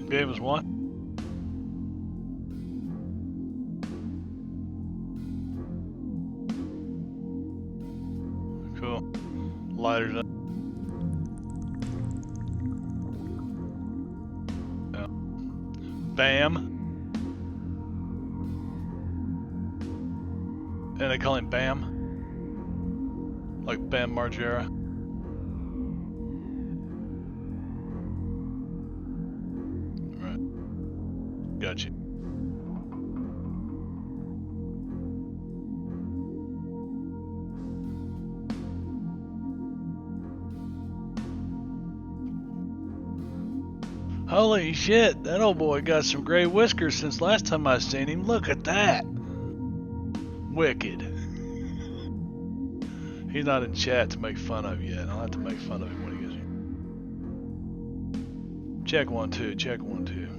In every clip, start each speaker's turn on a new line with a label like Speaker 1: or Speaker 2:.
Speaker 1: Game was one. Cool. Lighters up. Yeah. Bam. And they call him Bam. Like Bam Margera. Gotcha. Holy shit, that old boy got some gray whiskers since last time I seen him. Look at that. Wicked. He's not in chat to make fun of yet. I'll have to make fun of him when he gets here. Check 1 2, check 1 2.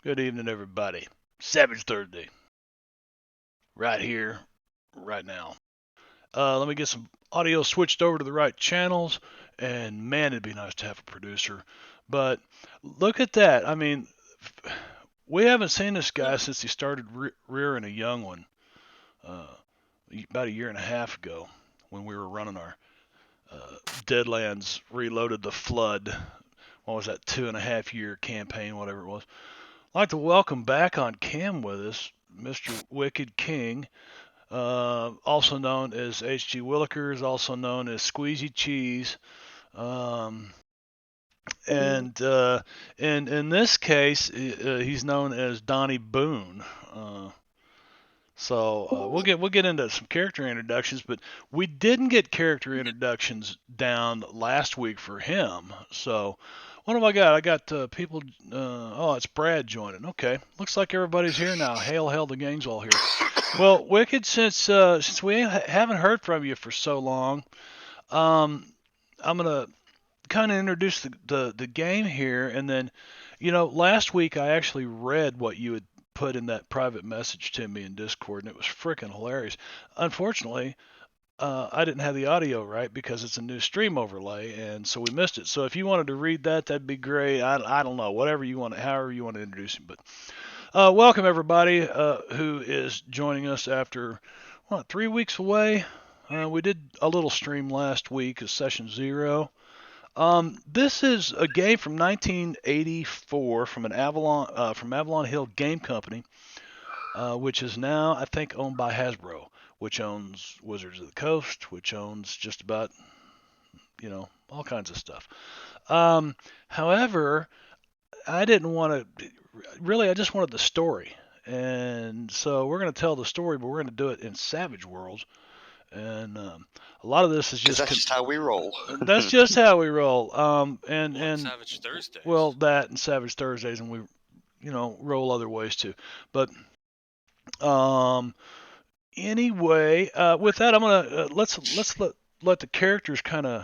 Speaker 1: Good evening, everybody. Savage Thursday, right here, right now. Let me get some audio switched over to the right channels, and man, it'd be nice to have a producer. But look at that. I mean, we haven't seen this guy since he started rearing a young one about a year and a half ago when we were running our Deadlands Reloaded the Flood. What was that, 2.5 year campaign, whatever it was. I'd like to welcome back on cam with us Mr. Wicked King, also known as H.G. Willikers, also known as Squeezy Cheese. Um, and in this case, he's known as Donnie Boone. We'll get into some character introductions, but we didn't get character introductions down last week for him. So what have I got? I got people. Oh, it's Brad joining. Okay, looks like everybody's here now. Hail, the gang's all here. Well, Wicked, since we haven't heard from you for so long, I'm gonna kind of introduce the game here, and then, last week I actually read what you had put in that private message to me in Discord, and it was freaking hilarious. Unfortunately, I didn't have the audio right because it's a new stream overlay, and so we missed it. So if you wanted to read that, that'd be great. I don't know, whatever you want, however you want to introduce him. But welcome everybody who is joining us after 3 weeks away. We did a little stream last week as session 0. This is a game from 1984 from Avalon Hill Game Company, which is now, I think, owned by Hasbro, which owns Wizards of the Coast, which owns just about, all kinds of stuff. However, I didn't want to really. I just wanted the story, and so we're going to tell the story, but we're going to do it in Savage Worlds. And a lot of this is just
Speaker 2: that's just how we roll.
Speaker 1: That's just how we roll. And
Speaker 3: Savage Thursdays.
Speaker 1: Well, that and Savage Thursdays, and we, roll other ways too. But anyway, with that, I'm gonna let's let the characters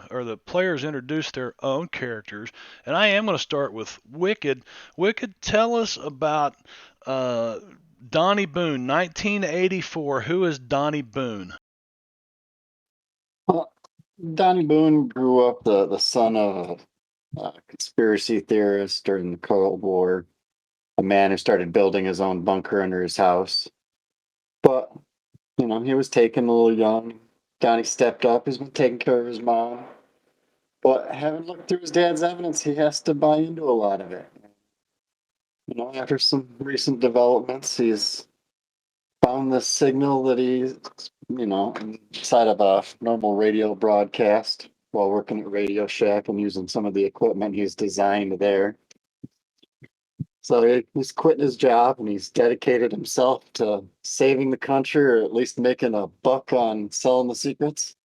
Speaker 1: or the players introduce their own characters, and I am going to start with Wicked. Wicked, tell us about Donnie Boone, 1984. Who is Donnie Boone?
Speaker 4: Well, Donnie Boone grew up the son of a conspiracy theorist during the Cold War, a man who started building his own bunker under his house. But, he was taken a little young. Donnie stepped up. He's been taking care of his mom. But having looked through his dad's evidence, he has to buy into a lot of it. After some recent developments, he's found this signal that he's, inside of a normal radio broadcast while working at Radio Shack and using some of the equipment he's designed there. So he's quit his job and he's dedicated himself to saving the country, or at least making a buck on selling the secrets.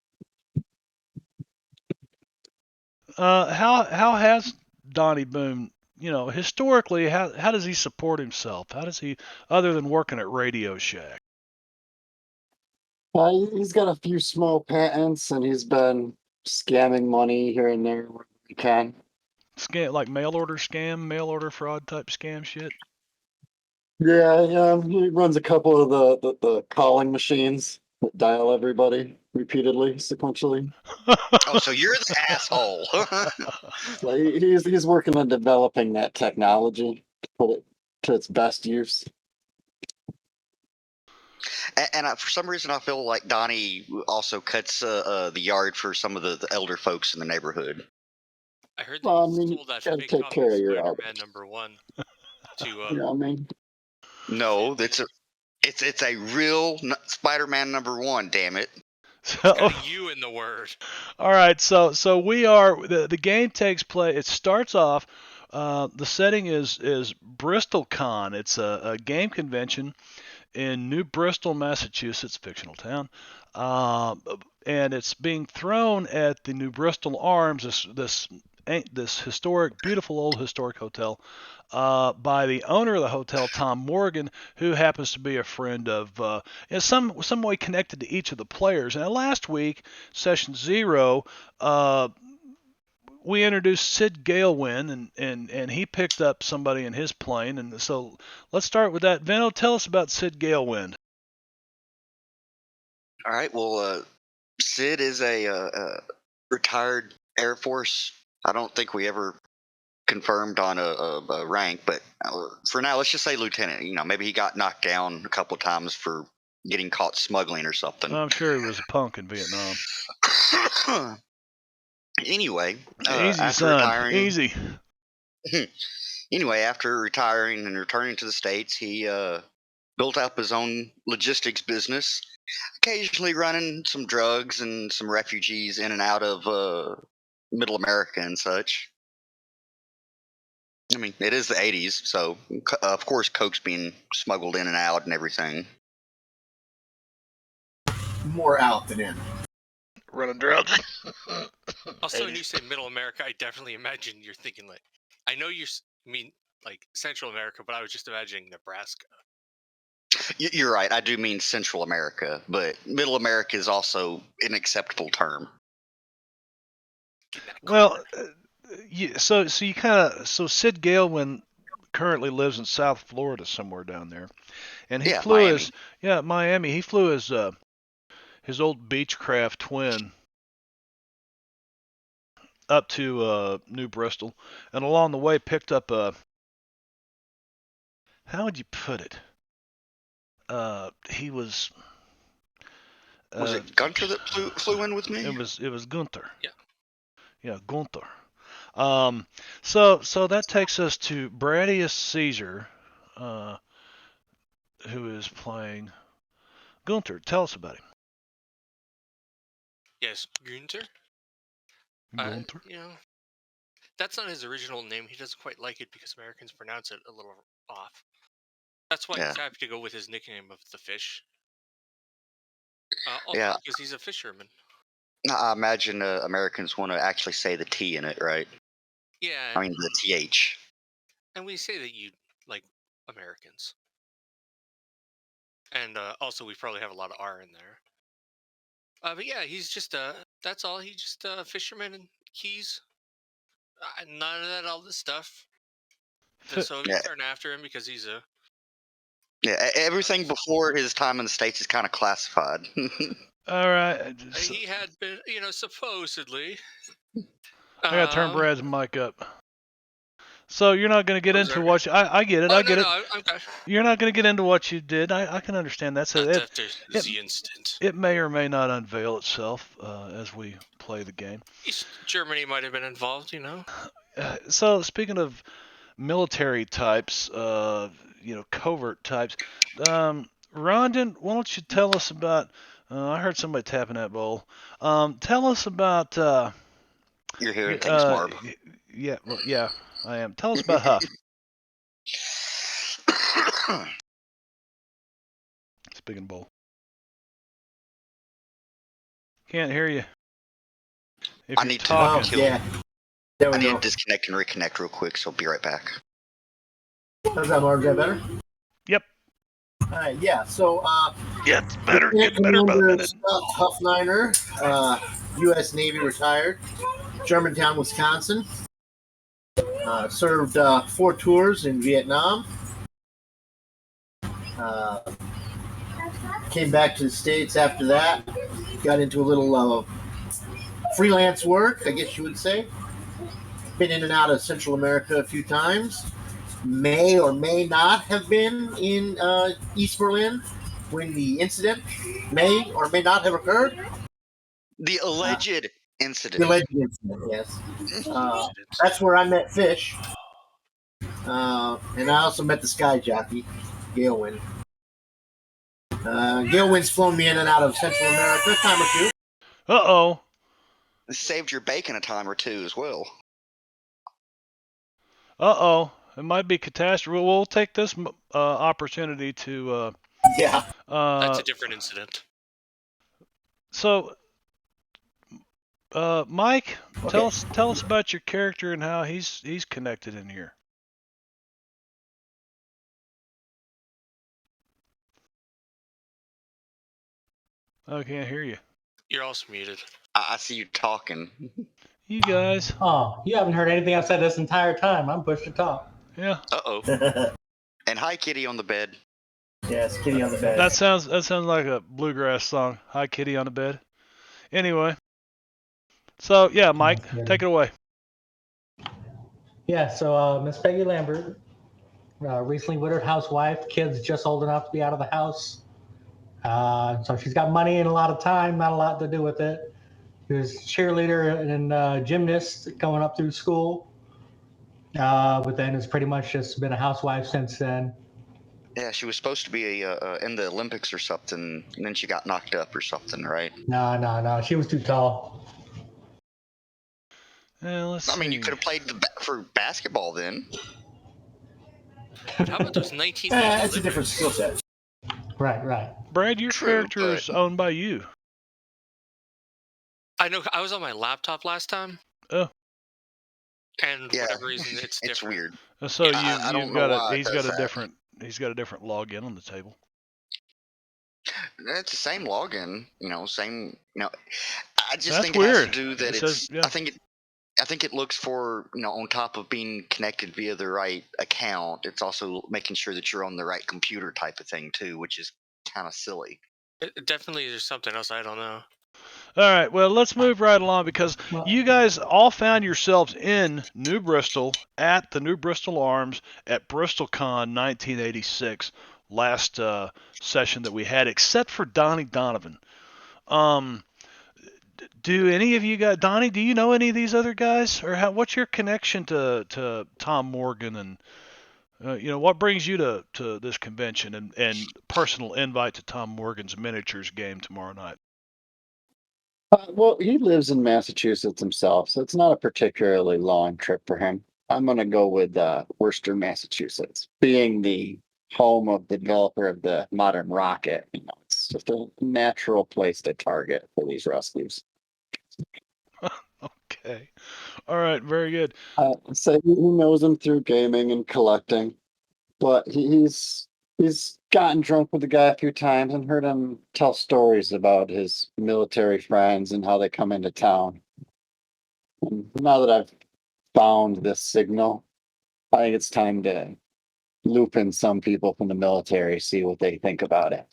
Speaker 1: How has Donnie Boone, historically, how does he support himself? How does he, other than working at Radio Shack?
Speaker 4: He's got a few small patents, and he's been scamming money here and there where we can.
Speaker 1: Scam, like mail order scam, mail order fraud type scam shit.
Speaker 4: Yeah, he runs a couple of the calling machines that dial everybody repeatedly, sequentially.
Speaker 2: Oh, so you're the asshole.
Speaker 4: So he's working on developing that technology to put it to its best use.
Speaker 2: And for some reason, I feel like Donnie also cuts the yard for some of the elder folks in the neighborhood.
Speaker 3: I heard that
Speaker 4: Well, I
Speaker 3: you
Speaker 4: mean,
Speaker 3: stole
Speaker 4: you
Speaker 3: that
Speaker 4: gotta
Speaker 3: fake
Speaker 4: take
Speaker 3: copy
Speaker 4: care
Speaker 3: of
Speaker 4: of your
Speaker 3: Spider-Man
Speaker 4: elders.
Speaker 3: #1 to
Speaker 4: You know what I mean?
Speaker 2: No, it's a real Spider-Man #1. Damn it!
Speaker 3: it's
Speaker 1: So,
Speaker 3: got a U in the word.
Speaker 1: all right. So we are the game takes place. It starts off. The setting is BristolCon. It's a game convention in New Bristol, Massachusetts, fictional town, and it's being thrown at the New Bristol Arms, this historic, beautiful old historic hotel, by the owner of the hotel, Tom Morgan, who happens to be a friend of, in some way connected to each of the players. And last week, session 0, we introduced Sid Galewin, and he picked up somebody in his plane. And so let's start with that. Veno, tell us about Sid Galewin.
Speaker 2: All right. Well, Sid is a retired Air Force. I don't think we ever confirmed on a rank, but for now, let's just say lieutenant. You know, maybe he got knocked down a couple of times for getting caught smuggling or something.
Speaker 1: I'm sure he was a punk in Vietnam.
Speaker 2: Anyway,
Speaker 1: Easy,
Speaker 2: after
Speaker 1: son.
Speaker 2: retiring,
Speaker 1: Easy.
Speaker 2: anyway, after retiring and returning to the States, he built up his own logistics business, occasionally running some drugs and some refugees in and out of Middle America and such. I mean, it is the 80s, so of course, coke's being smuggled in and out and everything.
Speaker 5: More out than in.
Speaker 1: Running drugs.
Speaker 3: Also, when you say Middle America, I definitely imagine you're thinking like, I know you mean like Central America, but I was just imagining Nebraska.
Speaker 2: You're right. I do mean Central America, but Middle America is also an acceptable term.
Speaker 1: Well, so you kind of Sid Galewin currently lives in South Florida somewhere down there, and he flew
Speaker 2: Miami.
Speaker 1: Miami. He flew his old Beechcraft twin up to New Bristol, and along the way picked up a, how would you put it? He was.
Speaker 2: Was it Gunter that flew in with me?
Speaker 1: It was Gunther.
Speaker 3: Yeah.
Speaker 1: Yeah, Gunther. So that takes us to Bradius Caesar, who is playing Gunther. Tell us about him.
Speaker 3: Yes, Gunther.
Speaker 1: Gunther.
Speaker 3: That's not his original name. He doesn't quite like it because Americans pronounce it a little off. That's why he's happy to go with his nickname of the Fish. Also because he's a fisherman.
Speaker 2: I imagine Americans want to actually say the T in it, right?
Speaker 3: Yeah.
Speaker 2: I mean the TH.
Speaker 3: And we say that you like Americans. And also, we probably have a lot of R in there. But yeah, he's just that's all. He's just a fisherman in Keys. None of that, all this stuff. The Soviets aren't after him because he's a.
Speaker 2: Yeah, everything before his time in the States is kind of classified.
Speaker 1: All right.
Speaker 3: He had been, supposedly.
Speaker 1: I gotta turn Brad's mic up. So you're not going to get into what you, I get it. I get it.
Speaker 3: No, okay.
Speaker 1: You're not going to get into what you did. I can understand that. So
Speaker 3: the instant.
Speaker 1: It may or may not unveil itself as we play the game.
Speaker 3: East Germany might have been involved,
Speaker 1: So speaking of military types, covert types, Rondon, why don't you tell us about? I heard somebody tapping that bowl. Tell us about.
Speaker 2: You're hearing things, Marv.
Speaker 1: Yeah, well, yeah, I am. Tell us about Huff. Speaking of bowl. Can't hear you.
Speaker 2: I need to
Speaker 5: yeah.
Speaker 2: I need to disconnect and reconnect real quick, so I'll be right back.
Speaker 5: How's that, Marv? Is that better?
Speaker 1: Yep.
Speaker 5: Yeah, so
Speaker 1: yeah, it's better. Getting better by the minute.
Speaker 5: Huff Niner, U.S. Navy, retired. Germantown, Wisconsin. Served 4 tours in Vietnam. Came back to the States after that. Got into a little freelance work, I guess you would say. Been in and out of Central America a few times. May or may not have been in East Berlin when the incident may or may not have occurred.
Speaker 2: The alleged incident.
Speaker 5: The alleged incident, yes. That's where I met Fish. And I also met the sky jockey, Gailwind. Gailwind's flown me in and out of Central America a time or two.
Speaker 1: Uh-oh.
Speaker 2: Saved your bacon a time or two as well.
Speaker 1: Uh-oh. It might be catastrophe. We'll take this opportunity to...
Speaker 5: Yeah.
Speaker 3: That's a different incident.
Speaker 1: So, Mike,
Speaker 5: Okay.
Speaker 1: tell us about your character and how he's connected in here. I can't hear you.
Speaker 3: You're also muted.
Speaker 2: I see you talking.
Speaker 1: You guys.
Speaker 6: Oh, you haven't heard anything I've said this entire time. I'm pushed to talk.
Speaker 1: Yeah.
Speaker 2: Uh-oh. And hi, Kitty on the bed.
Speaker 5: Yes, Kitty on the bed.
Speaker 1: That sounds like a bluegrass song. Hi, Kitty on the bed. Anyway. So, yeah, Mike, take it away.
Speaker 6: Yeah, so Miss Peggy Lambert, recently widowed housewife, kids just old enough to be out of the house. So she's got money and a lot of time, not a lot to do with it. She was cheerleader and gymnast going up through school, but then has pretty much just been a housewife since then.
Speaker 2: Yeah, she was supposed to be in the Olympics or something, and then she got knocked up or something, right?
Speaker 6: No, she was too tall.
Speaker 1: Let's
Speaker 2: I mean,
Speaker 1: see.
Speaker 2: you could have played for basketball then.
Speaker 3: How about those 19?
Speaker 5: That's a different skill set.
Speaker 6: Right.
Speaker 1: Brad, your
Speaker 2: True,
Speaker 1: character is owned by you.
Speaker 3: I know. I was on my laptop last time.
Speaker 1: Oh.
Speaker 3: And for
Speaker 2: Yeah,
Speaker 3: whatever reason, it's different.
Speaker 2: weird.
Speaker 1: So
Speaker 2: I don't
Speaker 1: you've
Speaker 2: know
Speaker 1: got
Speaker 2: why
Speaker 1: he's
Speaker 2: it
Speaker 1: got
Speaker 2: does
Speaker 1: a
Speaker 2: that.
Speaker 1: different login on the table.
Speaker 2: It's the same login, same. I just
Speaker 1: That's
Speaker 2: think it
Speaker 1: weird.
Speaker 2: has to do that
Speaker 1: It says, yeah.
Speaker 2: I think it looks for, on top of being connected via the right account, it's also making sure that you're on the right computer type of thing too, which is kind of silly.
Speaker 3: Definitely, there's something else I don't know.
Speaker 1: All right, well, let's move right along because you guys all found yourselves in New Bristol at the New Bristol Arms at BristolCon 1986, last session that we had, except for Donnie Donovan. Do any of you guys, Donnie, do you know any of these other guys? Or what's your connection to Tom Morgan and, what brings you to this convention and personal invite to Tom Morgan's miniatures game tomorrow night?
Speaker 4: Well, he lives in Massachusetts himself, so it's not a particularly long trip for him. I'm going to go with Worcester, Massachusetts, being the home of the developer of the modern rocket. It's just a natural place to target for these rescues.
Speaker 1: Okay. All right. Very good.
Speaker 4: So he knows him through gaming and collecting, but he's gotten drunk with the guy a few times and heard him tell stories about his military friends and how they come into town. And now that I've found this signal, I think it's time to loop in some people from the military, see what they think about it.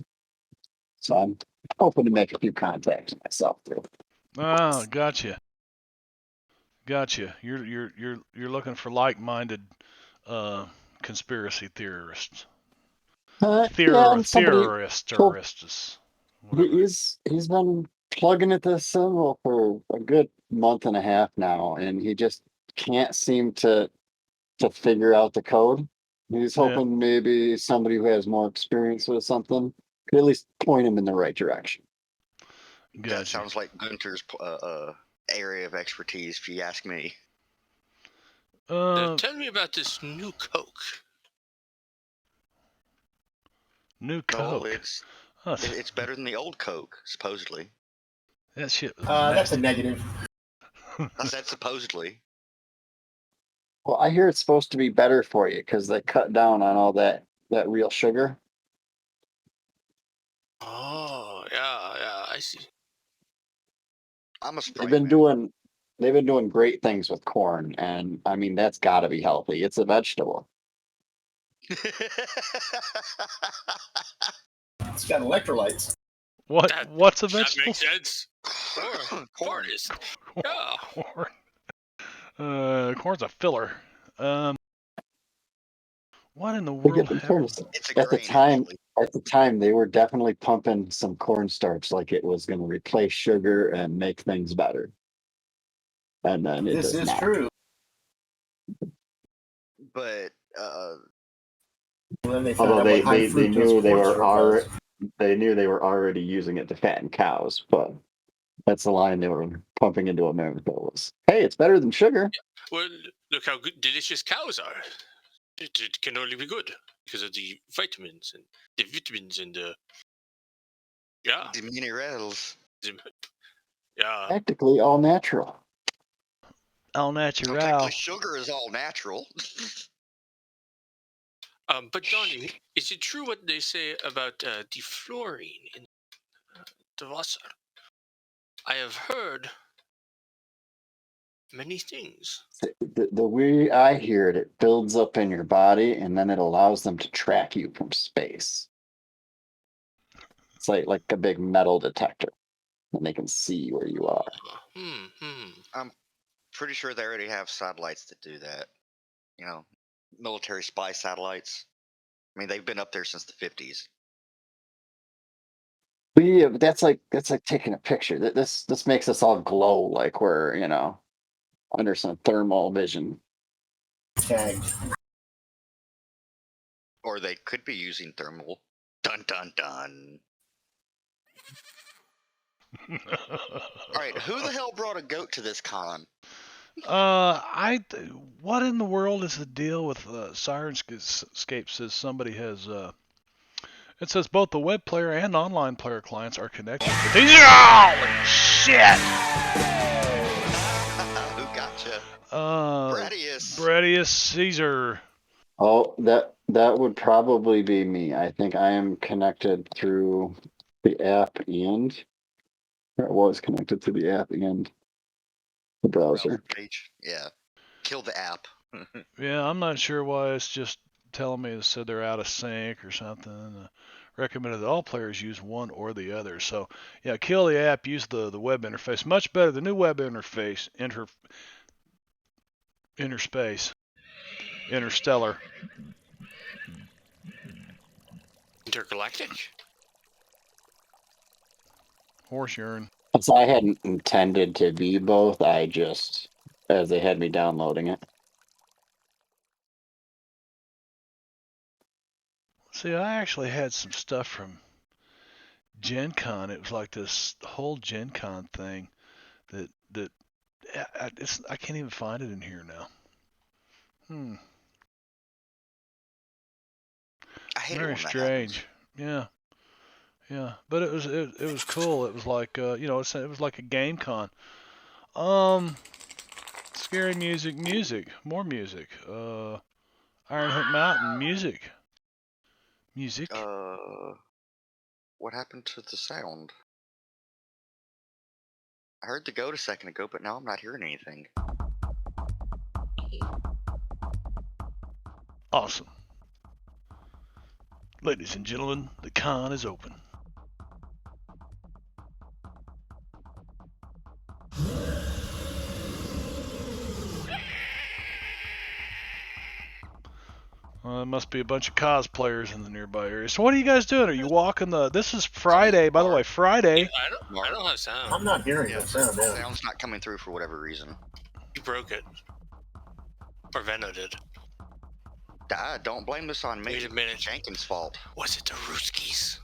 Speaker 4: So I'm hoping to make a few contacts myself too.
Speaker 1: Oh, gotcha. You're looking for like-minded conspiracy theorists. Theorists.
Speaker 4: He's been plugging at this symbol for a good month and a half now, and he just can't seem to figure out the code. He's hoping maybe somebody who has more experience with something could at least point him in the right direction.
Speaker 1: Gotcha.
Speaker 2: That sounds like Gunter's area of expertise, if you ask me.
Speaker 3: Tell me about this new Coke.
Speaker 1: New Coke.
Speaker 2: Oh, it's better than the old Coke, supposedly.
Speaker 1: That shit was
Speaker 5: That's a negative.
Speaker 2: I said supposedly.
Speaker 4: Well, I hear it's supposed to be better for you because they cut down on all that real sugar.
Speaker 3: Oh, yeah, I see.
Speaker 2: I'm a
Speaker 4: They've
Speaker 2: Sprite
Speaker 4: been
Speaker 2: man.
Speaker 4: doing great things with corn, and I mean that's got to be healthy. It's a vegetable.
Speaker 5: It's got electrolytes.
Speaker 1: What's a
Speaker 3: That
Speaker 1: vegetable?
Speaker 3: makes sense. Corn.
Speaker 2: Corn.
Speaker 3: Forest. Yeah.
Speaker 1: Corn. Corn's a filler. What in the
Speaker 4: Look at
Speaker 1: world
Speaker 4: the
Speaker 1: happened?
Speaker 4: corn.
Speaker 2: It's a
Speaker 4: At the
Speaker 2: grain,
Speaker 4: time,
Speaker 2: actually.
Speaker 4: they were definitely pumping some cornstarch like it was going to replace sugar and make things better. And then it
Speaker 5: This
Speaker 4: does
Speaker 5: is
Speaker 4: not.
Speaker 5: true.
Speaker 2: But
Speaker 5: And then they found
Speaker 4: Although
Speaker 5: out what high
Speaker 4: they
Speaker 5: fructose
Speaker 4: knew
Speaker 5: corn syrup was.
Speaker 4: they knew they were already using it to fatten cows, but that's the line they were pumping into America was, hey, it's better than sugar.
Speaker 3: Well, look how good, delicious cows are. It can only be good because of the vitamins and the yeah,
Speaker 2: the minerals.
Speaker 3: yeah.
Speaker 4: Practically all natural.
Speaker 1: Al
Speaker 2: Well,
Speaker 1: natural.
Speaker 2: technically, sugar is all natural.
Speaker 3: But Donnie, is it true what they say about the fluorine in the water? I have heard many things.
Speaker 4: The way I hear it, it builds up in your body and then it allows them to track you from space. It's like a big metal detector, and they can see where you are.
Speaker 2: I'm pretty sure they already have satellites that do that. You know, military spy satellites. I mean, they've been up there since the 50s.
Speaker 4: But yeah, but that's like taking a picture. This makes us all glow like we're under some thermal vision.
Speaker 5: Tagged.
Speaker 2: Or they could be using thermal. Dun dun dun. All right, who the hell brought a goat to this con?
Speaker 1: What in the world is the deal with Sirenscape says somebody has it says both the web player and online player clients are connected. But these holy shit!
Speaker 2: Who gotcha?
Speaker 1: Bradius
Speaker 2: Bradius.
Speaker 1: Caesar.
Speaker 4: Oh, that would probably be me. I think I am connected through the app and or was connected to the app and the browser.
Speaker 2: Page. Yeah. Kill the app.
Speaker 1: Yeah, I'm not sure why it's just telling me it said they're out of sync or something. Recommended that all players use one or the other. So yeah, kill the app, use the web interface. Much better. The new web interface, interspace, interstellar.
Speaker 3: Intergalactic?
Speaker 1: Horse urine.
Speaker 4: Since I hadn't intended to be both, I just as they had me downloading it.
Speaker 1: See, I actually had some stuff from Gen Con. It was like this whole Gen Con thing that I can't even find it in here now.
Speaker 2: I hate it
Speaker 1: Very
Speaker 2: when that
Speaker 1: strange.
Speaker 2: happens.
Speaker 1: Yeah, but it was cool. It was like it was like a game con. Scary music, more music. Iron Hook Mountain music.
Speaker 2: What happened to the sound? I heard the goat a second ago, but now I'm not hearing anything.
Speaker 1: Awesome. Ladies and gentlemen, the con is open. There must be a bunch of cosplayers in the nearby area. So what are you guys doing? Are you walking the... This is Friday, by the way, Friday.
Speaker 3: I don't have sound.
Speaker 5: I'm not hearing
Speaker 2: Yeah,
Speaker 5: the sound.
Speaker 2: the
Speaker 5: Yeah.
Speaker 2: sound's not coming through for whatever reason.
Speaker 3: You broke it. Or Venno did.
Speaker 2: Don't blame this on me.
Speaker 3: Wait a minute.
Speaker 2: Jenkins' fault.
Speaker 3: Was it the Ruskies?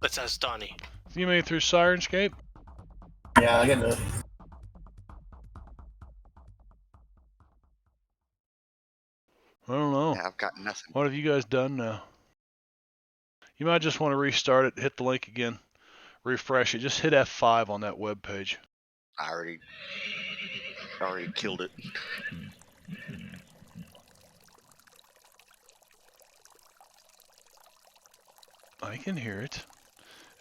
Speaker 3: Let's ask Donnie.
Speaker 1: You mean through Sirenscape?
Speaker 5: Yeah, I get it.
Speaker 1: I don't know.
Speaker 2: Yeah, I've got nothing.
Speaker 1: What have you guys done now? You might just want to restart it, hit the link again, refresh it. Just hit F5 on that web page.
Speaker 2: I already killed it.
Speaker 1: I can hear it,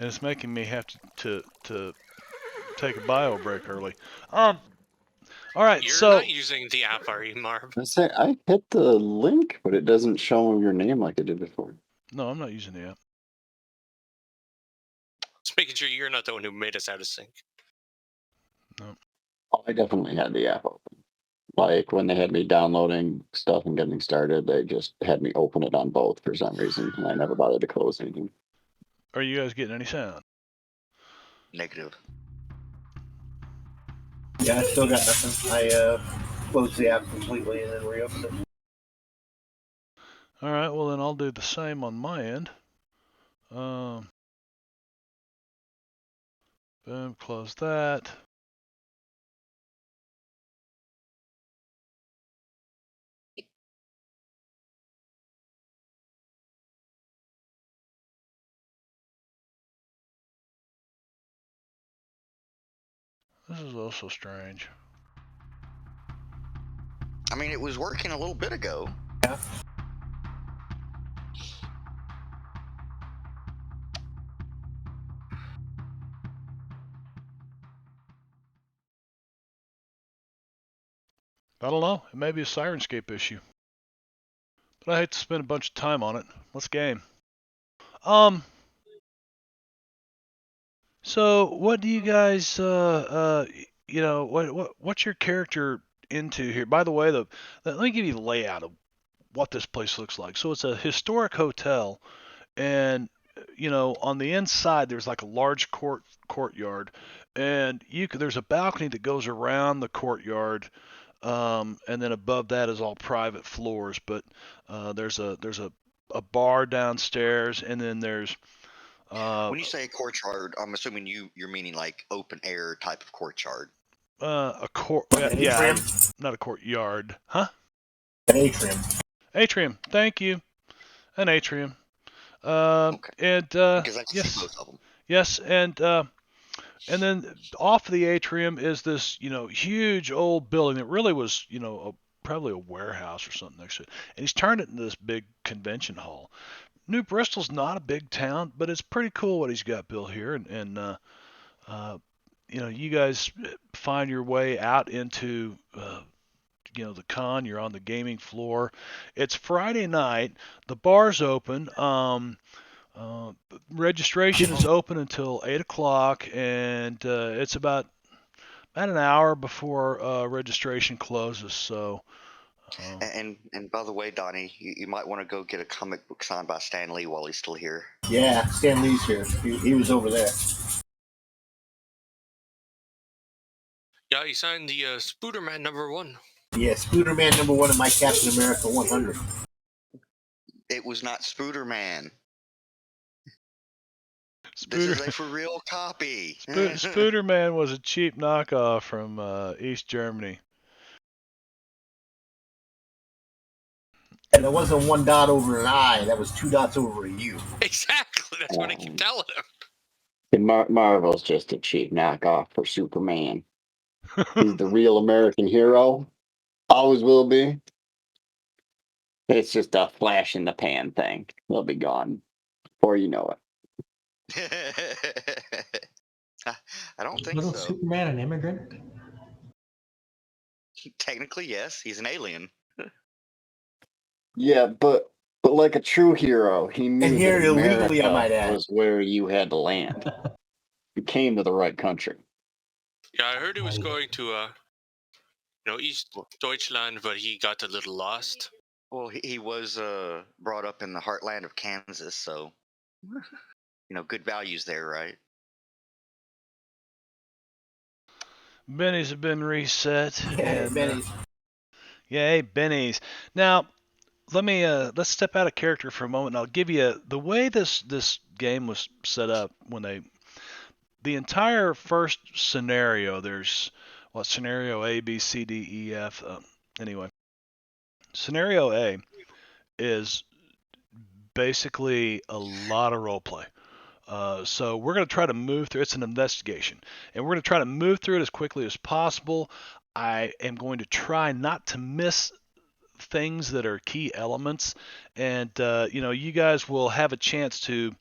Speaker 1: and it's making me have to take a bio break early. All right,
Speaker 3: You're
Speaker 1: so
Speaker 3: not using the app, are you, Marv?
Speaker 4: I say I hit the link, but it doesn't show your name like it did before.
Speaker 1: no, I'm not using the app.
Speaker 3: Just making sure you're not the one who made us out of sync.
Speaker 1: No.
Speaker 4: Oh, I definitely had the app open. Like when they had me downloading stuff and getting started, they just had me open it on both for some reason, and I never bothered to close anything.
Speaker 1: Are you guys getting any sound?
Speaker 2: Negative.
Speaker 5: Yeah, I still got nothing. I closed the app completely and then reopened it.
Speaker 1: All right, well then I'll do the same on my end. Boom, close that. This is also strange.
Speaker 2: I mean, it was working a little bit ago.
Speaker 5: Yeah.
Speaker 1: I don't know. It may be a Sirenscape issue. But I hate to spend a bunch of time on it. Let's game. So what do you guys what's your character into here? By the way, let me give you the layout of what this place looks like. So it's a historic hotel, and on the inside there's like a large courtyard, and there's a balcony that goes around the courtyard, and then above that is all private floors. But there's a bar downstairs, and then there's
Speaker 2: When you say courtyard, I'm assuming you're meaning like open air type of courtyard.
Speaker 1: a court.
Speaker 5: Like an atrium?
Speaker 1: Not a courtyard, huh?
Speaker 5: An atrium.
Speaker 1: Atrium. Thank you. An atrium.
Speaker 2: Okay.
Speaker 1: And
Speaker 2: Because I can see
Speaker 1: yes,
Speaker 2: both of them.
Speaker 1: yes, and then off the atrium is this huge old building that really was probably a warehouse or something next to it, and he's turned it into this big convention hall. New Bristol's not a big town, but it's pretty cool what he's got built here, and you guys find your way out into the con. You're on the gaming floor. It's Friday night. The bar's open. Uh, Registration is open until 8 o'clock, and it's about an hour before registration closes. So.
Speaker 2: And by the way, Donnie, you might want to go get a comic book signed by Stan Lee while he's still here.
Speaker 5: Yeah, Stan Lee's here. He was over there.
Speaker 3: Yeah, he signed the Spooderman #1.
Speaker 5: Yeah, Spooderman #1 in my Captain America 100.
Speaker 2: It was not Spooderman.
Speaker 1: Spooder,
Speaker 2: This is a for real copy.
Speaker 1: Spooderman was a cheap knockoff from East Germany.
Speaker 5: And there wasn't one dot over an I, that was 2 dots over a U.
Speaker 3: Exactly. That's what I keep telling him.
Speaker 4: And Marvel's just a cheap knockoff for Superman. He's the real American hero. Always will be. It's just a flash in the pan thing. They'll be gone before you know
Speaker 2: I don't think
Speaker 6: Wasn't
Speaker 2: so.
Speaker 6: Superman an immigrant?
Speaker 2: Technically, yes. He's an alien.
Speaker 4: Yeah, but like a true hero, he knew
Speaker 5: And here
Speaker 4: that
Speaker 5: illegally, I
Speaker 4: America
Speaker 5: might add.
Speaker 4: was where you had to land. You came to the right country.
Speaker 3: Yeah, I heard he was going to, East Deutschland, but he got a little lost.
Speaker 2: Well, he was brought up in the heartland of Kansas, so good values there, right?
Speaker 1: Bennies have been reset.
Speaker 5: Yeah,
Speaker 1: and,
Speaker 5: Benny's.
Speaker 1: Yay, Bennies. Now, let's step out of character for a moment, and I'll give you the way this game was set up. The entire first scenario, there's scenario A, B, C, D, E, F. Anyway, scenario A is basically a lot of role play. So we're going to try to move through. It's an investigation, and we're going to try to move through it as quickly as possible. I am going to try not to miss things that are key elements, and you guys will have a chance to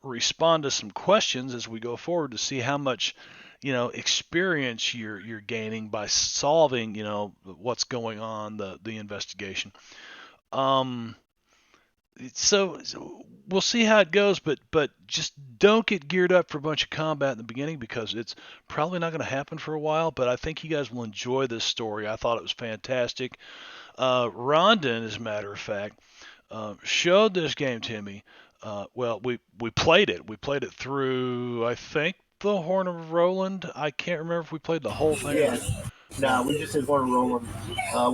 Speaker 1: respond to some questions as we go forward to see how much experience you're gaining by solving, what's going on, the investigation. Um, so we'll see how it goes, but just don't get geared up for a bunch of combat in the beginning because it's probably not going to happen for a while. But I think you guys will enjoy this story. I thought it was fantastic. Rondon, as a matter of fact, showed this game to me. Well, we played it. We played it through, I think, the Horn of Roland. I can't remember if we played the whole thing or
Speaker 5: Yeah.
Speaker 1: not.
Speaker 5: No, we just did Horn Roland.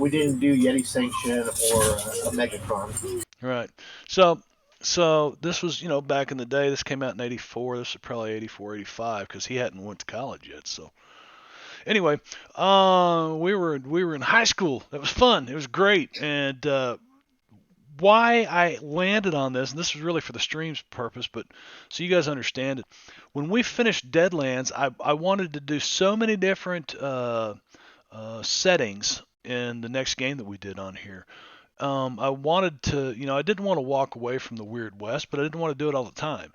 Speaker 5: We didn't do Yeti Sanction or a Megatron.
Speaker 1: Right. So this was, back in the day. This came out in '84. This is probably '84, '85 because he hadn't went to college yet. So anyway, we were in high school. That was fun. It was great. And why I landed on this, and this was really for the stream's purpose, but so you guys understand it. When we finished Deadlands, I wanted to do so many different settings in the next game that we did on here. I wanted to, I didn't want to walk away from the Weird West, but I didn't want to do it all the time.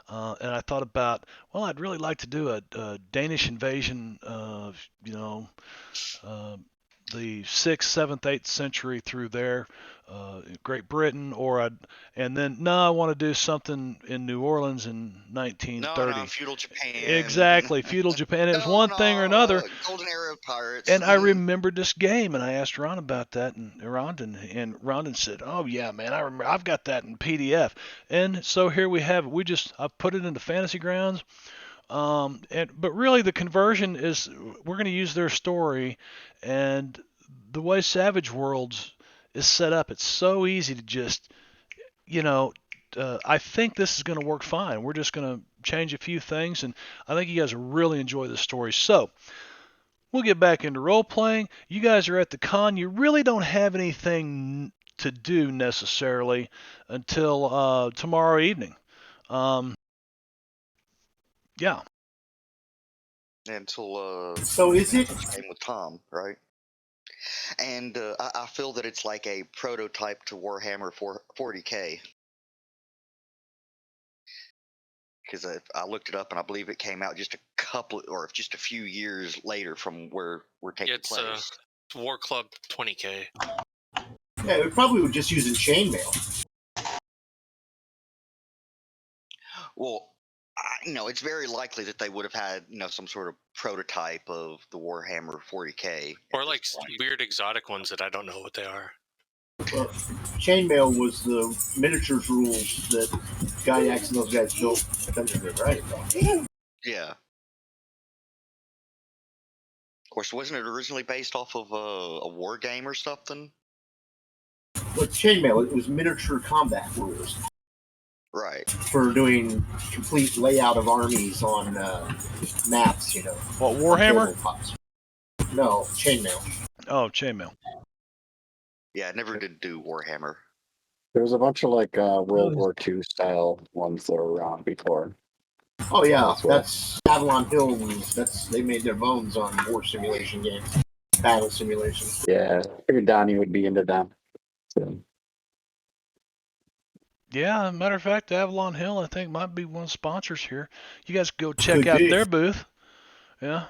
Speaker 1: And I thought about, well, I'd really like to do a Danish invasion of, uh, the 6th, 7th, 8th century through there, Great Britain, and then no, I want to do something in New Orleans in
Speaker 2: No,
Speaker 1: 1930.
Speaker 2: feudal Japan.
Speaker 1: Exactly, feudal Japan. It was
Speaker 2: No,
Speaker 1: one thing or another.
Speaker 2: Golden era of pirates.
Speaker 1: And I remembered this game, and I asked Ron about that, and Rondon said, "Oh yeah, man, I remember. I've got that in PDF." And so here we have it. I put it into Fantasy Grounds, but really the conversion is we're going to use their story, and the way Savage Worlds is set up, it's so easy to just, you know, I think this is going to work fine. We're just going to change a few things, and I think you guys will really enjoy the story. So we'll get back into role playing. You guys are at the con. You really don't have anything to do necessarily until tomorrow evening. Yeah.
Speaker 2: Until
Speaker 5: So is it?
Speaker 2: game with Tom, right? And I feel that it's like a prototype to Warhammer 40K. Because I looked it up and I believe it came out just a couple or just a few years later from where we're taking
Speaker 3: It's
Speaker 2: place.
Speaker 3: War Club 20K.
Speaker 5: Yeah, we probably were just using chainmail.
Speaker 2: Well, it's very likely that they would have had, some sort of prototype of the Warhammer 40K.
Speaker 3: Or like weird exotic ones that I don't know what they are.
Speaker 5: Well, chainmail was the miniatures rules that Gaiax and those guys built Dungeons and Dragons.
Speaker 2: Yeah. Of course, wasn't it originally based off of a war game or something?
Speaker 5: But chainmail, it was miniature combat rules.
Speaker 2: Right.
Speaker 5: For doing complete layout of armies on maps,
Speaker 1: What, Warhammer?
Speaker 5: No, chainmail.
Speaker 1: Oh, chainmail.
Speaker 2: Yeah, I never did do Warhammer.
Speaker 4: There was a bunch of World War II style ones that were around before.
Speaker 5: Oh yeah, that's Avalon Hill. They made their bones on war simulation games, battle simulations.
Speaker 4: Yeah, I figured Donnie would be into them. So.
Speaker 1: Yeah, matter of fact, Avalon Hill, I think, might be one of the sponsors here. You guys go check out their booth. Yeah.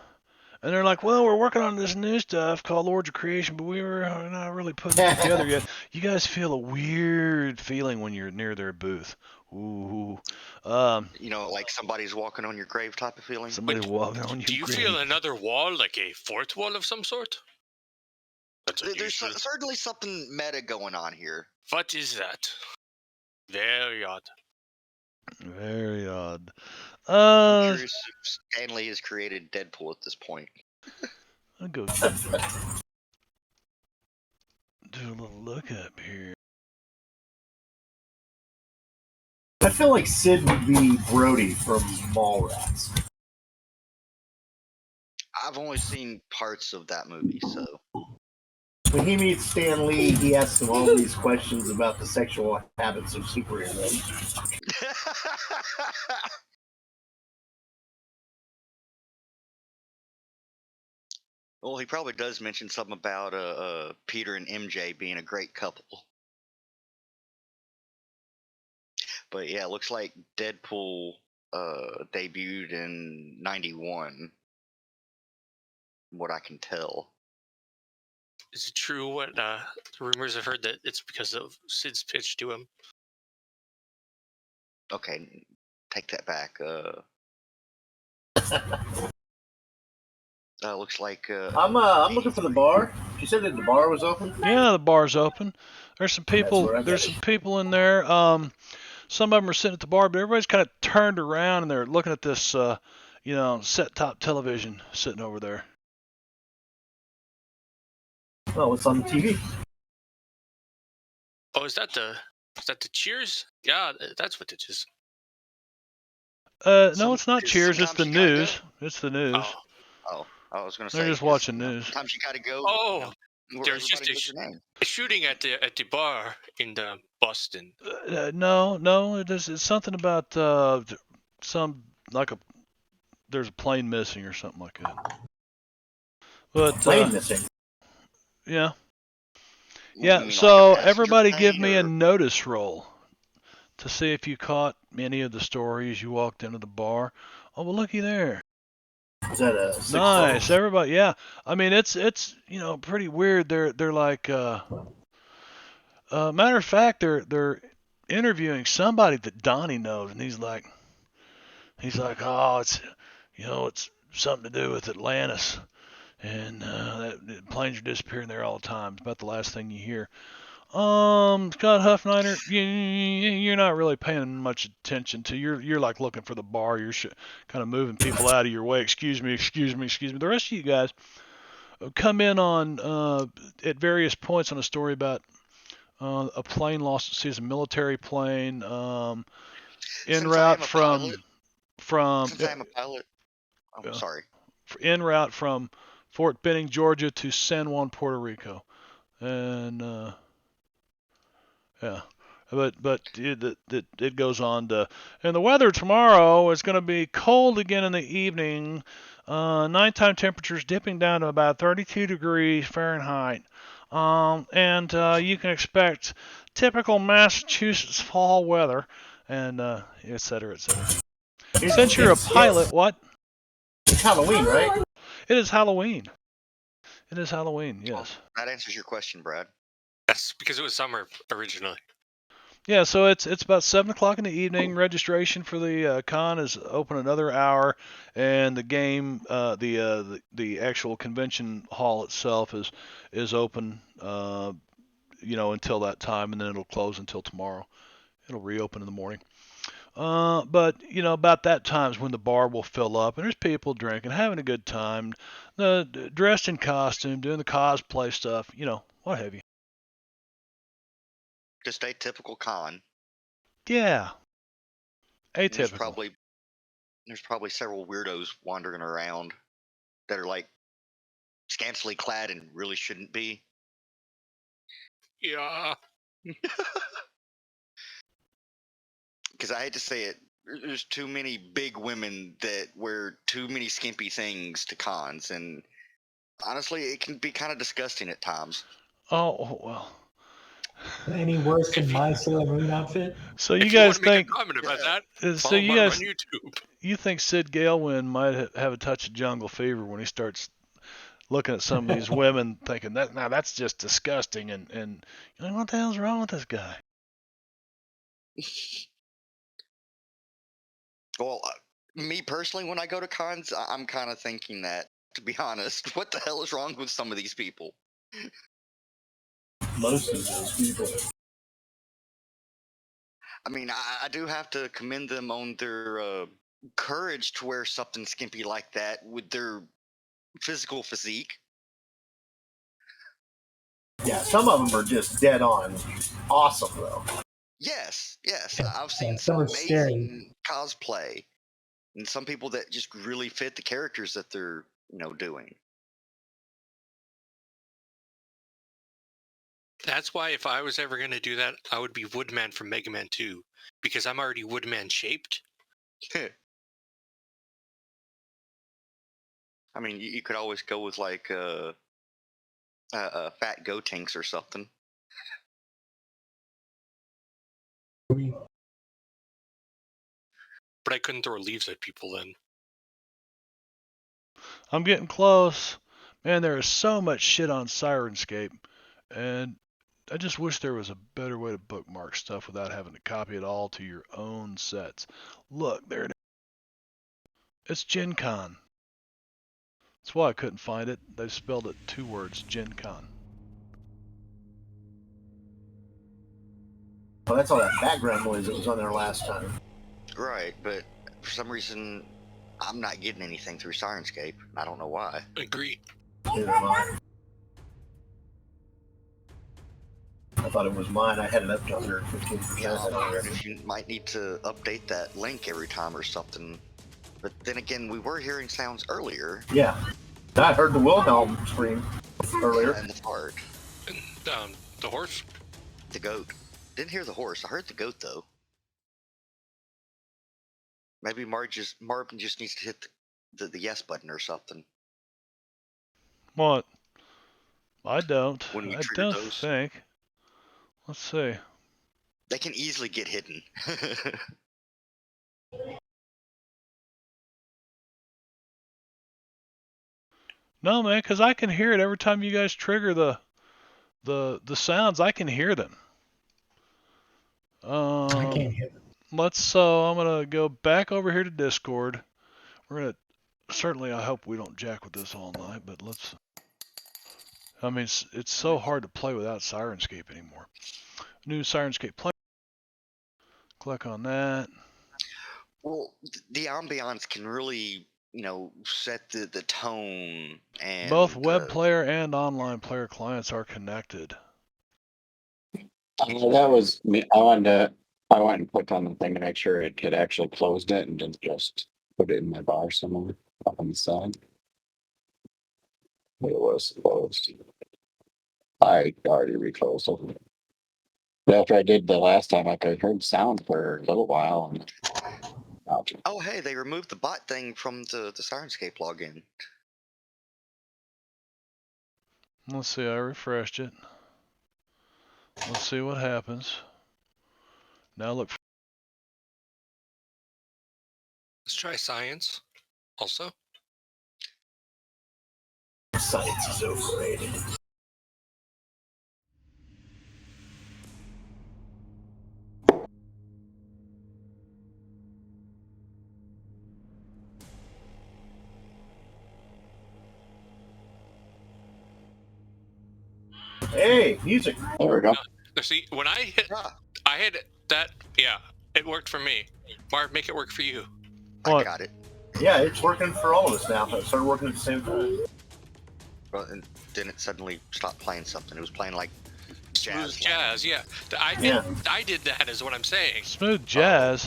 Speaker 1: And they're like, well, we're working on this new stuff called Lords of Creation, but we're not really putting it together yet. You guys feel a weird feeling when you're near their booth. Ooh.
Speaker 2: Like somebody's walking on your grave type of feeling?
Speaker 1: Somebody walking on your grave.
Speaker 3: Do you feel another wall, like a fourth wall of some sort?
Speaker 2: There's certainly something meta going on here.
Speaker 3: What is that? Very odd.
Speaker 1: Very odd.
Speaker 2: I'm curious if Stanley has created Deadpool at this point.
Speaker 1: I'll go do a little look up here.
Speaker 5: I feel like Sid would be Brody from Mallrats.
Speaker 2: I've only seen parts of that movie, so.
Speaker 5: When he meets Stan Lee, he asks him all these questions about the sexual habits of superheroes.
Speaker 2: Well, he probably does mention something about Peter and MJ being a great couple. But yeah, it looks like Deadpool debuted in '91. what I can tell.
Speaker 3: Is it true what the rumors I've heard that it's because of Sid's pitch to him?
Speaker 2: Okay, take that back. Looks like
Speaker 5: I'm looking for the bar. She said that the bar was open.
Speaker 1: Yeah, the bar's open. There's some people.
Speaker 5: where I'm
Speaker 1: There's
Speaker 5: headed.
Speaker 1: some people in there. Some of them are sitting at the bar, but everybody's kind of turned around and they're looking at this, set-top television sitting over there.
Speaker 5: Oh, it's on the TV.
Speaker 3: Oh, is that the Cheers? Yeah, that's what it is.
Speaker 1: No, it's not Cheers. It's
Speaker 2: Sometimes
Speaker 1: the
Speaker 2: you gotta
Speaker 1: news.
Speaker 2: go.
Speaker 1: It's the news.
Speaker 2: Oh, I was gonna say.
Speaker 1: They're just
Speaker 2: 'cause,
Speaker 1: watching news.
Speaker 2: Sometimes you gotta go.
Speaker 3: Oh,
Speaker 2: Where
Speaker 3: there's just
Speaker 2: everybody knows your name.
Speaker 3: a shooting at the bar in Boston.
Speaker 1: No, it's something about some like there's a plane missing or something like that. But
Speaker 5: Plane missing.
Speaker 1: yeah,
Speaker 2: You
Speaker 1: yeah.
Speaker 2: mean
Speaker 1: So
Speaker 2: like a passenger
Speaker 1: everybody give
Speaker 2: plane,
Speaker 1: me a
Speaker 2: or-
Speaker 1: notice roll to see if you caught any of the stories you walked into the bar. Oh, well, looky there.
Speaker 5: Is that a 6
Speaker 1: Nice, everybody. Yeah, I mean it's pretty weird. They're like matter of fact they're interviewing somebody that Donnie knows, and he's like oh it's something to do with Atlantis, and that planes are disappearing there all the time. It's about the last thing you hear. Scott Huffniner, you're not really paying much attention to. You're like looking for the bar. You're kind of moving people out of your way. Excuse me. The rest of you guys come in on at various points on a story about a plane lost at sea, a military plane en
Speaker 2: Since I
Speaker 1: route
Speaker 2: am a
Speaker 1: from
Speaker 2: pilot,
Speaker 1: from
Speaker 2: since I am a pilot, I'm
Speaker 1: yeah,
Speaker 2: sorry.
Speaker 1: en route from Fort Benning, Georgia to San Juan, Puerto Rico, and yeah. But it goes on to, and the weather tomorrow is going to be cold again in the evening. Nighttime temperatures dipping down to about 32 degrees Fahrenheit. And you can expect typical Massachusetts fall weather, and et cetera, et cetera. Since you're a pilot, what?
Speaker 5: It's Halloween, right?
Speaker 1: It is Halloween. It is Halloween, yes.
Speaker 2: That answers your question, Brad.
Speaker 3: That's because it was summer originally.
Speaker 1: Yeah, so it's about 7 o'clock in the evening. Registration for the con is open another hour, and the game, the actual convention hall itself is open, until that time, and then it'll close until tomorrow. It'll reopen in the morning. But about that time is when the bar will fill up, and there's people drinking, having a good time, dressed in costume, doing the cosplay stuff, what have you.
Speaker 2: Just a typical con.
Speaker 1: Yeah,
Speaker 2: There's
Speaker 1: atypical.
Speaker 2: probably several weirdos wandering around that are like scantily clad and really shouldn't be.
Speaker 3: Yeah.
Speaker 2: Because I hate to say it, there's too many big women that wear too many skimpy things to cons, and honestly, it can be kind of disgusting at times.
Speaker 1: Oh well.
Speaker 6: Any worse than my Sailor Moon outfit?
Speaker 1: So you
Speaker 3: If you want
Speaker 1: guys
Speaker 3: to make
Speaker 1: think?
Speaker 3: a comment about that,
Speaker 1: So
Speaker 3: follow
Speaker 1: you
Speaker 3: Mom
Speaker 1: guys
Speaker 3: on YouTube.
Speaker 1: you think Sid Galewin might have a touch of jungle fever when he starts looking at some of these women, thinking that's just disgusting, and what the hell's wrong with this guy?
Speaker 2: Well, me personally, when I go to cons, I'm kind of thinking that, to be honest. What the hell is wrong with some of these people?
Speaker 5: Most of those people.
Speaker 2: I mean, I do have to commend them on their courage to wear something skimpy like that with their physical physique.
Speaker 5: Yeah, some of them are just dead on. Awesome, though.
Speaker 2: Yes. I've
Speaker 6: Yeah,
Speaker 2: seen
Speaker 6: some
Speaker 2: some
Speaker 6: are scary.
Speaker 2: amazing cosplay, and some people that just really fit the characters that they're doing.
Speaker 3: That's why if I was ever going to do that, I would be Woodman from Mega Man 2, because I'm already Woodman shaped.
Speaker 2: I mean, you could always go with like fat Gotenks or something.
Speaker 3: But I couldn't throw leaves at people then.
Speaker 1: I'm getting close. Man, there is so much shit on Sirenscape, and I just wish there was a better way to bookmark stuff without having to copy it all to your own sets. Look, there it is. It's Gen Con. That's why I couldn't find it. They spelled it 2 words, Gen Con.
Speaker 5: Well, that's all that background noise that was on there last time.
Speaker 2: Right, but for some reason, I'm not getting anything through Sirenscape. I don't know why.
Speaker 3: Agree.
Speaker 5: Neither am I. I thought it was mine. I had it up to 115%.
Speaker 2: Yeah, I wondered if you might need to update that link every time or something. But then again, we were hearing sounds earlier.
Speaker 5: Yeah. I heard the Wilhelm scream earlier.
Speaker 2: And the fart.
Speaker 3: And, the horse.
Speaker 2: The goat. Didn't hear the horse. I heard the goat, though. Maybe Marvin just needs to hit the yes button or something.
Speaker 1: What? I don't.
Speaker 2: When we
Speaker 1: I
Speaker 2: trigger
Speaker 1: don't
Speaker 2: those.
Speaker 1: think. Let's see.
Speaker 2: They can easily get hidden.
Speaker 1: No, man, because I can hear it every time you guys trigger the sounds. I can hear them.
Speaker 6: I can't hear them.
Speaker 1: I'm gonna go back over here to Discord. We're gonna certainly. I hope we don't jack with this all night, but let's. I mean, it's so hard to play without Sirenscape anymore. New Sirenscape play. Click on that.
Speaker 2: Well, the ambiance can really, set the tone. And
Speaker 1: Both web player and online player clients are connected.
Speaker 4: That was me. I went and clicked on the thing to make sure it had actually closed it and didn't just put it in my bar somewhere up on the side. But it was closed. I already reclosed it. But after I did the last time, I heard sound for a little while. And
Speaker 2: oh, hey, they removed the bot thing from the Sirenscape login.
Speaker 1: Let's see. I refreshed it. Let's see what happens. Now look.
Speaker 3: Let's try science. Also.
Speaker 5: Science is overrated. Hey, music.
Speaker 4: there we go.
Speaker 3: See, when I hit that. Yeah, it worked for me. Marv, make it work for you.
Speaker 2: I
Speaker 1: What?
Speaker 2: got it.
Speaker 5: Yeah, it's working for all of us now. It started working at the same time.
Speaker 2: Well, and then it suddenly stopped playing something. It was playing like jazz.
Speaker 3: Smooth jazz, yeah. I did that, is what I'm saying.
Speaker 1: Smooth jazz.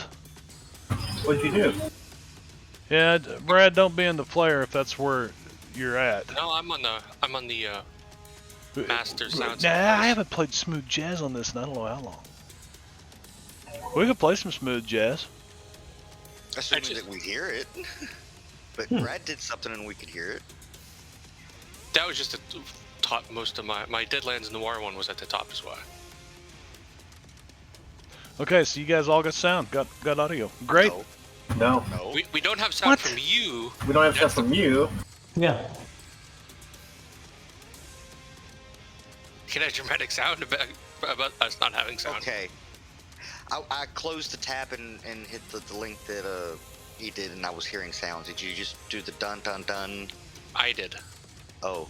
Speaker 5: What'd you do?
Speaker 1: Yeah, Brad, don't be in the player if that's where you're at.
Speaker 3: No, I'm on the master sound.
Speaker 1: Nah, I haven't played smooth jazz on this in I don't know how long. We could play some smooth jazz.
Speaker 2: Assuming that we hear it. But Brad did something and we could hear it.
Speaker 3: That was just the top. Most of my Deadlands Noir one was at the top as well.
Speaker 1: Okay, so you guys all got sound, got audio. Great.
Speaker 2: No.
Speaker 5: No.
Speaker 3: We don't have sound from you.
Speaker 5: We don't have stuff from you.
Speaker 6: Yeah.
Speaker 3: Can I dramatic sound about us not having sound?
Speaker 2: Okay. I closed the tab and hit the link that he did, and I was hearing sounds. Did you just do the dun dun dun?
Speaker 3: I did.
Speaker 2: Oh.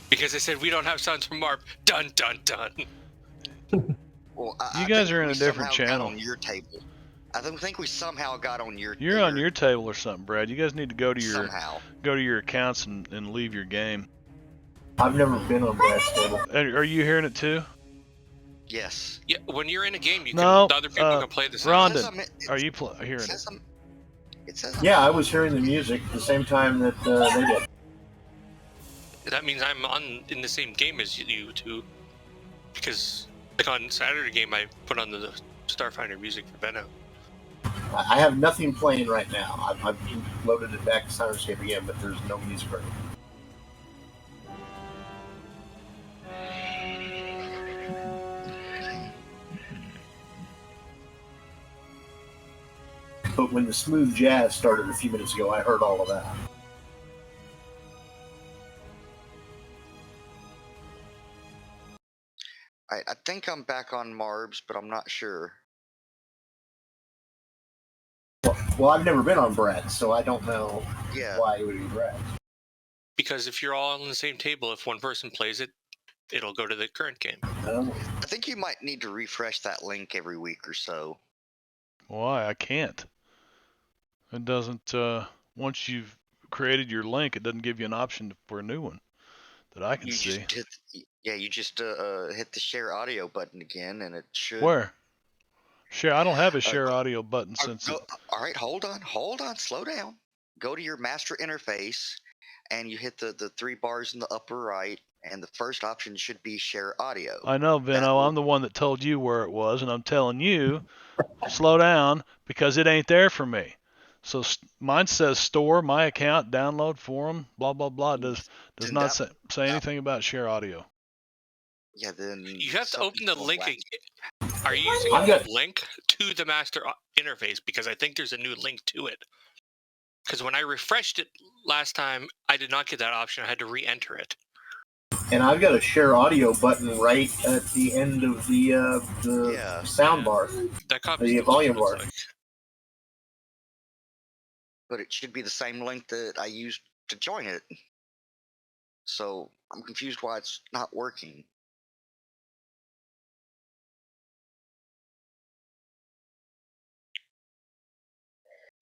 Speaker 3: Because I said we don't have sounds from Marv. Dun dun dun.
Speaker 2: Well,
Speaker 1: You
Speaker 2: I
Speaker 1: guys
Speaker 2: think
Speaker 1: are in
Speaker 2: we
Speaker 1: a different
Speaker 2: somehow got
Speaker 1: channel.
Speaker 2: on your table. I don't think we somehow got on your.
Speaker 1: You're on your table or something, Brad. You guys need to go to your accounts and leave your game.
Speaker 5: I've never been on Brad's table.
Speaker 1: Are you hearing it too?
Speaker 2: Yes.
Speaker 3: Yeah, when you're in a game, you
Speaker 1: No,
Speaker 3: the other people can play the sound.
Speaker 1: Rhonda, are you hearing it?
Speaker 2: It says
Speaker 5: Yeah, I was hearing the music at the same time that they did.
Speaker 3: That means I'm in the same game as you two. Because like on Saturday game, I put on the Starfinder music for Benno.
Speaker 5: I have nothing playing right now. I've loaded it back to Sirenscape again, but there's no music right now. But when the smooth jazz started a few minutes ago, I heard all of that.
Speaker 2: I think I'm back on Marbs, but I'm not sure.
Speaker 5: Well, I've never been on Brad, so I don't know
Speaker 2: Yeah.
Speaker 5: why it would be Brad.
Speaker 3: Because if you're all on the same table, if one person plays it, it'll go to the current game.
Speaker 5: Oh.
Speaker 2: I think you might need to refresh that link every week or so.
Speaker 1: Why? I can't. It doesn't. Once you've created your link, it doesn't give you an option for a new one that I can
Speaker 2: You
Speaker 1: see.
Speaker 2: just hit the share audio button again, and it should.
Speaker 1: Where? Share. I don't have a share audio button since it.
Speaker 2: All right, hold on, slow down. Go to your master interface, and you hit the 3 bars in the upper right, and the first option should be share audio.
Speaker 1: I know, Vino. I'm the one that told you where it was, and I'm telling you, slow down because it ain't there for me. So mine says store, my account, download, forum, blah blah blah. It does not say anything about share audio.
Speaker 2: Yeah, then
Speaker 3: You have to open the link. Are you using
Speaker 5: I've
Speaker 3: a
Speaker 5: got-
Speaker 3: link to the master interface? Because I think there's a new link to it. Because when I refreshed it last time, I did not get that option. I had to re-enter it.
Speaker 5: And I've got a share audio button right at the end of the sound bar.
Speaker 3: That copies
Speaker 5: The volume bar.
Speaker 3: like.
Speaker 2: But it should be the same link that I used to join it. So I'm confused why it's not working.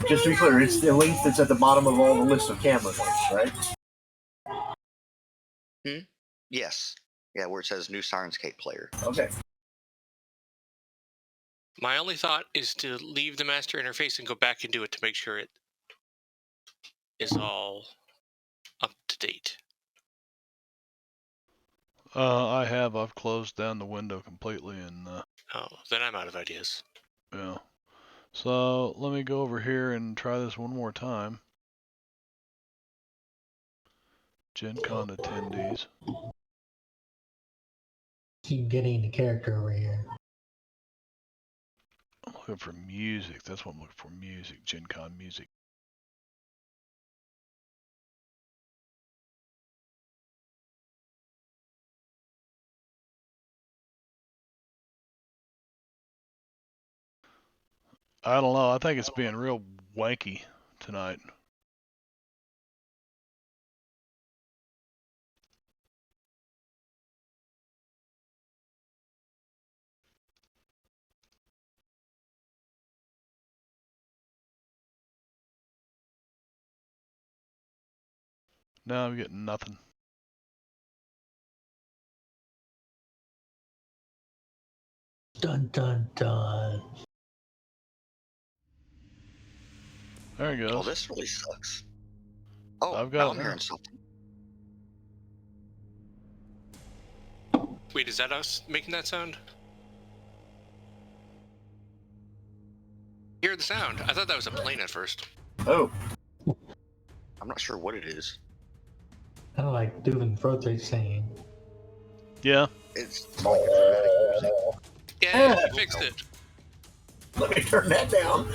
Speaker 5: Just to be clear, it's the link that's at the bottom of all the list of camera links, right?
Speaker 2: Yes. Yeah, where it says new Sirenscape player.
Speaker 5: Okay.
Speaker 3: My only thought is to leave the master interface and go back and do it to make sure it is all up to date.
Speaker 1: I've closed down the window completely, and
Speaker 3: Oh, then I'm out of ideas.
Speaker 1: yeah. So let me go over here and try this one more time. Gen Con attendees.
Speaker 6: Keep getting the character over here.
Speaker 1: I'm looking for music. That's what I'm looking for. Music. Gen Con music. I don't know. I think it's being real wanky tonight. No, I'm getting nothing.
Speaker 6: Dun dun dun.
Speaker 1: There it goes.
Speaker 2: Oh, this really sucks. Oh,
Speaker 1: I've got
Speaker 2: now
Speaker 1: it
Speaker 2: I'm
Speaker 1: now.
Speaker 2: hearing something.
Speaker 3: Wait, is that us making that sound? Hear the sound. I thought that was a plane at first.
Speaker 5: Oh.
Speaker 2: I'm not sure what it is.
Speaker 6: Kind of like Duvin Frote saying.
Speaker 1: Yeah.
Speaker 2: It's like a dramatic music.
Speaker 3: Yeah, you fixed it.
Speaker 5: Let me turn that down.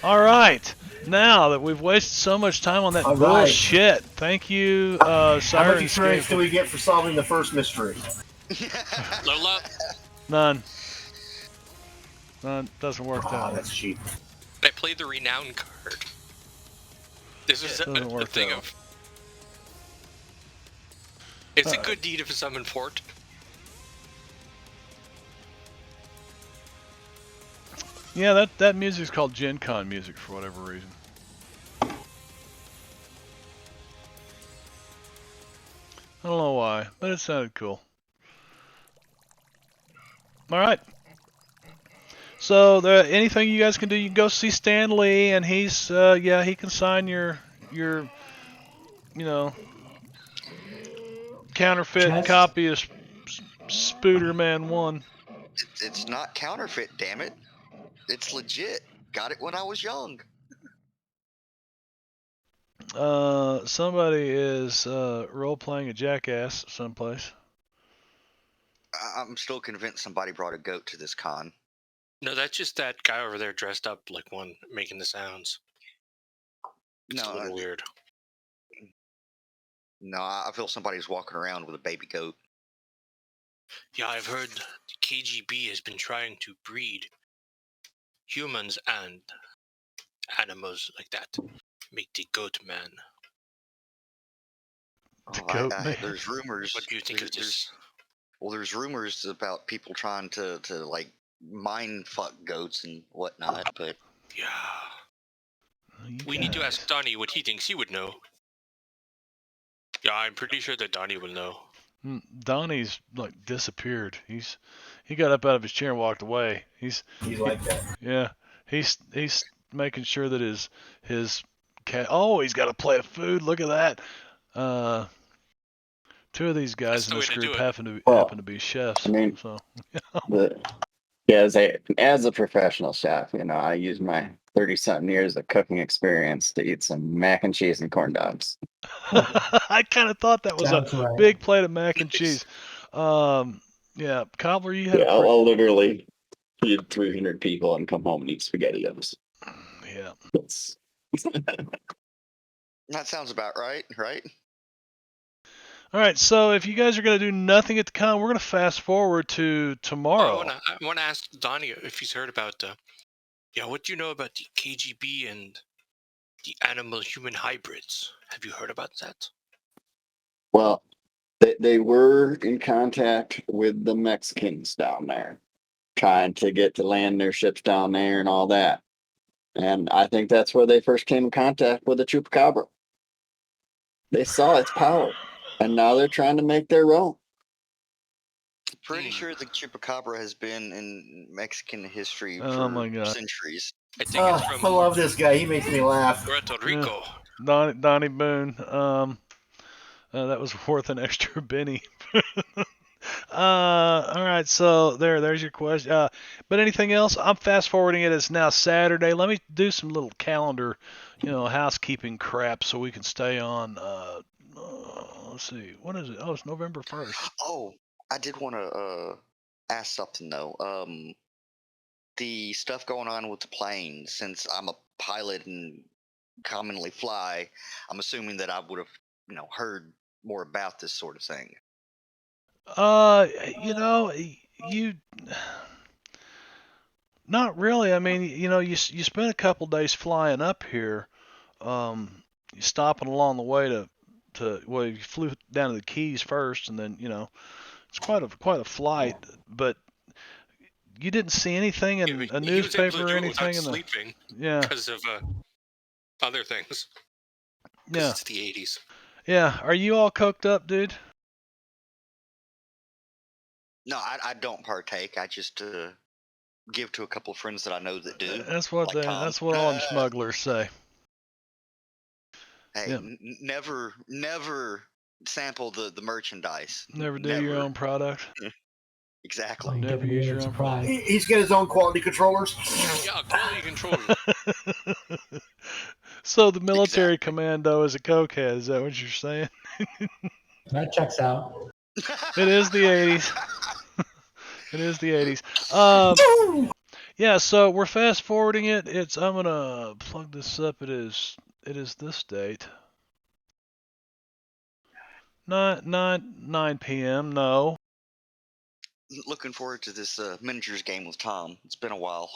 Speaker 1: All right. Now that we've wasted so much time on that
Speaker 5: All right.
Speaker 1: bullshit, thank you,
Speaker 5: How much
Speaker 1: Sirenscape.
Speaker 5: experience do we get for solving the first mystery?
Speaker 3: Lola,
Speaker 1: None. None. Doesn't work that
Speaker 5: Oh,
Speaker 1: way.
Speaker 5: that's cheap.
Speaker 3: I played the renown card. This is
Speaker 1: Doesn't
Speaker 3: a
Speaker 1: work
Speaker 3: thing
Speaker 1: that
Speaker 3: of. It's a good deed of a summon fort.
Speaker 1: Yeah, that music's called Gen Con music for whatever reason. I don't know why, but it sounded cool. All right. So, anything you guys can do, you can go see Stan Lee, and he's, he can sign your, counterfeit
Speaker 6: Just-
Speaker 1: copy of Spooderman 1.
Speaker 2: It's not counterfeit, damn it. It's legit. Got it when I was young.
Speaker 1: Somebody is role-playing a jackass someplace.
Speaker 2: I'm still convinced somebody brought a goat to this con.
Speaker 3: No, that's just that guy over there dressed up like one making the sounds. It's a little weird.
Speaker 2: No, I feel somebody's walking around with a baby goat.
Speaker 3: Yeah, I've heard the KGB has been trying to breed humans and animals like that. Make the goat man.
Speaker 1: The
Speaker 2: Oh,
Speaker 1: goat man.
Speaker 2: there's rumors.
Speaker 3: What do you think of this?
Speaker 2: There's rumors about people trying to like mind fuck goats and whatnot, but
Speaker 3: Yeah.
Speaker 1: You
Speaker 3: We need to
Speaker 1: guys.
Speaker 3: ask Donnie what he thinks. He would know. Yeah, I'm pretty sure that Donnie will know.
Speaker 1: Donnie's like disappeared. He got up out of his chair and walked away.
Speaker 5: He's like that.
Speaker 1: Yeah, he's making sure that his cat. Oh, he's got a plate of food. Look at that. Two of these guys
Speaker 3: That's the
Speaker 1: in this
Speaker 3: way to do
Speaker 1: group
Speaker 3: it.
Speaker 1: happen to be chefs.
Speaker 4: I mean,
Speaker 1: So
Speaker 4: as a professional chef, I use my 30-something years of cooking experience to eat some mac and cheese and corn dogs.
Speaker 1: I kind of thought that was
Speaker 6: Sounds
Speaker 1: a
Speaker 6: right.
Speaker 1: big plate of mac and cheese. Yeah, Cobbler, you had
Speaker 4: Yeah,
Speaker 1: a
Speaker 4: I'll literally feed 300 people and come home and eat SpaghettiOs.
Speaker 1: yeah.
Speaker 4: It's-
Speaker 2: that sounds about right, right?
Speaker 1: All right, so if you guys are going to do nothing at the con, we're going to fast forward to tomorrow.
Speaker 3: I want to ask Donnie if he's heard about what do you know about the KGB and the animal-human hybrids? Have you heard about that?
Speaker 4: Well, they were in contact with the Mexicans down there, trying to get to land their ships down there and all that. And I think that's where they first came in contact with the chupacabra. They saw its power, and now they're trying to make their own.
Speaker 2: Pretty sure the chupacabra has been in Mexican history
Speaker 1: Oh
Speaker 2: for
Speaker 1: my God.
Speaker 2: centuries.
Speaker 3: I think it's
Speaker 5: I
Speaker 3: from
Speaker 5: love this guy. He makes me laugh.
Speaker 3: Puerto Rico.
Speaker 1: Donnie Boone. That was worth an extra penny. All right, so there's your question. But anything else? I'm fast forwarding it. It's now Saturday. Let me do some little calendar, housekeeping crap so we can stay on. Let's see, what is it? Oh, it's November 1st.
Speaker 2: Oh, I did want to ask something though. The stuff going on with the plane, since I'm a pilot and commonly fly, I'm assuming that I would have, heard more about this sort of thing.
Speaker 1: You not really. I mean, you spent a couple days flying up here, you stopping along the way well, you flew down to the Keys first, and then it's quite a flight, but you didn't see anything in a
Speaker 3: He was able
Speaker 1: newspaper
Speaker 3: to
Speaker 1: or
Speaker 3: do it
Speaker 1: anything
Speaker 3: without
Speaker 1: in the
Speaker 3: sleeping
Speaker 1: yeah
Speaker 3: because of other things. Because
Speaker 1: yeah
Speaker 3: it's the 80s.
Speaker 1: yeah. Are you all coked up, dude?
Speaker 2: No, I don't partake. I just give to a couple of friends that I know that do.
Speaker 1: That's what
Speaker 2: like Tom.
Speaker 1: that's what all them smugglers say.
Speaker 2: Hey,
Speaker 1: Yeah.
Speaker 2: never sample the merchandise.
Speaker 1: Never do your own product.
Speaker 2: Exactly.
Speaker 6: You
Speaker 1: Never
Speaker 6: get
Speaker 1: use
Speaker 6: me
Speaker 1: your
Speaker 6: a
Speaker 1: own
Speaker 6: surprise.
Speaker 5: He's got his own quality controllers.
Speaker 3: Yeah, quality control.
Speaker 1: So the military commando is a cokehead. Is that what you're saying?
Speaker 6: That checks out.
Speaker 1: It is the 80s. It is the 80s. Yeah, so we're fast forwarding it. I'm gonna plug this up. It is this date. 9 p.m. No.
Speaker 2: Looking forward to this miniatures game with Tom. It's been a while.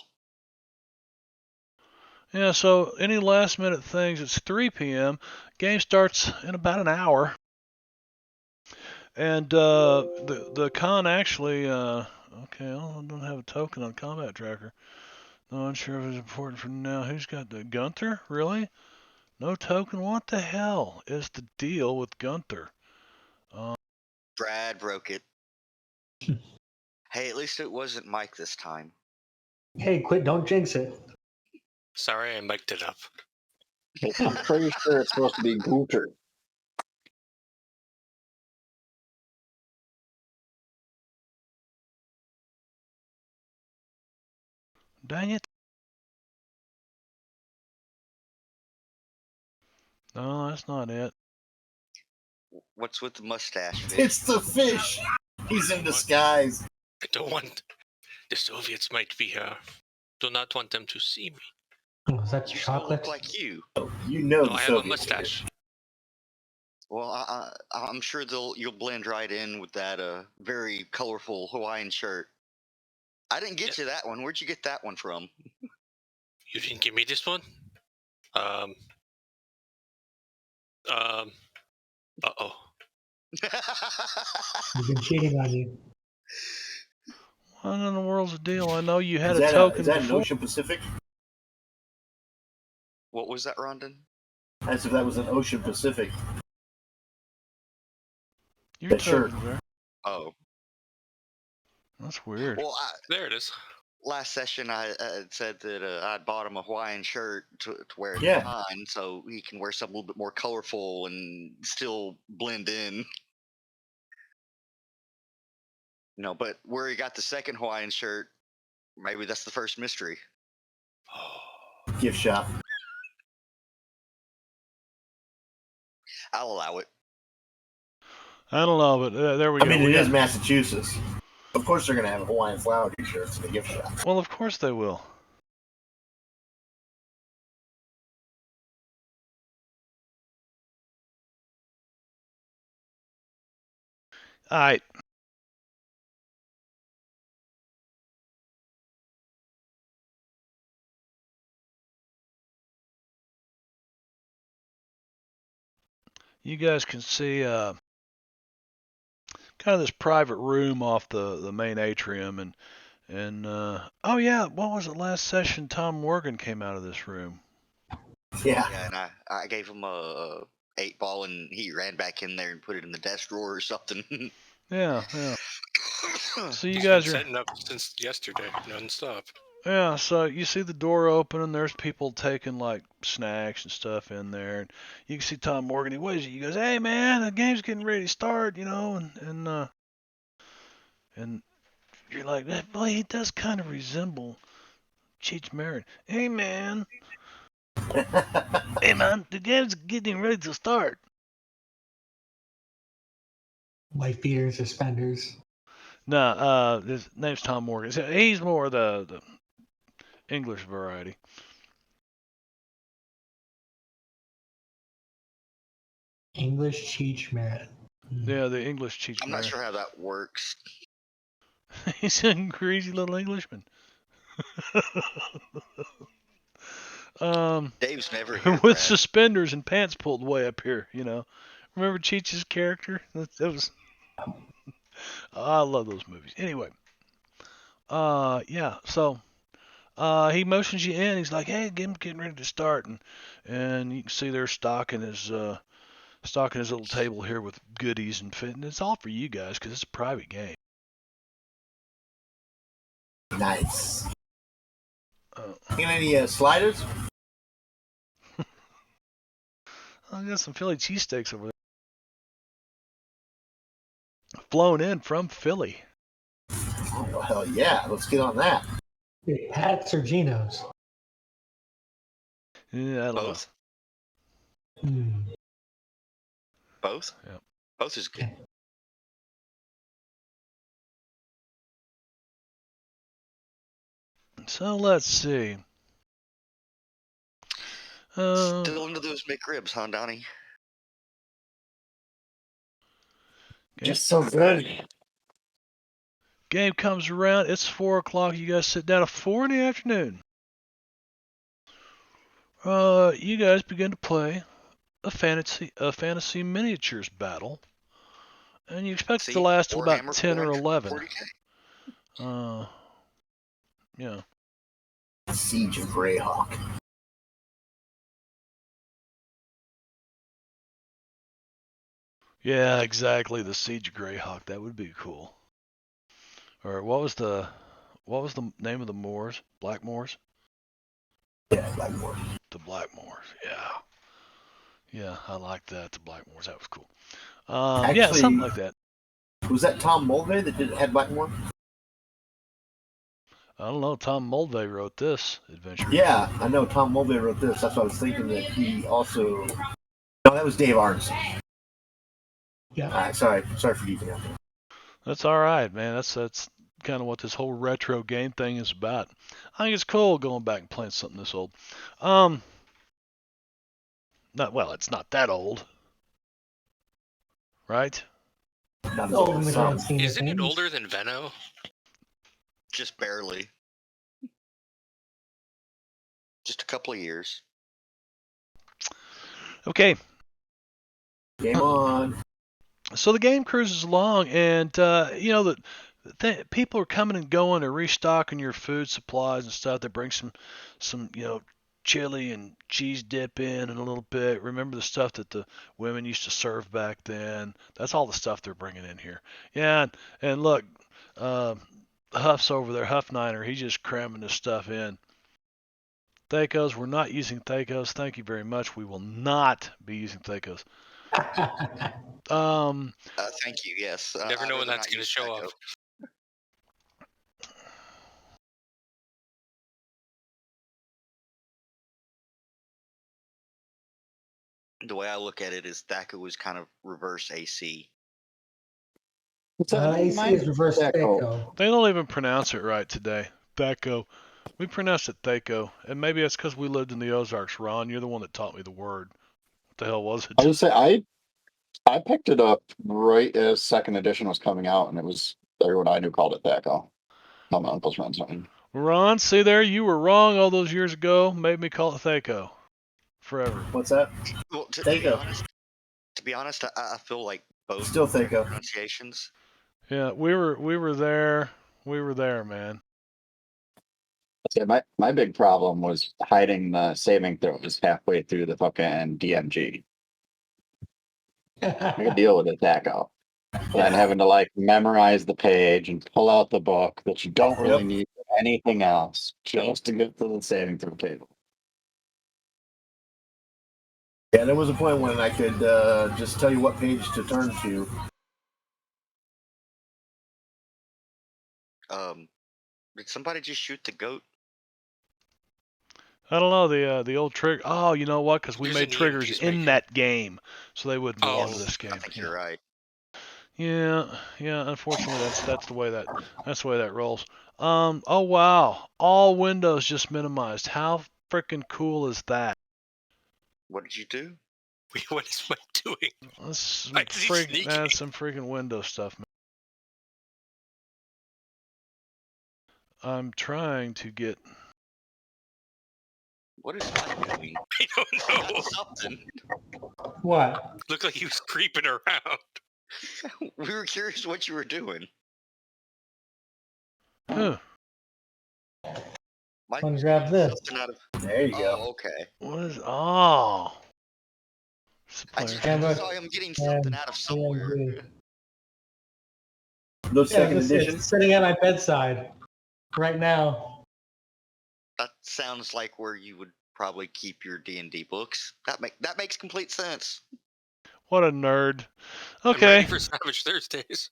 Speaker 1: Yeah, so any last minute things, it's 3 p.m. Game starts in about an hour. And the con actually, okay, I don't have a token on Combat Tracker. No, I'm sure if it's important for now. Who's got the Gunther? Really? No token? What the hell is the deal with Gunther?
Speaker 2: Brad broke it. Hey, at least it wasn't Mike this time.
Speaker 6: Hey, quit! Don't jinx it.
Speaker 3: Sorry, I mic'd it up.
Speaker 4: I'm pretty sure it's supposed to be Gunter.
Speaker 1: Dang it. No, that's not it.
Speaker 2: What's with the mustache? Fish?
Speaker 5: It's the fish. He's in disguise.
Speaker 3: I don't want the Soviets might be here. Do not want them to see me.
Speaker 6: Oh, is that
Speaker 2: You still
Speaker 6: chocolate?
Speaker 2: look like you.
Speaker 5: You know
Speaker 3: No,
Speaker 5: the
Speaker 3: I have a
Speaker 5: Soviets.
Speaker 3: mustache.
Speaker 2: Well, I'm sure you'll blend right in with that very colorful Hawaiian shirt. I didn't get you that one. Where'd you get that one from?
Speaker 3: You didn't give me this one? Uh-oh.
Speaker 6: He's been cheating on you.
Speaker 1: What in the world's the deal? I know you had
Speaker 5: Is
Speaker 1: a
Speaker 5: that
Speaker 1: token
Speaker 5: is that an
Speaker 1: before.
Speaker 5: Ocean Pacific?
Speaker 2: What was that, Rondon?
Speaker 5: As if that was an Ocean Pacific.
Speaker 1: Your
Speaker 5: That shirt.
Speaker 1: token's there.
Speaker 2: Oh,
Speaker 1: That's weird.
Speaker 2: well,
Speaker 3: There it is.
Speaker 2: last session I said that I'd bought him a Hawaiian shirt to wear at
Speaker 5: Yeah.
Speaker 2: the con, so he can wear something a little bit more colorful and still blend in. But where he got the second Hawaiian shirt, maybe that's the first mystery.
Speaker 5: Gift shop.
Speaker 2: I'll allow it.
Speaker 1: I don't know, but there we go.
Speaker 5: I mean,
Speaker 1: We
Speaker 5: it
Speaker 1: got-
Speaker 5: is Massachusetts. Of course, they're going to have Hawaiian flower t-shirts in the gift shop.
Speaker 1: Well, of course they will. All right. You guys can see kind of this private room off the main atrium, and oh yeah, what was it last session? Tom Morgan came out of this room.
Speaker 5: Yeah.
Speaker 2: Yeah, and I gave him a 8-ball, and he ran back in there and put it in the desk drawer or something.
Speaker 1: Yeah. So you
Speaker 3: He's
Speaker 1: guys
Speaker 3: been
Speaker 1: are
Speaker 3: setting up since yesterday, nonstop.
Speaker 1: yeah. So you see the door open, and there's people taking like snacks and stuff in there, and you can see Tom Morgan. He waves at you. He goes, "Hey man, the game's getting ready to start," and you're like, boy, he does kind of resemble Cheech Marin. Hey man, the game's getting ready to start.
Speaker 6: White beater, suspenders.
Speaker 1: No, his name's Tom Morgan. He's more the English variety.
Speaker 6: English Cheech Marin.
Speaker 1: Yeah, the English Cheech
Speaker 2: I'm
Speaker 1: Marin.
Speaker 2: not sure how that works.
Speaker 1: He's a greasy little Englishman.
Speaker 2: Dave's never here,
Speaker 1: With
Speaker 2: Brad.
Speaker 1: suspenders and pants pulled way up here. Remember Cheech's character? That was. I love those movies. Anyway, yeah. So, he motions you in. He's like, "Hey, game's getting ready to start," and you can see they're stocking his little table here with goodies and it's all for you guys because it's a private game.
Speaker 5: Nice. Get any sliders?
Speaker 1: I got some Philly cheesesteaks over there. Flown in from Philly.
Speaker 5: Oh, well, hell yeah. Let's get on that.
Speaker 6: Hey, Pat's or Geno's?
Speaker 1: Yeah, I don't
Speaker 2: Both? Both?
Speaker 1: Yeah.
Speaker 2: Both is good.
Speaker 1: So let's see.
Speaker 2: Still into those McRibs, huh, Donnie?
Speaker 4: Just so good.
Speaker 1: Game comes around. It's 4 o'clock. You guys sit down at 4 in the afternoon. You guys begin to play a fantasy miniatures battle, and you expect it to last till about 10 or 11.
Speaker 2: 40K?
Speaker 1: Yeah.
Speaker 5: Siege of Greyhawk.
Speaker 1: Yeah, exactly. The Siege of Greyhawk. That would be cool. Or what was the name of the Moors? Blackmoors?
Speaker 5: Yeah, Blackmore.
Speaker 1: The Blackmoors. Yeah. Yeah, I like that. The Blackmoors. That was cool.
Speaker 5: Actually,
Speaker 1: yeah, something like that.
Speaker 5: Was that Tom Mulvey that had Blackmore?
Speaker 1: I don't know. Tom Mulvey wrote this adventure.
Speaker 5: Yeah, I know Tom Mulvey wrote this. That's what I was thinking that he also. No, that was Dave Arneson.
Speaker 6: Yeah.
Speaker 5: All right, sorry for geeking out there.
Speaker 1: That's all right, man. That's kind of what this whole retro game thing is about. I think it's cool going back and playing something this old. It's not that old. right?
Speaker 5: Not as
Speaker 6: Old
Speaker 5: old
Speaker 6: in
Speaker 5: as
Speaker 6: the
Speaker 5: some.
Speaker 6: grand scheme of
Speaker 3: Isn't it
Speaker 6: things.
Speaker 3: older than Venno?
Speaker 2: Just barely. Just a couple of years.
Speaker 1: Okay,
Speaker 5: Game on.
Speaker 1: so the game cruises along, and people are coming and going. They're restocking your food supplies and stuff. They bring some chili and cheese dip in a little bit. Remember the stuff that the women used to serve back then? That's all the stuff they're bringing in here. Yeah, and look, uh, Huff's over there, Huff Niner. He's just cramming this stuff in. Thecos, we're not using Thecos. Thank you very much. We will not be using Thecos.
Speaker 2: Thank you. Yes.
Speaker 3: Never
Speaker 2: I'd
Speaker 3: know when
Speaker 2: rather
Speaker 3: that's
Speaker 2: not
Speaker 3: going to
Speaker 2: use
Speaker 3: show
Speaker 2: Echo.
Speaker 3: up.
Speaker 2: The way I look at it is Thaco was kind of reverse AC.
Speaker 6: AC is reverse
Speaker 4: Echo.
Speaker 6: Theco.
Speaker 1: They don't even pronounce it right today. Thaco. We pronounce it Thaco, and maybe that's because we lived in the Ozarks. Ron, you're the one that taught me the word. What the hell was
Speaker 4: I
Speaker 1: it?
Speaker 4: would say I picked it up right as second edition was coming out, and it was everyone I knew called it Thaco. Tell my uncle's friends something.
Speaker 1: Ron, see there, you were wrong all those years ago. Made me call it Thaco forever.
Speaker 5: What's that?
Speaker 2: Well, to
Speaker 5: Thaco.
Speaker 2: be honest, I feel like both
Speaker 5: Still Thaco.
Speaker 2: pronunciations.
Speaker 1: Yeah, we were there. We were there, man.
Speaker 4: Yeah, my big problem was hiding the saving throws halfway through the fucking DMG. I could deal with it, Thaco. Then having to like memorize the page and pull out the book that you don't really
Speaker 5: Yep.
Speaker 4: need for anything else just to get to the saving throw table.
Speaker 5: Yeah, there was a point when I could just tell you what page to turn to.
Speaker 2: Did somebody just shoot the goat?
Speaker 1: I don't know the old trigger. Oh, you know what? Because we
Speaker 3: There's
Speaker 1: made
Speaker 3: an
Speaker 1: triggers
Speaker 3: EMP's
Speaker 1: in
Speaker 3: making.
Speaker 1: that game, so they wouldn't belong
Speaker 3: Oh,
Speaker 1: to this game.
Speaker 2: I think you're right.
Speaker 1: Yeah. Unfortunately, that's the way that rolls. Oh wow, all windows just minimized. How freaking cool is that?
Speaker 2: What did you do?
Speaker 3: what is Mike doing?
Speaker 1: That's
Speaker 3: Why is he sneaking?
Speaker 1: that's some freaking Windows stuff, man. I'm trying to get.
Speaker 2: What is Mike doing?
Speaker 3: I don't know.
Speaker 2: Something.
Speaker 6: What?
Speaker 3: Looked like he was creeping around.
Speaker 2: We were curious what you were doing.
Speaker 1: Huh,
Speaker 2: Mike
Speaker 6: Wanna
Speaker 2: was
Speaker 6: grab
Speaker 2: getting
Speaker 6: this?
Speaker 2: something out of.
Speaker 5: There you go.
Speaker 2: Oh, okay.
Speaker 1: what is? Oh.
Speaker 2: I
Speaker 1: Supplier.
Speaker 2: just saw him getting something out of somewhere.
Speaker 6: DMG.
Speaker 5: Those
Speaker 6: Yeah,
Speaker 5: second
Speaker 6: this
Speaker 5: edition.
Speaker 6: is sitting at my bedside right now.
Speaker 2: That sounds like where you would probably keep your D&D books. That makes complete sense.
Speaker 1: What a nerd.
Speaker 3: I'm ready
Speaker 1: Okay.
Speaker 3: for Savage Thursdays.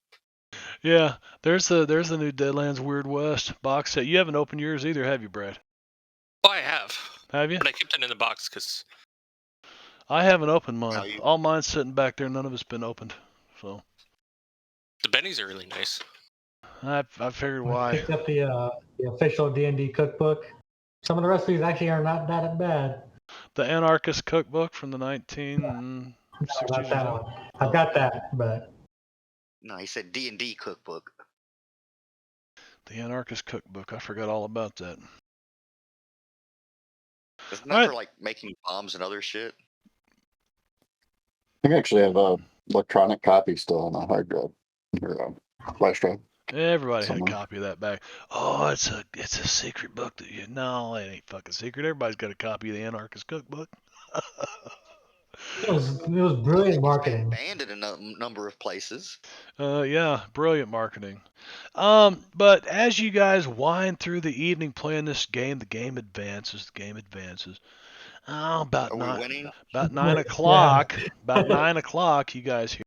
Speaker 1: Yeah. There's the new Deadlands Weird West box set. You haven't opened yours either, have you, Brad?
Speaker 3: Oh, I have.
Speaker 1: Have you?
Speaker 3: But I kept it in the box because
Speaker 1: I haven't opened mine.
Speaker 2: How you-
Speaker 1: All mine's sitting back there. None of it's been opened. So
Speaker 3: the bennies are really nice.
Speaker 1: I figured
Speaker 6: I
Speaker 1: why.
Speaker 6: picked up the official D&D cookbook. Some of the recipes actually are not that bad.
Speaker 1: The Anarchist Cookbook from the 1960s.
Speaker 6: How about that
Speaker 1: or
Speaker 6: one? I've got that, but
Speaker 2: No, he said D&D cookbook.
Speaker 1: the Anarchist Cookbook. I forgot all about that.
Speaker 2: Isn't that
Speaker 1: Alright.
Speaker 2: for like making bombs and other shit?
Speaker 4: I actually have a electronic copy still on a hard drive or a flash drive.
Speaker 1: Everybody had a
Speaker 4: Somewhere.
Speaker 1: copy of that back. Oh, it's a secret book that you. No, it ain't fucking secret. Everybody's got a copy of the Anarchist Cookbook.
Speaker 6: it was brilliant marketing.
Speaker 2: Banned in a number of places.
Speaker 1: Yeah, brilliant marketing. But as you guys wind through the evening playing this game, the game advances. Oh, about
Speaker 2: Are we
Speaker 1: nine,
Speaker 2: winning?
Speaker 1: about 9
Speaker 6: Yeah.
Speaker 1: o'clock. About 9 o'clock, you guys hear.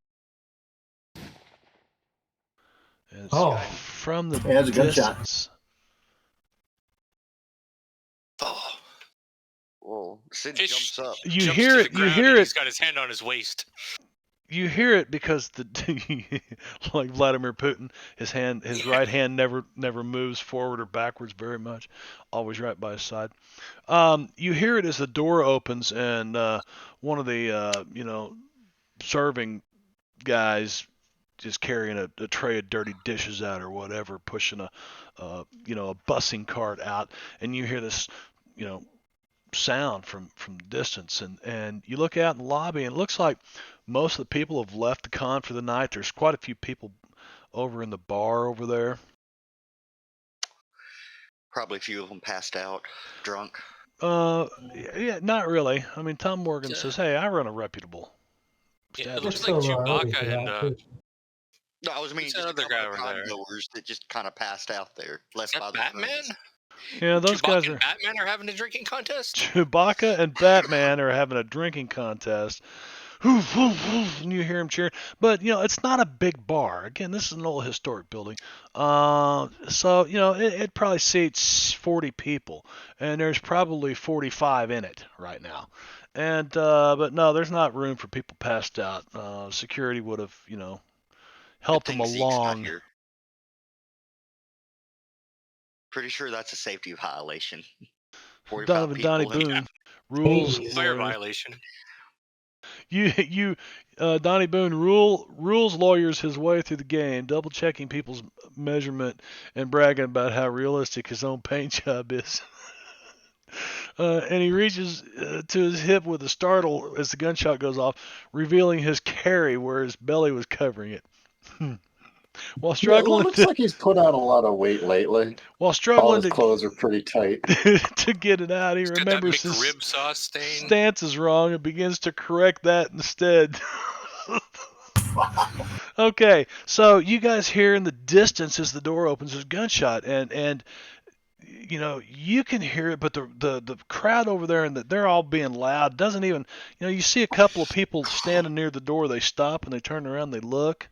Speaker 1: It's
Speaker 6: Oh.
Speaker 1: from the
Speaker 5: Hey, that's a gunshot.
Speaker 1: distance.
Speaker 3: Oh,
Speaker 2: Whoa, Sid
Speaker 3: Fish-
Speaker 2: jumps up.
Speaker 1: You
Speaker 3: jumps
Speaker 1: hear
Speaker 3: to
Speaker 1: it.
Speaker 3: the
Speaker 1: You
Speaker 3: ground
Speaker 1: hear
Speaker 3: and
Speaker 1: it.
Speaker 3: He's got his hand on his waist.
Speaker 1: You hear it because like Vladimir Putin, his right hand never moves forward or backwards very much, always right by his side. You hear it as the door opens and one of the serving guys just carrying a tray of dirty dishes out or whatever, pushing a bussing cart out, and you hear this, sound from distance, and you look out in the lobby, and it looks like most of the people have left the con for the night. There's quite a few people over in the bar over there.
Speaker 2: Probably a few of them passed out, drunk.
Speaker 1: Yeah, not really. I mean, Tom Morgan
Speaker 3: Yeah.
Speaker 1: says, "Hey, I run a reputable
Speaker 3: Yeah, it
Speaker 1: establishment."
Speaker 3: looks like
Speaker 6: Still early
Speaker 3: Chewbacca
Speaker 6: for
Speaker 3: and
Speaker 6: that, too.
Speaker 2: No, I was meaning
Speaker 3: Who's
Speaker 2: just a
Speaker 3: that other
Speaker 2: couple
Speaker 3: guy
Speaker 2: of
Speaker 3: over
Speaker 2: con
Speaker 3: there?
Speaker 2: goers that just kind of passed out there,
Speaker 3: Is
Speaker 2: left by
Speaker 3: that
Speaker 2: the
Speaker 3: Batman?
Speaker 2: friends.
Speaker 1: Yeah, those
Speaker 3: Chewbacca
Speaker 1: guys
Speaker 3: and
Speaker 1: are.
Speaker 3: Batman are having a drinking contest.
Speaker 1: Chewbacca and Batman are having a drinking contest. And you hear him cheering. But, it's not a big bar. Again, this is an old historic building. So, it probably seats 40 people. And there's probably 45 in it right now. And, but no, there's not room for people passed out. Security would have,
Speaker 2: Good
Speaker 1: helped them
Speaker 2: thing Zeke's not
Speaker 1: along.
Speaker 2: here. Pretty sure that's a safety violation. 45
Speaker 1: Donnie
Speaker 2: people.
Speaker 1: Boone, rules
Speaker 6: Jeez.
Speaker 3: Fire
Speaker 1: lawyer.
Speaker 3: violation.
Speaker 1: Donnie Boone rules lawyers his way through the game, double checking people's measurement and bragging about how realistic his own paint job is. And he reaches to his hip with a startle as the gunshot goes off, revealing his carry where his belly was covering it. While
Speaker 4: Yeah, it
Speaker 1: struggling
Speaker 4: looks like he's put on a lot of weight lately.
Speaker 1: while
Speaker 4: All
Speaker 1: struggling
Speaker 4: his clothes are pretty tight.
Speaker 1: to get it out, he
Speaker 3: He's got that
Speaker 1: remembers his
Speaker 3: McRib sauce stain.
Speaker 1: stance is wrong and begins to correct that instead. Okay, so you guys hear in the distance as the door opens, there's a gunshot, and you can hear it, but the crowd over there, and they're all being loud. Doesn't even, you see a couple of people standing near the door. They stop and they turn around, they look,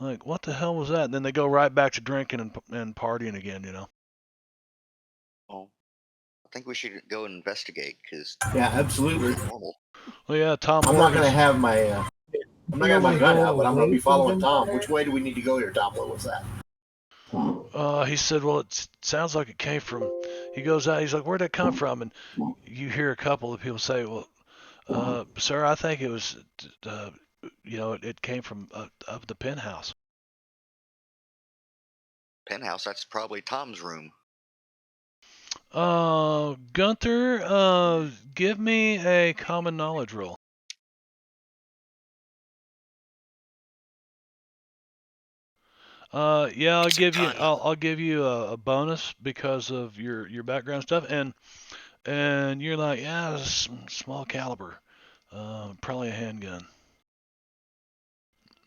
Speaker 1: like, what the hell was that? And then they go right back to drinking and partying again.
Speaker 2: Oh, I think we should go and investigate because
Speaker 5: Yeah, absolutely.
Speaker 2: normal.
Speaker 1: Well, yeah, Tom
Speaker 5: I'm not going to
Speaker 1: Morgan's.
Speaker 5: have my gun out, but I'm going to be following Tom. Which way do we need to go here, Tom? What was that?
Speaker 1: He said, well, it sounds like it came from. He goes out. He's like, where'd that come from? And you hear a couple of people say, well, sir, I think it was, it came from up the penthouse.
Speaker 2: Penthouse, that's probably Tom's room.
Speaker 1: Gunther, give me a common knowledge roll. Yeah, I'll give you a bonus because of your background stuff, and you're like, yeah, it's small caliber, probably a handgun.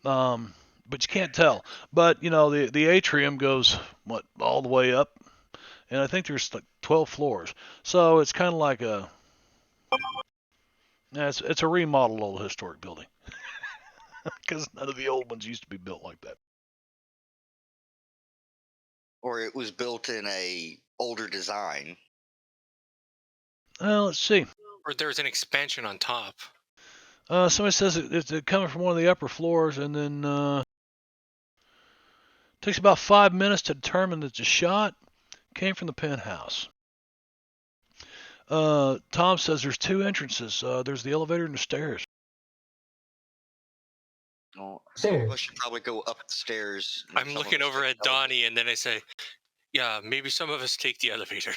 Speaker 1: But you can't tell. But the atrium goes all the way up, and I think there's like 12 floors. So it's kind of like it's a remodeled old historic building because none of the old ones used to be built like that.
Speaker 2: Or it was built in a older design.
Speaker 1: Let's see.
Speaker 3: Or there's an expansion on top.
Speaker 1: Somebody says it's coming from one of the upper floors, and then takes about 5 minutes to determine that the shot came from the penthouse. Tom says there's two entrances. There's the elevator and the stairs.
Speaker 2: Well, some
Speaker 6: Stairs.
Speaker 2: of us should probably go up the stairs. and
Speaker 3: I'm
Speaker 2: some of
Speaker 3: looking
Speaker 2: us
Speaker 3: over
Speaker 2: take
Speaker 3: at
Speaker 2: the elevator.
Speaker 3: Donnie, and then I say, yeah, maybe some of us take the elevator.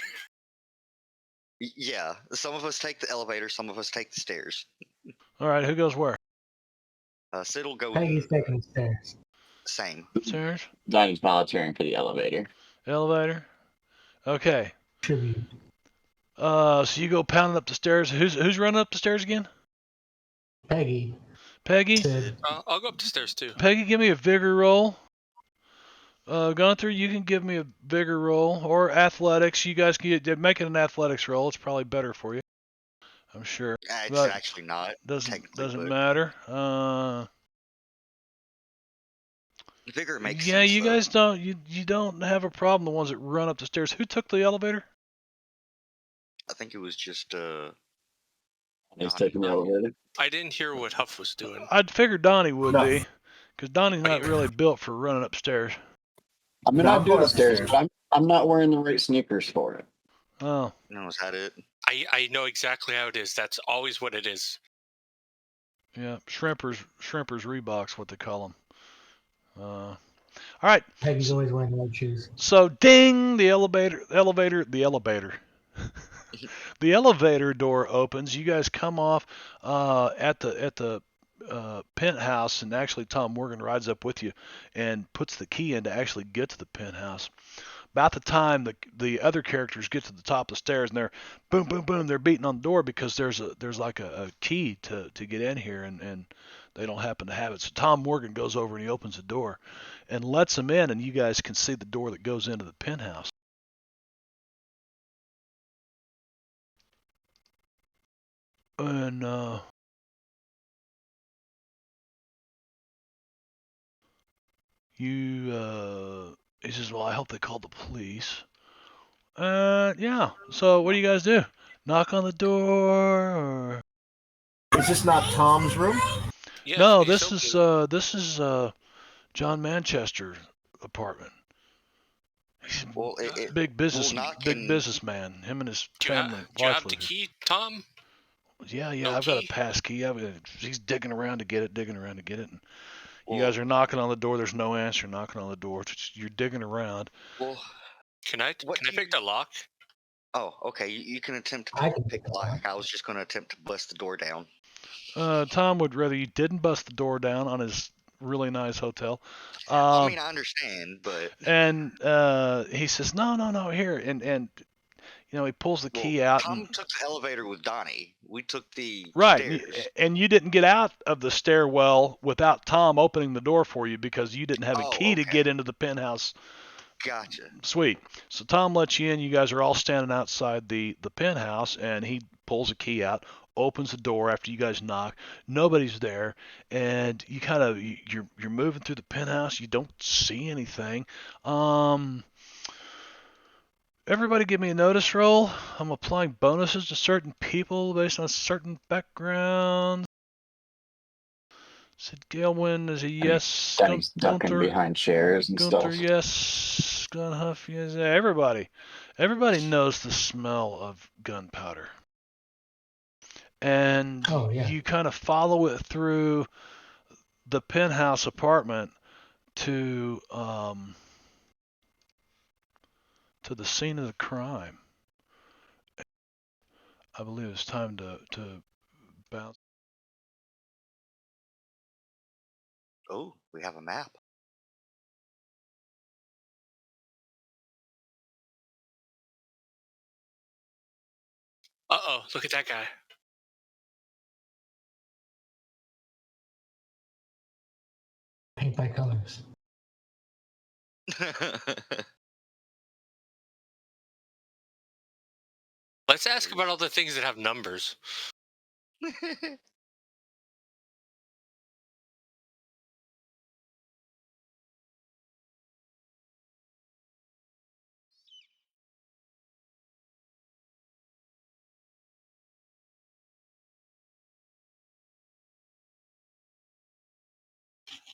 Speaker 2: Yeah, some of us take the elevator, some of us take the stairs.
Speaker 1: All right, who goes where?
Speaker 2: Sid will go
Speaker 6: Peggy's taking the stairs.
Speaker 2: same.
Speaker 1: Stairs?
Speaker 4: Donnie's volunteering for the elevator.
Speaker 1: Elevator? Okay.
Speaker 6: Tribute.
Speaker 1: So you go pounding up the stairs. Who's running up the stairs again?
Speaker 6: Peggy.
Speaker 1: Peggy?
Speaker 6: Sid.
Speaker 3: I'll go up the stairs too.
Speaker 1: Peggy, give me a vigor roll. Gunther, you can give me a vigor roll or athletics. You guys can make it an athletics roll. It's probably better for you. I'm sure.
Speaker 2: It's
Speaker 1: But
Speaker 2: actually not.
Speaker 1: Doesn't
Speaker 2: technically, but
Speaker 1: matter.
Speaker 2: vigor makes
Speaker 1: Yeah,
Speaker 2: sense.
Speaker 1: you
Speaker 2: though.
Speaker 1: guys don't you don't have a problem. The ones that run up the stairs. Who took the elevator?
Speaker 2: I think it was just
Speaker 4: He's
Speaker 2: Donnie.
Speaker 4: taking the elevator.
Speaker 3: I didn't hear what Huff was doing.
Speaker 1: I'd figured Donnie would
Speaker 5: No.
Speaker 1: be, because Donnie's not really built for running upstairs.
Speaker 4: I mean,
Speaker 5: No,
Speaker 4: I'll
Speaker 5: I'm
Speaker 4: do
Speaker 5: going
Speaker 4: the
Speaker 5: up the
Speaker 4: stairs,
Speaker 5: stairs.
Speaker 4: but I'm not wearing the right sneakers for it.
Speaker 1: Oh,
Speaker 2: No, is that it?
Speaker 3: I know exactly how it is. That's always what it is.
Speaker 1: Yeah, shrimpers Reeboks, what they call them. All right.
Speaker 6: Peggy's always wearing red shoes.
Speaker 1: So ding, the elevator. The elevator door opens. You guys come off at the penthouse, and actually Tom Morgan rides up with you and puts the key in to actually get to the penthouse. About the time the other characters get to the top of the stairs, and they're boom boom boom, they're beating on the door because there's like a key to get in here, and they don't happen to have it. So Tom Morgan goes over and he opens the door and lets them in, and you guys can see the door that goes into the penthouse. And he says, well, I hope they called the police. Yeah. So what do you guys do? Knock on the door, or
Speaker 5: Is this not Tom's room?
Speaker 3: Yeah,
Speaker 1: no?
Speaker 3: he's
Speaker 1: This is John Manchester's apartment. He's
Speaker 2: Well,
Speaker 1: a big
Speaker 2: knocking.
Speaker 1: businessman. Him and his family,
Speaker 3: do you
Speaker 1: wife
Speaker 3: have the
Speaker 1: live here.
Speaker 3: key, Tom?
Speaker 1: Yeah,
Speaker 3: No
Speaker 1: I've got a
Speaker 3: key?
Speaker 1: pass key. He's digging around to get it. And you
Speaker 2: Well,
Speaker 1: guys are knocking on the door. There's no answer. Knocking on the door. You're digging around.
Speaker 2: well,
Speaker 3: Can I
Speaker 2: what do
Speaker 3: pick the lock?
Speaker 2: Oh, okay. You can attempt to
Speaker 6: I can
Speaker 2: pick the lock. I was just going to attempt to bust the door down.
Speaker 1: Tom would rather you didn't bust the door down on his really nice hotel.
Speaker 2: I mean, I understand, but
Speaker 1: And he says, no, here. And he pulls the
Speaker 2: well,
Speaker 1: key out.
Speaker 2: Tom
Speaker 1: And
Speaker 2: took the elevator with Donnie. We took the
Speaker 1: right.
Speaker 2: stairs.
Speaker 1: And you didn't get out of the stairwell without Tom opening the door for you because you didn't have a
Speaker 2: Oh,
Speaker 1: key to
Speaker 2: okay.
Speaker 1: get into the penthouse.
Speaker 2: Gotcha.
Speaker 1: Sweet. So Tom lets you in. You guys are all standing outside the penthouse, and he pulls a key out, opens the door after you guys knock. Nobody's there, and you kind of you're moving through the penthouse. You don't see anything. Everybody give me a notice roll. I'm applying bonuses to certain people based on certain backgrounds. Sid Galwin is a yes.
Speaker 4: Danny's ducking
Speaker 1: Gunther,
Speaker 4: behind chairs and
Speaker 1: Gunther,
Speaker 4: stuff.
Speaker 1: yes. Gun Huff, yes. Everybody knows the smell of gunpowder. And
Speaker 6: Oh, yeah.
Speaker 1: you kind of follow it through the penthouse apartment to the scene of the crime. I believe it's time to bounce.
Speaker 2: Oh, we have a map.
Speaker 3: Uh-oh, look at that guy.
Speaker 6: Paint by colors.
Speaker 3: Let's ask about all the things that have numbers.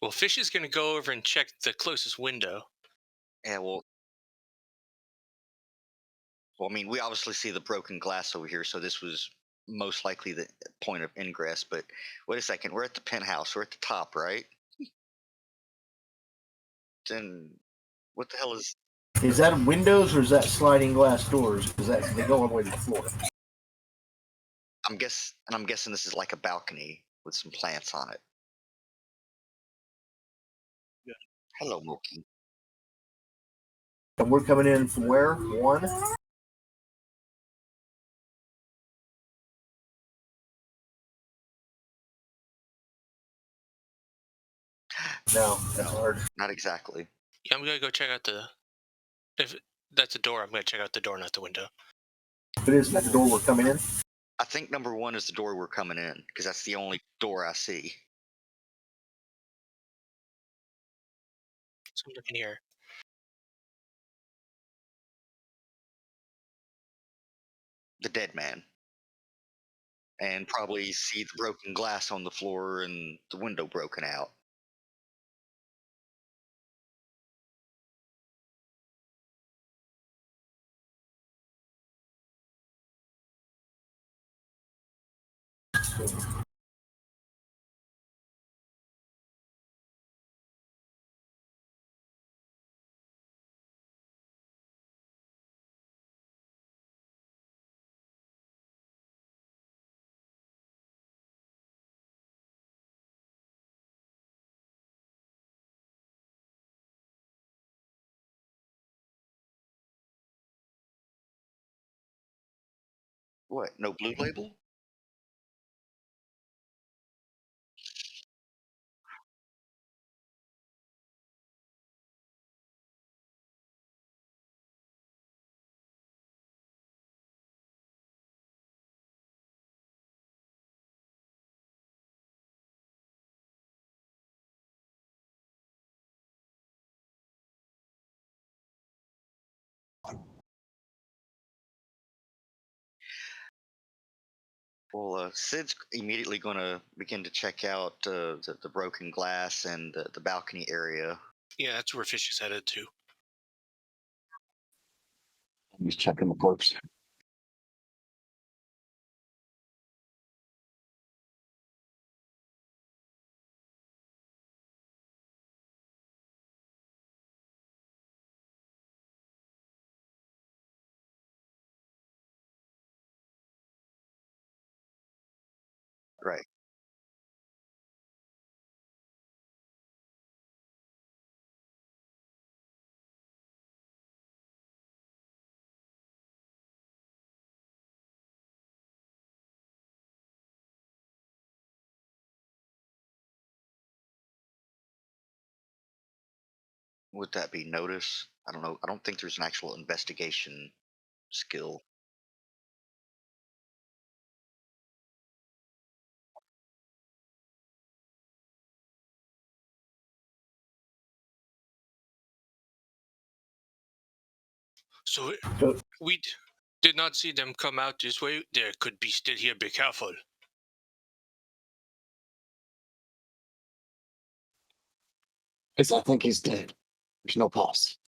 Speaker 3: Well, Fish is going to go over and check the closest window.
Speaker 2: Yeah, well, I mean, we obviously see the broken glass over here, so this was most likely the point of ingress. But wait a second, we're at the penthouse. We're at the top, right? Then what the hell is?
Speaker 5: Is that windows or is that sliding glass doors? Because they go all the way to the floor.
Speaker 2: I'm guessing this is like a balcony with some plants on it.
Speaker 1: Yeah.
Speaker 2: Hello, Mookie.
Speaker 5: And we're coming in from where? One? No, that's hard.
Speaker 2: Not exactly.
Speaker 3: Yeah, I'm going to go check out if that's a door, I'm going to check out the door, not the window.
Speaker 5: If it is, that's the door we're coming in.
Speaker 2: I think number one is the door we're coming in because that's the only door I see.
Speaker 3: So I'm looking here.
Speaker 2: The dead man. And probably see the broken glass on the floor and the window broken out. What? No blue label? Well, Sid's immediately going to begin to check out the broken glass and the balcony area.
Speaker 3: Yeah, that's where Fish is headed to.
Speaker 4: He's checking the corpse.
Speaker 2: Right. Would that be notice? I don't know. I don't think there's an actual investigation skill.
Speaker 3: So
Speaker 5: So,
Speaker 3: we did not see them come out this way. There could be still here. Be careful.
Speaker 4: I think he's dead. There's no pulse.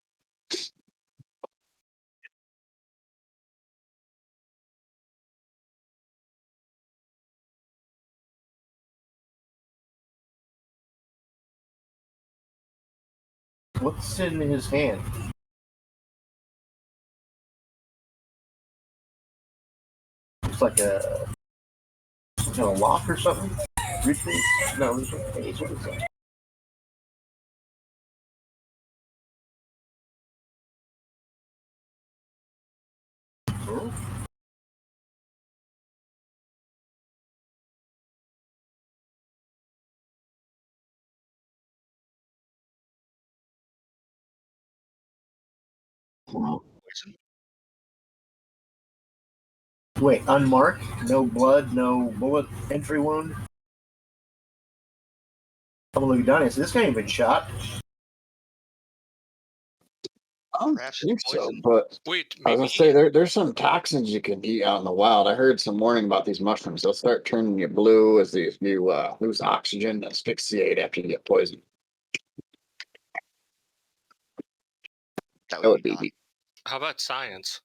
Speaker 5: what's in his hand? Looks like a lock or something. Retreat? No, it's a case. What is that? Hmm?
Speaker 2: Poison?
Speaker 5: Wait, unmarked? No blood, no bullet entry wound? I'm gonna look at Donnie. So this guy ain't been shot.
Speaker 4: I don't
Speaker 2: Perhaps
Speaker 4: think
Speaker 2: it's
Speaker 4: so,
Speaker 2: poison.
Speaker 4: but
Speaker 3: Wait,
Speaker 4: I was
Speaker 3: maybe
Speaker 4: gonna say there's some toxins you can eat out in the wild. I heard some warning about these mushrooms. They'll start turning you blue as you lose oxygen, and asphyxiate after you get poisoned.
Speaker 2: That
Speaker 4: That
Speaker 2: would
Speaker 4: would
Speaker 2: be
Speaker 4: be
Speaker 2: not.
Speaker 4: neat.
Speaker 3: How about science?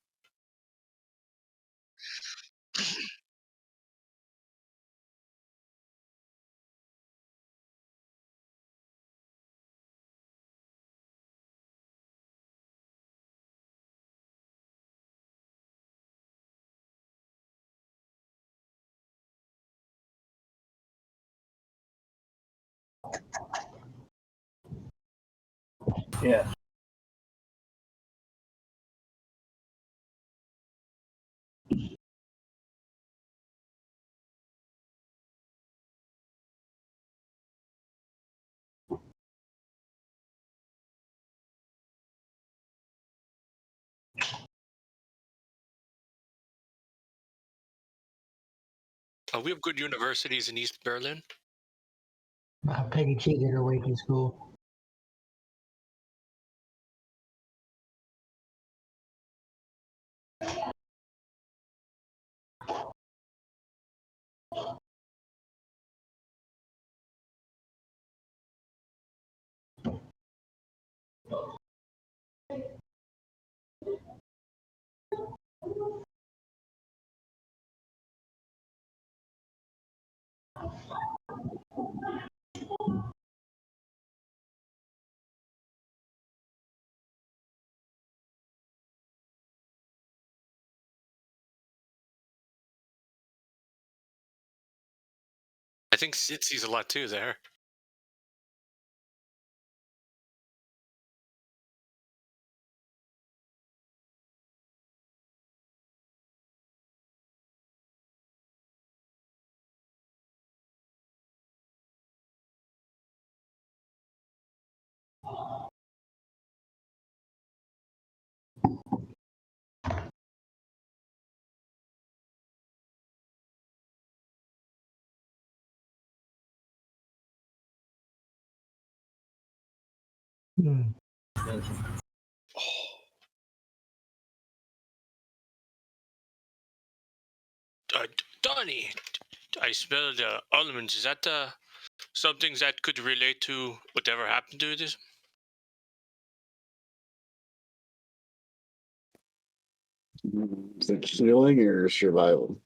Speaker 5: Yeah.
Speaker 3: We have good universities in East Berlin.
Speaker 6: Peggy cheated her way through school.
Speaker 3: I think Sid sees a lot too there.
Speaker 6: Hmm.
Speaker 3: Donnie, I smelled almonds. Is that something that could relate to whatever happened to this?
Speaker 4: Is it healing or survival?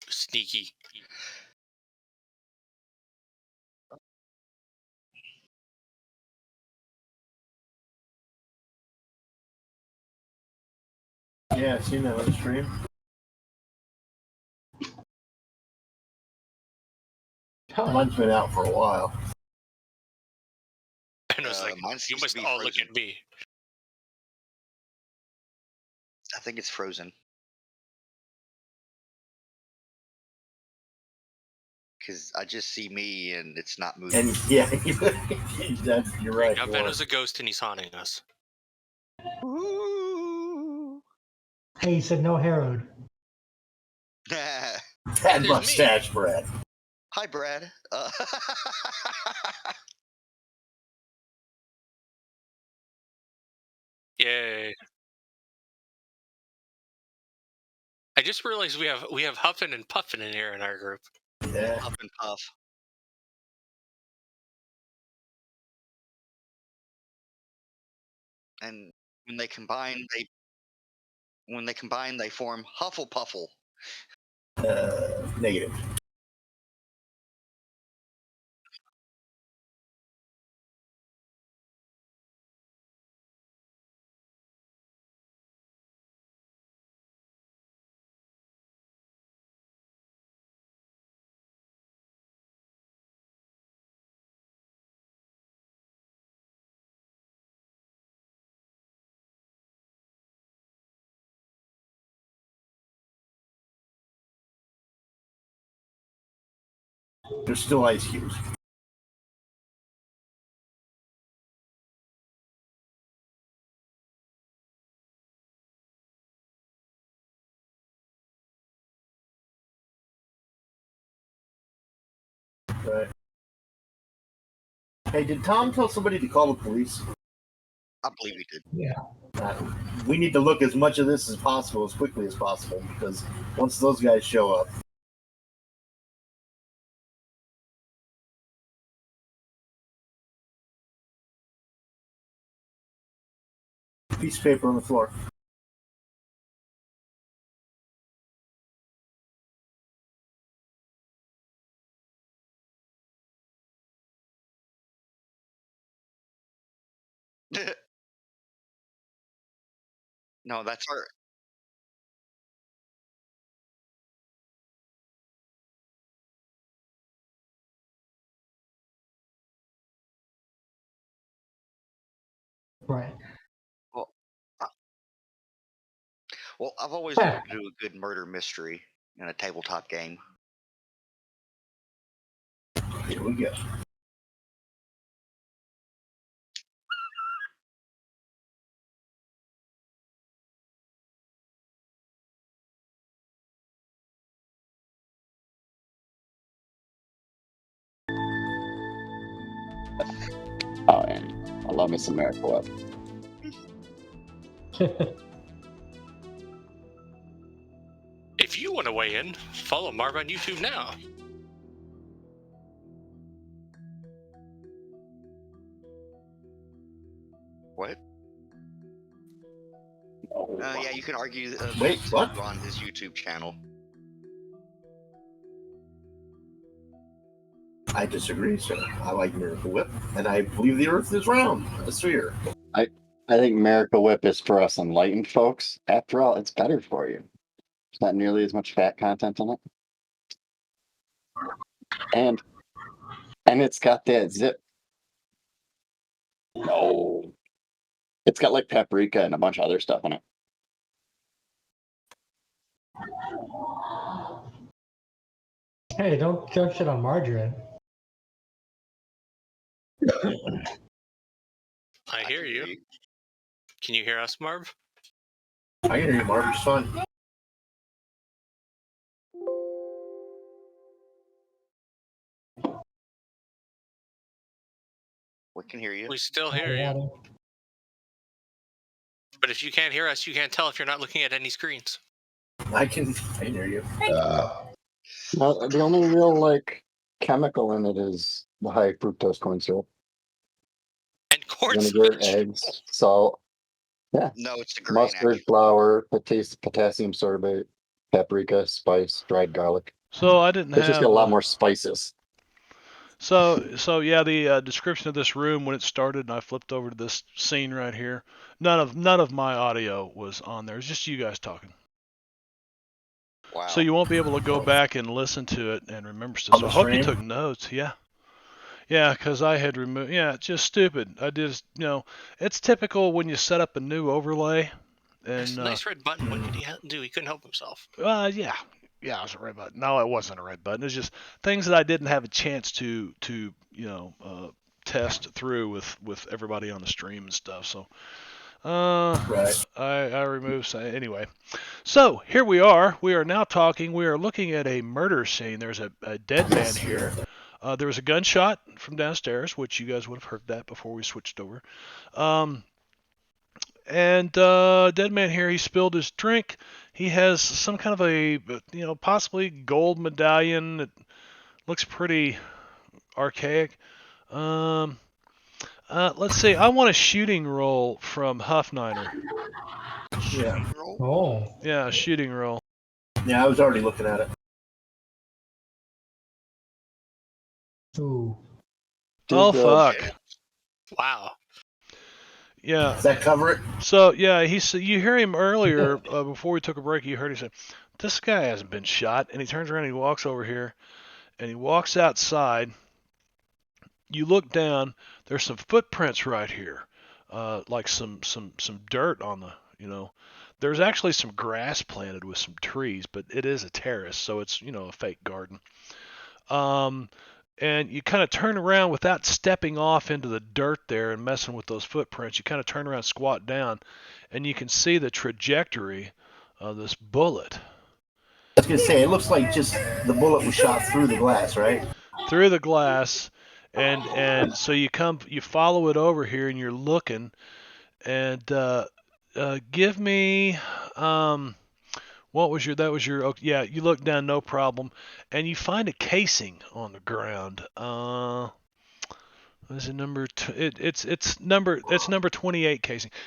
Speaker 3: Sneaky.
Speaker 5: Yeah, I've seen that on the stream. Mine's been out for a while.
Speaker 3: And I was like,
Speaker 2: Mine
Speaker 3: you
Speaker 2: seems to
Speaker 3: must
Speaker 2: be
Speaker 3: all look
Speaker 2: frozen.
Speaker 3: at me.
Speaker 2: I think it's frozen. Because I just see me and it's not moving.
Speaker 5: And yeah, you're right.
Speaker 3: Now
Speaker 5: you
Speaker 3: Ben
Speaker 5: are.
Speaker 3: was a ghost and he's haunting us.
Speaker 2: Ooh.
Speaker 6: Hey, he said no Herod.
Speaker 5: That
Speaker 3: there's me.
Speaker 5: mustache, Brad.
Speaker 2: Hi, Brad.
Speaker 3: Yay. I just realized we have Huffin and Puffin in here in our group.
Speaker 5: Yeah.
Speaker 2: Huff and puff. And when they combine, they form Hufflepuffle.
Speaker 5: Negative. There's still ice cubes. Right. Hey, did Tom tell somebody to call the police?
Speaker 2: I believe he did.
Speaker 6: Yeah.
Speaker 5: We need to look as much of this as possible, as quickly as possible, because once those guys show up, piece of paper on the floor.
Speaker 2: No, that's our.
Speaker 6: Right.
Speaker 2: Well, uh, well, I've always
Speaker 6: Yeah.
Speaker 2: wanted to do a good murder mystery in a tabletop game.
Speaker 5: Here we go.
Speaker 4: Oh, yeah. I love me some Miracle Whip.
Speaker 3: If you want to weigh in, follow Marv on YouTube now.
Speaker 2: What?
Speaker 4: Oh,
Speaker 2: Yeah, you can argue
Speaker 5: Wait,
Speaker 2: this
Speaker 5: what?
Speaker 2: on his YouTube channel.
Speaker 5: I disagree, sir. I like Miracle Whip, and I believe the Earth is round, a sphere.
Speaker 4: I think Miracle Whip is for us enlightened folks. After all, it's better for you. There's not nearly as much fat content in it. And it's got that zip. No. It's got like paprika and a bunch of other stuff in it.
Speaker 6: Hey, don't shit on margarine.
Speaker 3: I hear
Speaker 2: can
Speaker 3: you. Can you hear us, Marv?
Speaker 5: I can hear you, Marv. It's fun.
Speaker 2: We can hear you.
Speaker 3: We still hear you. But if you can't hear us, you can't tell if you're not looking at any screens.
Speaker 5: I can hear you.
Speaker 4: No, the only real like chemical in it is the high fructose corn syrup.
Speaker 3: And
Speaker 4: Vinegar,
Speaker 3: cornstarch.
Speaker 4: eggs, salt. Yeah.
Speaker 2: No, it's the grain.
Speaker 4: Mustard,
Speaker 2: Actually.
Speaker 4: flour, potassium sorbate, paprika, spice, dried garlic.
Speaker 1: So I didn't
Speaker 4: It's just got
Speaker 1: have.
Speaker 4: a lot more spices.
Speaker 1: So yeah, the description of this room when it started, and I flipped over to this scene right here. None of my audio was on there. It's just you guys talking.
Speaker 2: Wow.
Speaker 1: So you won't be able to go back and listen to it and remember stuff. So I hope you took notes. Yeah. Yeah, because I had removed. Yeah, it's just stupid. I just, it's typical when you set up a new overlay.
Speaker 3: There's
Speaker 1: And
Speaker 3: a nice red button. What could he do? He couldn't help himself.
Speaker 1: yeah, it was a red button. No, it wasn't a red button. It's just things that I didn't have a chance to test through with everybody on the stream and stuff. So,
Speaker 5: Right.
Speaker 1: I removed. Anyway, so here we are. We are now talking. We are looking at a murder scene. There's a dead man here. There was a gunshot from downstairs, which you guys would have heard that before we switched over. And dead man here, he spilled his drink. He has some kind of a, possibly gold medallion that looks pretty archaic. Let's see. I want a shooting roll from Huffniner.
Speaker 5: Yeah.
Speaker 6: Oh.
Speaker 1: Yeah, shooting roll.
Speaker 5: Yeah, I was already looking at it.
Speaker 6: Ooh.
Speaker 1: Oh, fuck.
Speaker 3: Wow.
Speaker 1: Yeah.
Speaker 5: Does that cover it?
Speaker 1: So, yeah, you hear him earlier, before we took a break, you heard he said, this guy hasn't been shot. And he turns around and he walks over here, and he walks outside. You look down, there's some footprints right here, like some dirt on the. There's actually some grass planted with some trees, but it is a terrace, so it's a fake garden. And you kind of turn around without stepping off into the dirt there and messing with those footprints. You kind of turn around, squat down, and you can see the trajectory of this bullet.
Speaker 5: I was gonna say it looks like just the bullet was shot through the glass, right?
Speaker 1: Through the glass, and so you follow it over here, and you're looking, and give me what was your oh, yeah, you look down, no problem, and you find a casing on the ground. Is it number it's number 28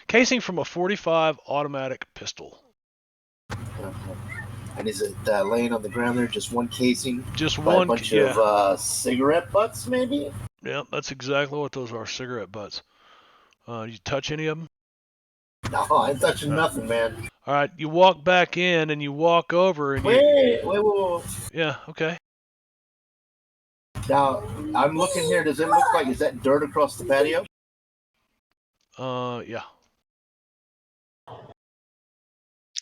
Speaker 1: casing from a 45 automatic pistol.
Speaker 5: And is it laying on the ground there, just one casing?
Speaker 1: Just
Speaker 5: by
Speaker 1: one,
Speaker 5: a bunch
Speaker 1: yeah.
Speaker 5: of cigarette butts, maybe?
Speaker 1: Yeah, that's exactly what those are, cigarette butts. You touch any of them?
Speaker 5: No, I ain't touching nothing, man.
Speaker 1: All right, you walk back in and you walk over and
Speaker 5: Wait.
Speaker 1: Yeah, okay.
Speaker 5: Now, I'm looking here. Does it look like, is that dirt across the patio?
Speaker 1: Yeah.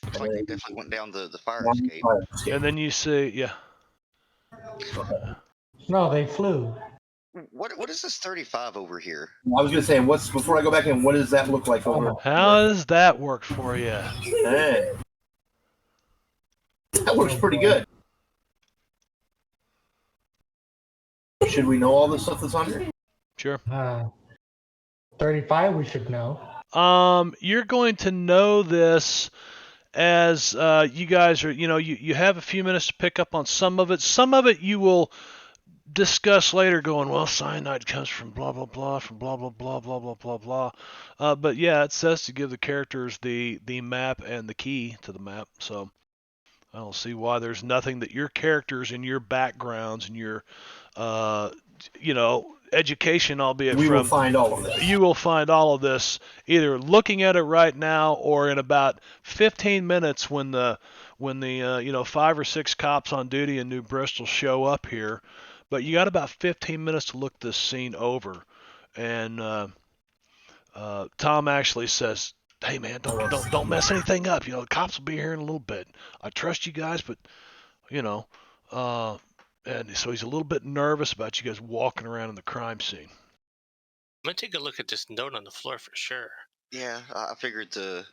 Speaker 2: Looks like they definitely went down the fire escape.
Speaker 1: And then you see, yeah.
Speaker 6: No, they flew.
Speaker 2: What is this 35 over here?
Speaker 5: I was gonna say, before I go back in, what does that look like over?
Speaker 1: How does that work for you?
Speaker 5: Hey. That works pretty good. Should we know all the stuff that's on here?
Speaker 1: Sure.
Speaker 6: 35, we should know.
Speaker 1: You're going to know this as you guys are, you have a few minutes to pick up on some of it. Some of it you will discuss later going, well, cyanide comes from blah, blah, blah, from blah, blah, blah, blah, blah, blah, blah. But yeah, it says to give the characters the map and the key to the map. So I don't see why there's nothing that your characters and your backgrounds and your education, albeit
Speaker 5: We will
Speaker 1: from
Speaker 5: find all of this.
Speaker 1: you will find all of this either looking at it right now or in about 15 minutes when the 5 or 6 cops on duty in New Bristol show up here. But you got about 15 minutes to look this scene over, and Tom actually says, "Hey man, don't mess anything up. The cops will be here in a little bit. I trust you guys, but you know." And so he's a little bit nervous about you guys walking around in the crime scene.
Speaker 3: I'm gonna take a look at this note on the floor for sure.
Speaker 2: Yeah, I figured the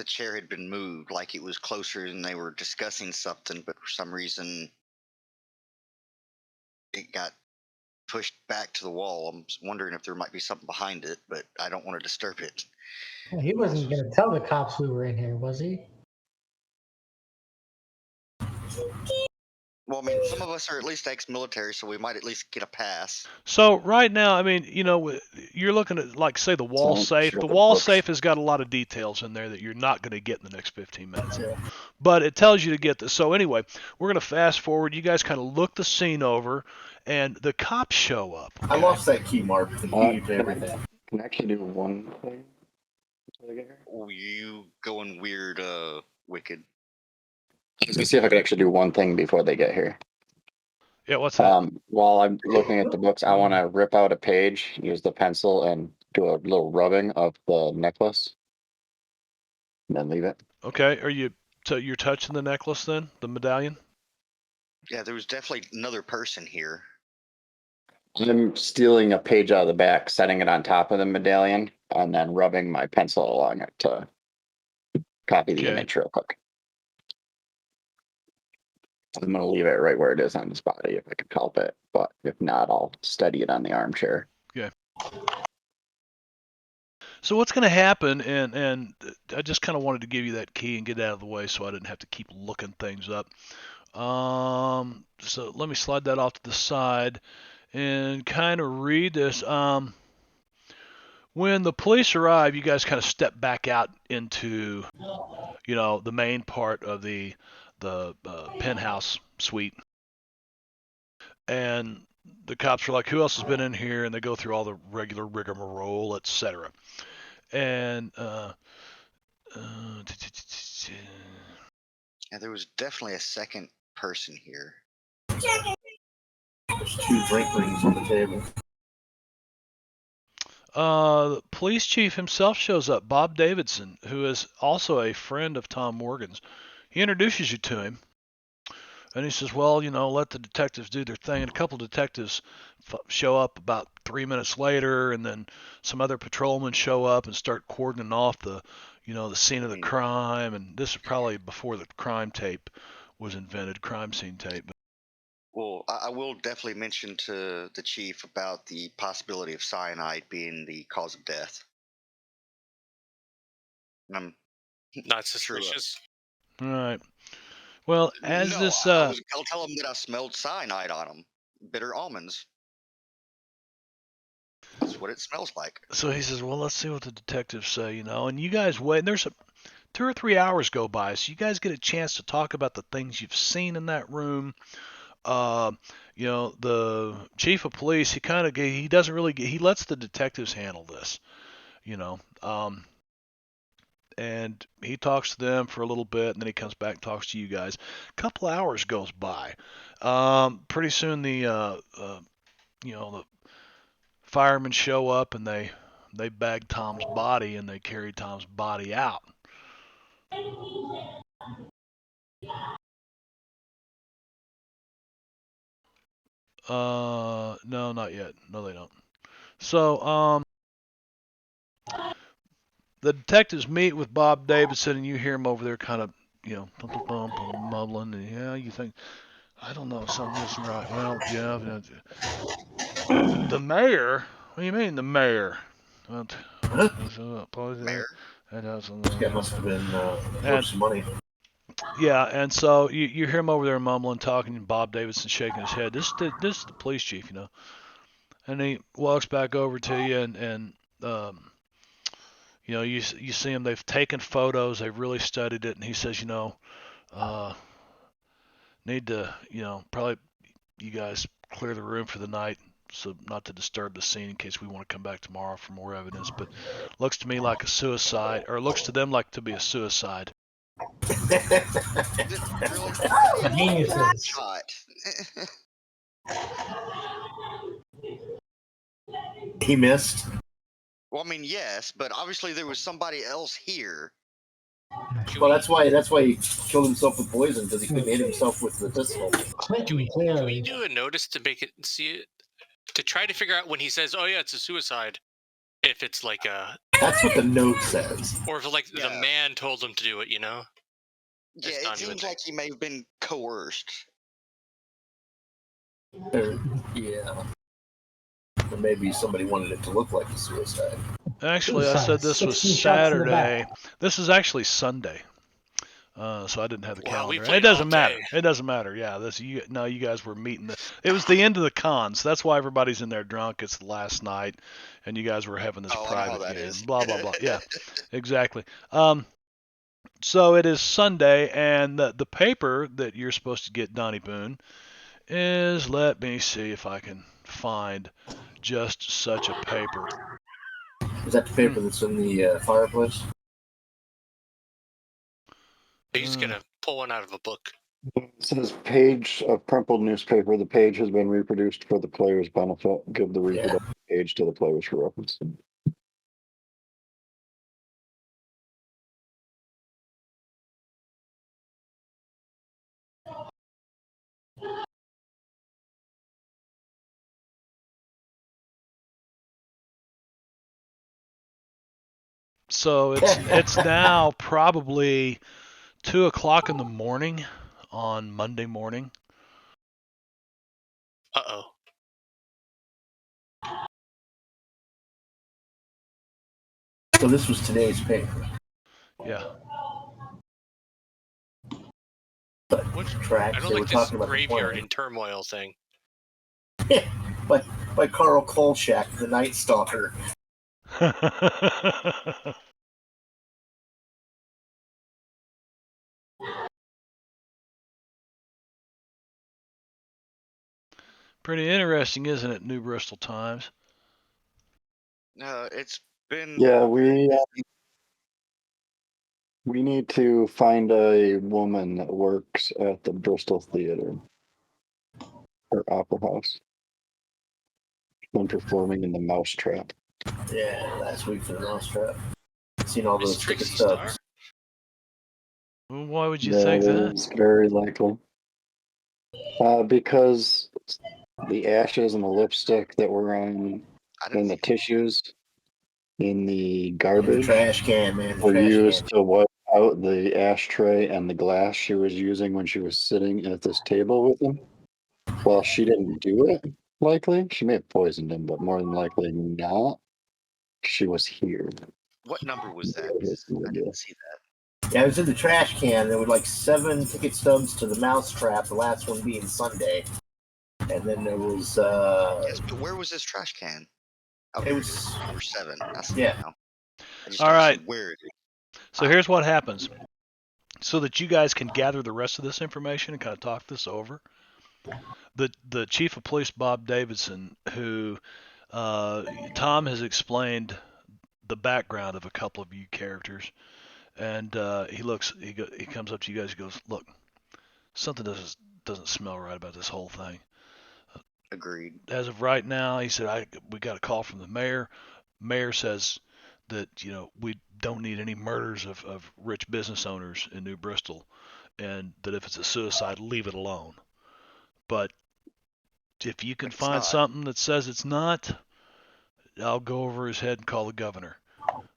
Speaker 2: chair had been moved, like it was closer and they were discussing something, but for some reason it got pushed back to the wall. I'm wondering if there might be something behind it, but I don't want to disturb it.
Speaker 6: He wasn't going to tell the cops we were in here, was he?
Speaker 2: Well, I mean, some of us are at least ex-military, so we might at least get a pass.
Speaker 1: So right now, I mean, you're looking at, like, say, the wall
Speaker 4: So,
Speaker 1: safe.
Speaker 4: sure,
Speaker 1: The
Speaker 4: the
Speaker 1: wall
Speaker 4: books.
Speaker 1: safe has got a lot of details in there that you're not going to get in the next 15 minutes.
Speaker 5: Yeah.
Speaker 1: But it tells you to get this. So anyway, we're going to fast forward. You guys kind of look the scene over, and the cops show up.
Speaker 5: I lost that key, Mark. The key to everything.
Speaker 4: Can I actually do one thing before they get here?
Speaker 2: Oh, you going weird, wicked.
Speaker 4: I was gonna see if I could actually do one thing before they get here.
Speaker 1: Yeah, what's that?
Speaker 4: While I'm looking at the books, I want to rip out a page, use the pencil, and do a little rubbing of the necklace, and then leave it.
Speaker 1: Okay, you're touching the necklace then, the medallion?
Speaker 2: Yeah, there was definitely another person here.
Speaker 4: I'm stealing a page out of the back, setting it on top of the medallion, and then rubbing my pencil along it to copy the
Speaker 1: Okay.
Speaker 4: image real quick. I'm going to leave it right where it is on his body if I can help it, but if not, I'll steady it on the armchair.
Speaker 1: So what's going to happen, and I just kind of wanted to give you that key and get it out of the way so I didn't have to keep looking things up. So let me slide that off to the side and kind of read this. When the police arrive, you guys kind of step back out into, the main part of the penthouse suite, and the cops are like, "Who else has been in here?" And they go through all the regular rigmarole, etc. And
Speaker 2: Yeah, there was definitely a second person here.
Speaker 5: There's 2 drink rings on the table.
Speaker 1: the police chief himself shows up, Bob Davidson, who is also a friend of Tom Morgan's. He introduces you to him, and he says, "Well, let the detectives do their thing." And a couple of detectives show up about 3 minutes later, and then some other patrolmen show up and start cordoning off the scene of the crime. And this is probably before the crime tape was invented, crime scene tape.
Speaker 2: Well, I will definitely mention to the chief about the possibility of cyanide being the cause of death. And I'm
Speaker 3: Not
Speaker 2: Sure.
Speaker 3: suspicious.
Speaker 1: All right. Well, as
Speaker 2: no,
Speaker 1: this
Speaker 2: I'll tell him that I smelled cyanide on him. Bitter almonds. That's what it smells like.
Speaker 1: so he says, "Well, let's see what the detectives say, And you guys wait. And there's 2 or 3 hours go by, so you guys get a chance to talk about the things you've seen in that room. The chief of police, he doesn't really he lets the detectives handle this, and he talks to them for a little bit, and then he comes back and talks to you guys. A couple hours goes by. Pretty soon the firemen show up, and they bag Tom's body, and they carry Tom's body out. No, not yet. No, they don't. So, the detectives meet with Bob Davidson, and you hear him over there kind of, mumbling. And, yeah, you think, I don't know, something isn't right. Well, yeah. The mayor? What do you mean, the mayor?
Speaker 2: Mayor?
Speaker 5: That must have been worth some money.
Speaker 1: Yeah, and so you hear him over there mumbling, talking, and Bob Davidson shaking his head. This is the police chief, And he walks back over to you, and you see him. They've taken photos. They've really studied it, and he says, need to, probably you guys clear the room for the night, so not to disturb the scene in case we want to come back tomorrow for more evidence. But looks to me like a suicide, or looks to them like to be a suicide.
Speaker 2: Really?
Speaker 6: Geniuses.
Speaker 2: Shot.
Speaker 5: He missed.
Speaker 2: Well, I mean, yes, but obviously there was somebody else here.
Speaker 5: Well, that's why he killed himself with poison, because he couldn't hit himself with the pistol.
Speaker 3: Do we
Speaker 6: Clearly.
Speaker 3: do a notice to make it see it to try to figure out when he says, "Oh yeah, it's a suicide," if it's like a
Speaker 5: That's what the note says.
Speaker 3: or if like
Speaker 2: Yeah.
Speaker 3: the man told him to do it, you know?
Speaker 2: Yeah,
Speaker 3: It's
Speaker 2: it
Speaker 3: not even
Speaker 2: seems
Speaker 3: there.
Speaker 2: like he may have been coerced.
Speaker 5: Yeah. Or maybe somebody wanted it to look like a suicide.
Speaker 1: Actually, I said this was
Speaker 6: 16 shots in the
Speaker 1: Saturday.
Speaker 6: back.
Speaker 1: This is actually Sunday. So I didn't have the
Speaker 3: Wow, we
Speaker 1: calendar.
Speaker 3: played
Speaker 1: It doesn't
Speaker 3: all
Speaker 1: matter.
Speaker 3: day.
Speaker 1: It doesn't matter. Yeah, you guys were meeting it was the end of the con, so that's why everybody's in there drunk. It's the last night, and you guys were having this
Speaker 2: Oh, I know how
Speaker 1: private
Speaker 2: that
Speaker 1: game.
Speaker 2: is.
Speaker 1: Blah blah blah. Yeah, exactly. So it is Sunday, and the paper that you're supposed to get, Donnie Boone, is, let me see if I can find just such a paper.
Speaker 5: Is that the paper that's in the fireplace?
Speaker 3: He's gonna pull one out of a book.
Speaker 4: It says page of crumpled newspaper. The page has been reproduced for the player's benefit. Give the reproduced page to the players for reference.
Speaker 1: So it's now probably 2:00 in the morning on Monday morning.
Speaker 3: Uh-oh.
Speaker 5: So this was today's paper.
Speaker 1: Yeah.
Speaker 5: But
Speaker 3: What?
Speaker 5: tracks,
Speaker 3: I don't
Speaker 5: they were
Speaker 3: like this
Speaker 5: talking about the
Speaker 3: graveyard
Speaker 5: plan.
Speaker 3: in turmoil thing.
Speaker 5: By Carl Kolchak, the Night Stalker.
Speaker 1: Pretty interesting, isn't it, New Bristol Times?
Speaker 2: No, it's been.
Speaker 4: Yeah, we need to find a woman that works at the Bristol Theater or Opera House. Been performing in the Mousetrap.
Speaker 5: Yeah, last week for the Mousetrap. Seen all
Speaker 3: Miss
Speaker 5: those ticket
Speaker 3: Trixie
Speaker 5: stubs.
Speaker 3: Star?
Speaker 1: Well, why would you
Speaker 4: Yeah,
Speaker 1: think that?
Speaker 4: it's very likely. Because the ashes and the lipstick that were on
Speaker 2: I didn't
Speaker 4: in the
Speaker 2: see.
Speaker 4: tissues in the
Speaker 5: In the
Speaker 4: garbage
Speaker 5: trash can, man. The
Speaker 4: were
Speaker 5: trash
Speaker 4: used
Speaker 5: can.
Speaker 4: to wipe out the ashtray and the glass she was using when she was sitting at this table with him. Well, she didn't do it, likely. She may have poisoned him, but more than likely not. She was here.
Speaker 2: What number was that?
Speaker 4: Here's the
Speaker 2: I
Speaker 4: idea.
Speaker 2: didn't see that.
Speaker 5: Yeah, it was in the trash can. There were like 7 ticket stubs to the Mousetrap, the last one being Sunday. And then there was
Speaker 2: Yes, but where was this trash can? Oh,
Speaker 5: it
Speaker 2: here
Speaker 5: was
Speaker 2: Number 7. I see
Speaker 5: yeah.
Speaker 2: it now. I just
Speaker 1: All
Speaker 2: don't
Speaker 1: right.
Speaker 2: see where it is.
Speaker 1: So here's what happens. So that you guys can gather the rest of this information and kind of talk this over. The chief of police, Bob Davidson, who Tom has explained the background of a couple of you characters, and he comes up to you guys and goes, look, something doesn't smell right about this whole thing.
Speaker 2: Agreed.
Speaker 1: As of right now, he said, we got a call from the mayor. Mayor says that we don't need any murders of rich business owners in New Bristol, and that if it's a suicide, leave it alone. But if you can
Speaker 2: But it's
Speaker 1: find
Speaker 2: not.
Speaker 1: something that says it's not, I'll go over his head and call the governor.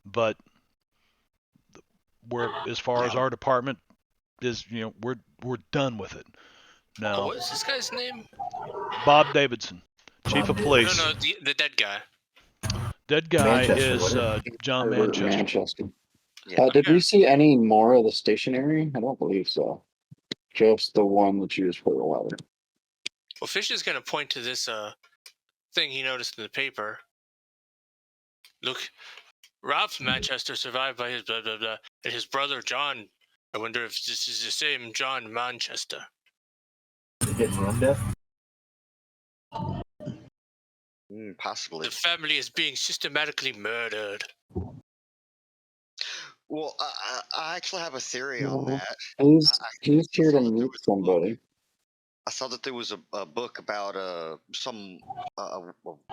Speaker 1: But as far as our department is, we're done with it.
Speaker 3: Oh,
Speaker 1: Now,
Speaker 3: what is this guy's name?
Speaker 1: Bob Davidson, chief of police.
Speaker 3: No, the dead guy.
Speaker 1: Dead guy
Speaker 5: Manchester,
Speaker 1: is
Speaker 5: wasn't
Speaker 1: John
Speaker 4: Herbert
Speaker 1: Manchester.
Speaker 2: Yeah.
Speaker 4: Did we
Speaker 3: Okay.
Speaker 4: see any more of the stationery? I don't believe so. Just the one that's used for the weather.
Speaker 3: Well, Fish is gonna point to this thing he noticed in the paper. Look, Ralph Manchester survived by his blah blah blah, and his brother John. I wonder if this is the same John Manchester.
Speaker 5: he getting run death?
Speaker 2: Possibly.
Speaker 3: The family is being systematically murdered.
Speaker 2: Well, I actually have a theory on that.
Speaker 4: He's here to
Speaker 2: saw that there
Speaker 4: meet
Speaker 2: was a book.
Speaker 4: somebody.
Speaker 2: I saw that there was a book about some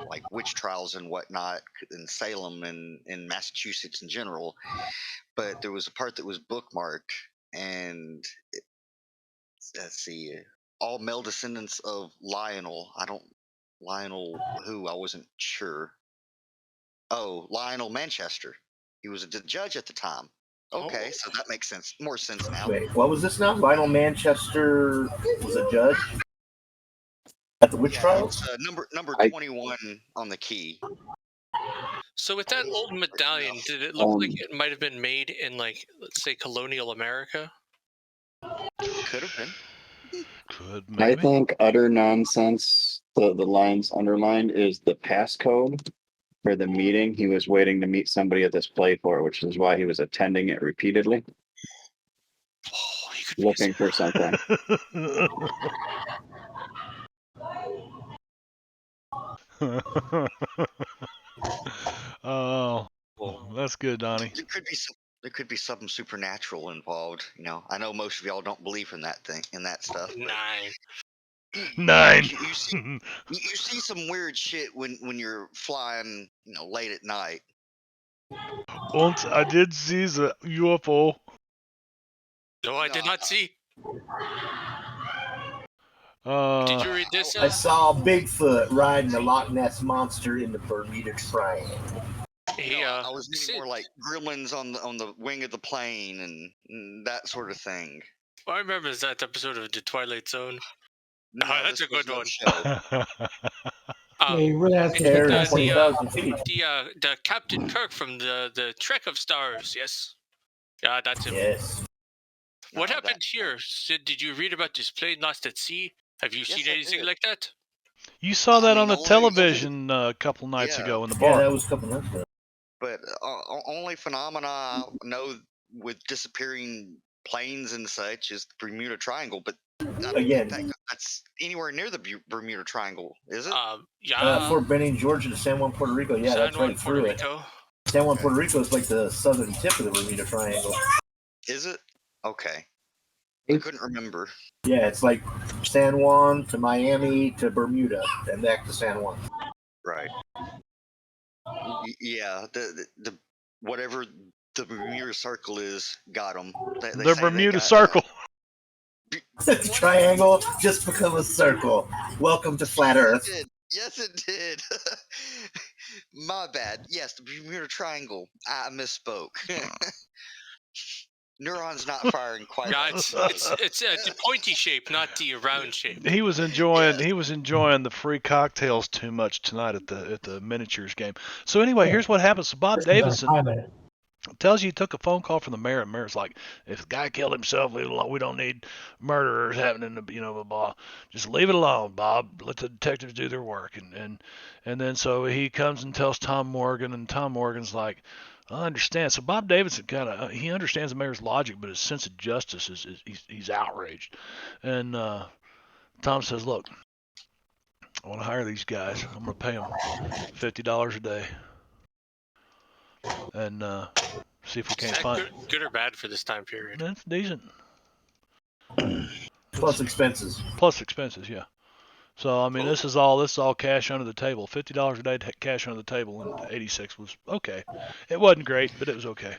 Speaker 2: like witch trials and whatnot in Salem and in Massachusetts in general, but there was a part that was bookmarked, and let's see, all male descendants of Lionel. Lionel who, I wasn't sure. Oh, Lionel Manchester. He was a judge at the time. Okay,
Speaker 3: Oh.
Speaker 2: so that makes sense. More sense now.
Speaker 5: Wait, what was this now? Lionel Manchester was a judge at the witch trials?
Speaker 2: It's, number
Speaker 4: I-
Speaker 2: 21 on the key.
Speaker 3: So with that old medallion, did it look like it might have been made in, like, let's say, colonial America?
Speaker 2: Could have been.
Speaker 1: Could
Speaker 4: I
Speaker 1: maybe.
Speaker 4: think utter nonsense. The lines underlined is the passcode for the meeting. He was waiting to meet somebody at this play for, which is why he was attending it repeatedly,
Speaker 3: Oh, he could be
Speaker 4: looking for something.
Speaker 1: Oh, that's good, Donnie.
Speaker 2: There could be something supernatural involved. You know, I know most of y'all don't believe in that stuff. But
Speaker 3: 9.
Speaker 1: 9.
Speaker 2: you see some weird shit when you're flying, you know, late at night.
Speaker 1: Once I did see the UFO.
Speaker 3: No, I did not see. Did you read this?
Speaker 5: I saw Bigfoot riding a Loch Ness monster in the Bermuda Triangle.
Speaker 2: I was meaning more like gremlins on the wing of the plane and that sort of thing.
Speaker 3: I remember that episode of The Twilight Zone.
Speaker 2: No,
Speaker 3: that's a good one.
Speaker 6: Yeah, you really have to
Speaker 5: Air
Speaker 6: get
Speaker 5: 20,000 feet.
Speaker 3: The Captain Kirk from the Trek of Stars. Yes. Yeah, that's him.
Speaker 5: Yes.
Speaker 3: What happened here? Sid, did you read about this plane lost at sea? Have you seen anything like that?
Speaker 1: You saw that on the television a couple nights ago in the bar.
Speaker 5: Yeah, that was a couple months ago.
Speaker 2: But only phenomena I know with disappearing planes and such is the Bermuda Triangle. But I don't think that's anywhere near the Bermuda Triangle, is it?
Speaker 5: Fort Benning, Georgia to San Juan, Puerto Rico. Yeah, that's right through it. San Juan, Puerto Rico is like the southern tip of the Bermuda Triangle.
Speaker 2: Is it? Okay. I couldn't remember.
Speaker 5: Yeah, it's like San Juan to Miami to Bermuda and back to San Juan.
Speaker 2: Right. Yeah, the whatever the Bermuda Circle is, got them.
Speaker 1: The Bermuda Circle.
Speaker 5: The triangle just become a circle. Welcome to Flat Earth.
Speaker 2: Yes, it did. My bad. Yes, the Bermuda Triangle. I misspoke. Neurons not firing quite.
Speaker 3: Yeah, it's the pointy shape, not the round shape.
Speaker 1: He was enjoying the free cocktails too much tonight at the miniatures game. So anyway, here's what happens. So Bob Davidson tells you he took a phone call from the mayor, and the mayor's like, if the guy killed himself, we don't need murderers happening to, blah. Just leave it alone, Bob. Let the detectives do their work. And then so he comes and tells Tom Morgan, and Tom Morgan's like, I understand. So Bob Davidson he understands the mayor's logic, but his sense of justice he's outraged. And Tom says, look, I want to hire these guys. I'm going to pay them $50 a day. And see if we can't find
Speaker 3: good or bad for this time period.
Speaker 1: That's decent.
Speaker 5: Plus expenses.
Speaker 1: Yeah. So I mean, this is all cash under the table. $50 a day cash under the table, and 86 was okay. It wasn't great, but it was okay.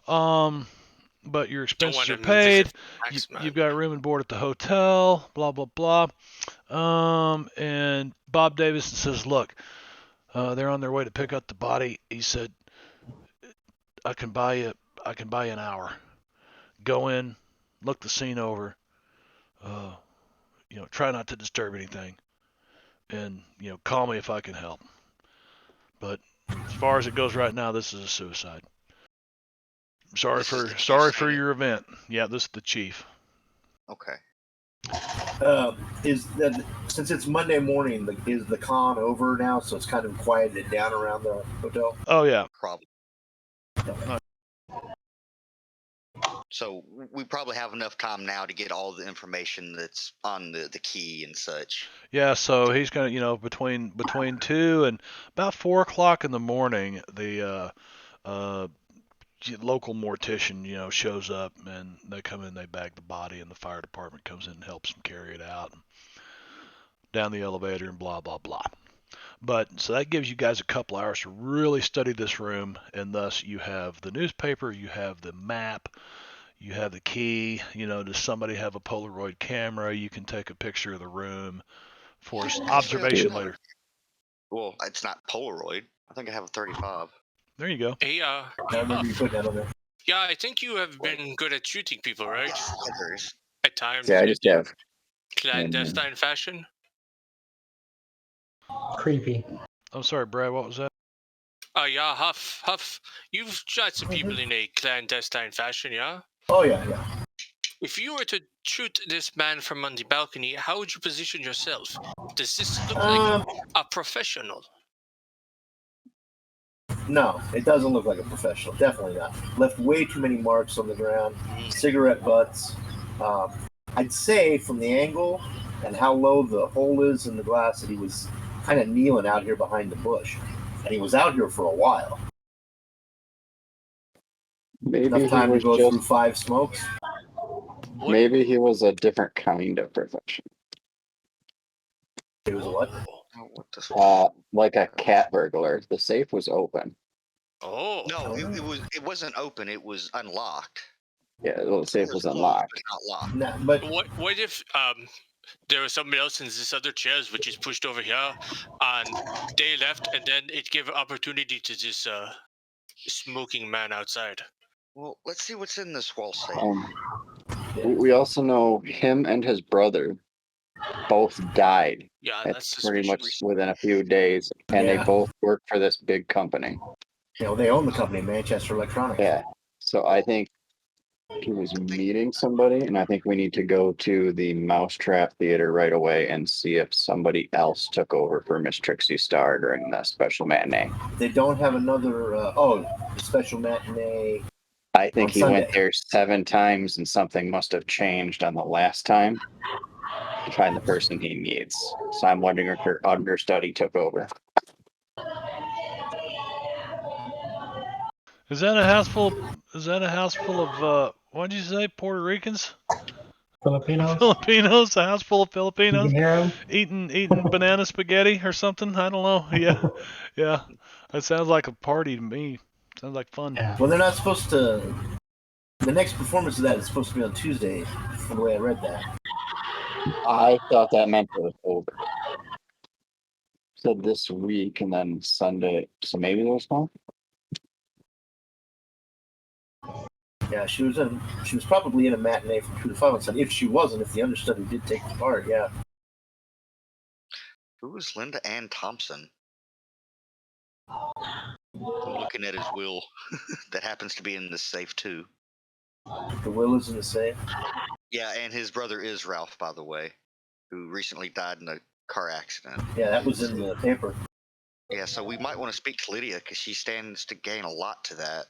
Speaker 1: But your expenses are paid. You've got room and board at the hotel. Blah blah blah. And Bob Davidson says, look, they're on their way to pick up the body. He said, I can buy you an hour. Go in, look the scene over. Try not to disturb anything, and call me if I can help. But as far as it goes right now, this is a suicide. Sorry for your event. Yeah, this is the chief.
Speaker 2: Okay.
Speaker 5: Since it's Monday morning, is the con over now? So it's kind of quieted down around the hotel.
Speaker 1: Oh yeah.
Speaker 2: Probably. So we probably have enough time now to get all the information that's on the key and such.
Speaker 1: Yeah, so he's gonna, between 2 and about 4 o'clock in the morning, the local mortician, shows up, and they come in, they bag the body, and the fire department comes in and helps them carry it out and down the elevator and blah blah blah. But so that gives you guys a couple hours to really study this room, and thus you have the newspaper, you have the map, you have the key. Does somebody have a Polaroid camera? You can take a picture of the room for observation later.
Speaker 2: Well, it's not Polaroid. I think I have a 35.
Speaker 1: There you go.
Speaker 3: Hey,
Speaker 5: I remember you put that on there.
Speaker 3: yeah, I think you have been good at shooting people, right?
Speaker 2: Yes, others.
Speaker 3: At times.
Speaker 4: Yeah, I just have.
Speaker 3: Clandestine fashion.
Speaker 6: Creepy.
Speaker 1: I'm sorry, Brad, what was that?
Speaker 3: Yeah, Huff. You've shot some people in a clandestine fashion, yeah?
Speaker 5: Oh yeah.
Speaker 3: If you were to shoot this man from on the balcony, how would you position yourself? Does this look like a professional?
Speaker 5: No, it doesn't look like a professional. Definitely not. Left way too many marks on the ground. Cigarette butts. I'd say from the angle and how low the hole is in the glass that he was kind of kneeling out here behind the bush. And he was out here for a while.
Speaker 4: Maybe
Speaker 5: Enough
Speaker 4: he
Speaker 5: time to
Speaker 4: was
Speaker 5: go
Speaker 4: just.
Speaker 5: through 5 smokes.
Speaker 4: Maybe he was a different kind of profession.
Speaker 5: It was a what?
Speaker 2: Oh, what the?
Speaker 4: Like a cat burglar. The safe was open.
Speaker 3: Oh.
Speaker 2: No, it wasn't open. It was unlocked.
Speaker 4: Yeah, the safe was
Speaker 2: closed,
Speaker 4: unlocked.
Speaker 2: but not locked.
Speaker 5: Nah, but
Speaker 3: What if there was somebody else in this other chairs which is pushed over here, and they left, and then it gave opportunity to this smoking man outside?
Speaker 2: Well, let's see what's in this wall safe.
Speaker 4: We also know him and his brother both died.
Speaker 3: Yeah,
Speaker 4: It's
Speaker 3: that's
Speaker 4: pretty much
Speaker 3: suspicious.
Speaker 4: within a few days, and they
Speaker 5: Yeah.
Speaker 4: both work for this big company.
Speaker 5: they own the company, Manchester Electronics.
Speaker 4: Yeah. So I think he was meeting somebody, and I think we need to go to the Mousetrap Theater right away and see if somebody else took over for Miss Trixie Starr during the special matinee.
Speaker 5: They don't have another. The special matinee.
Speaker 4: I think
Speaker 5: On
Speaker 4: he went
Speaker 5: Sunday.
Speaker 4: there 7 times, and something must have changed on the last time to find the person he needs. So I'm wondering if her understudy took over.
Speaker 1: Is that a house full? Is that a house full of what did you say? Puerto Ricans?
Speaker 6: Filipinos.
Speaker 1: Filipinos? A house full of
Speaker 6: You
Speaker 1: Filipinos
Speaker 6: can hear him.
Speaker 1: eating banana spaghetti or something? I don't know. Yeah. That sounds like a party to me. Sounds like fun.
Speaker 6: Yeah.
Speaker 5: Well, they're not supposed to. The next performance of that is supposed to be on Tuesday, from the way I read that.
Speaker 4: I thought that meant it was over. Said this week and then Sunday. So maybe there's one?
Speaker 5: Yeah, she was probably in a matinee from 2 to 5 on Sunday. If she wasn't, if the understudy did take the part, yeah.
Speaker 2: Who was Linda Ann Thompson? I'm looking at his will. That happens to be in the safe too.
Speaker 5: The will is in the safe.
Speaker 2: Yeah, and his brother is Ralph, by the way, who recently died in a car accident.
Speaker 5: Yeah, that was in the paper.
Speaker 2: Yeah, so we might want to speak to Lydia because she stands to gain a lot to that.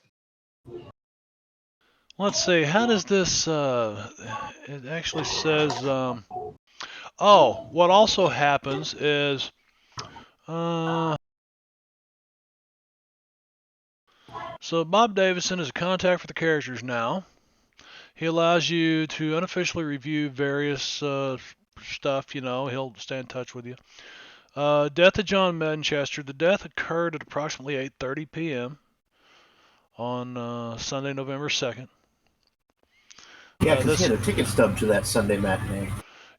Speaker 1: Let's see. How does this? It actually says. What also happens is. So Bob Davison is a contact for the characters now. He allows you to unofficially review various stuff. He'll stay in touch with you. Death of John Manchester. The death occurred at approximately 8:30 p.m. on Sunday, November 2nd.
Speaker 5: Yeah, because he had a ticket stub to that Sunday matinee.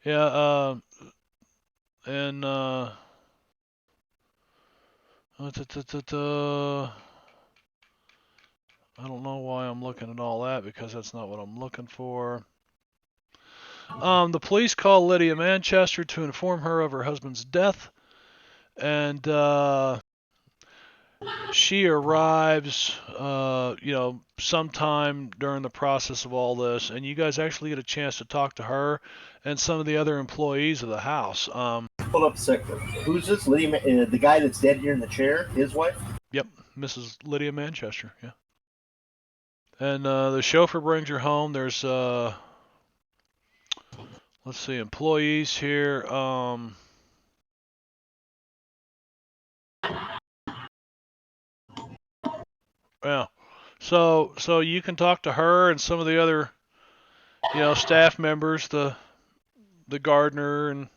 Speaker 1: Yeah, I don't know why I'm looking at all that because that's not what I'm looking for. The police call Lydia Manchester to inform her of her husband's death, and she arrives, sometime during the process of all this, and you guys actually get a chance to talk to her and some of the other employees of the house.
Speaker 5: Hold up a second. Who's this? Lydia, the guy that's dead here in the chair, his wife?
Speaker 1: Yep, Mrs. Lydia Manchester, yeah. And the chauffeur brings her home. There's let's see, employees here. Yeah. So you can talk to her and some of the other, staff members, the gardener and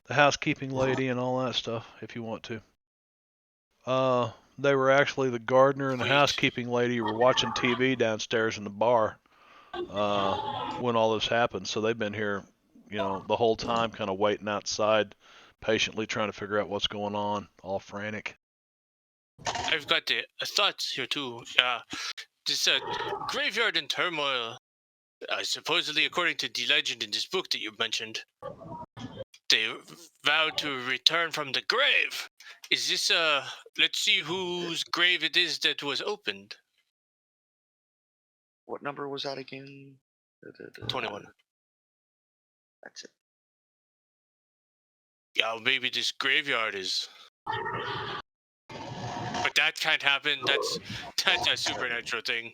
Speaker 1: the housekeeping lady and all that stuff if you want to. They were actually the gardener and the
Speaker 3: Sweet.
Speaker 1: housekeeping lady were watching TV downstairs in the bar when all this happened. So they've been here, the whole time, kind of waiting outside, patiently trying to figure out what's going on, all frantic.
Speaker 3: I've got a thought here too. This graveyard in turmoil. Supposedly, according to the legend in this book that you mentioned, they vowed to return from the grave. Is this let's see whose grave it is that was opened.
Speaker 2: What number was that again?
Speaker 3: 21.
Speaker 2: That's it.
Speaker 3: Yeah, maybe this graveyard is. But that can't happen. That's a supernatural thing.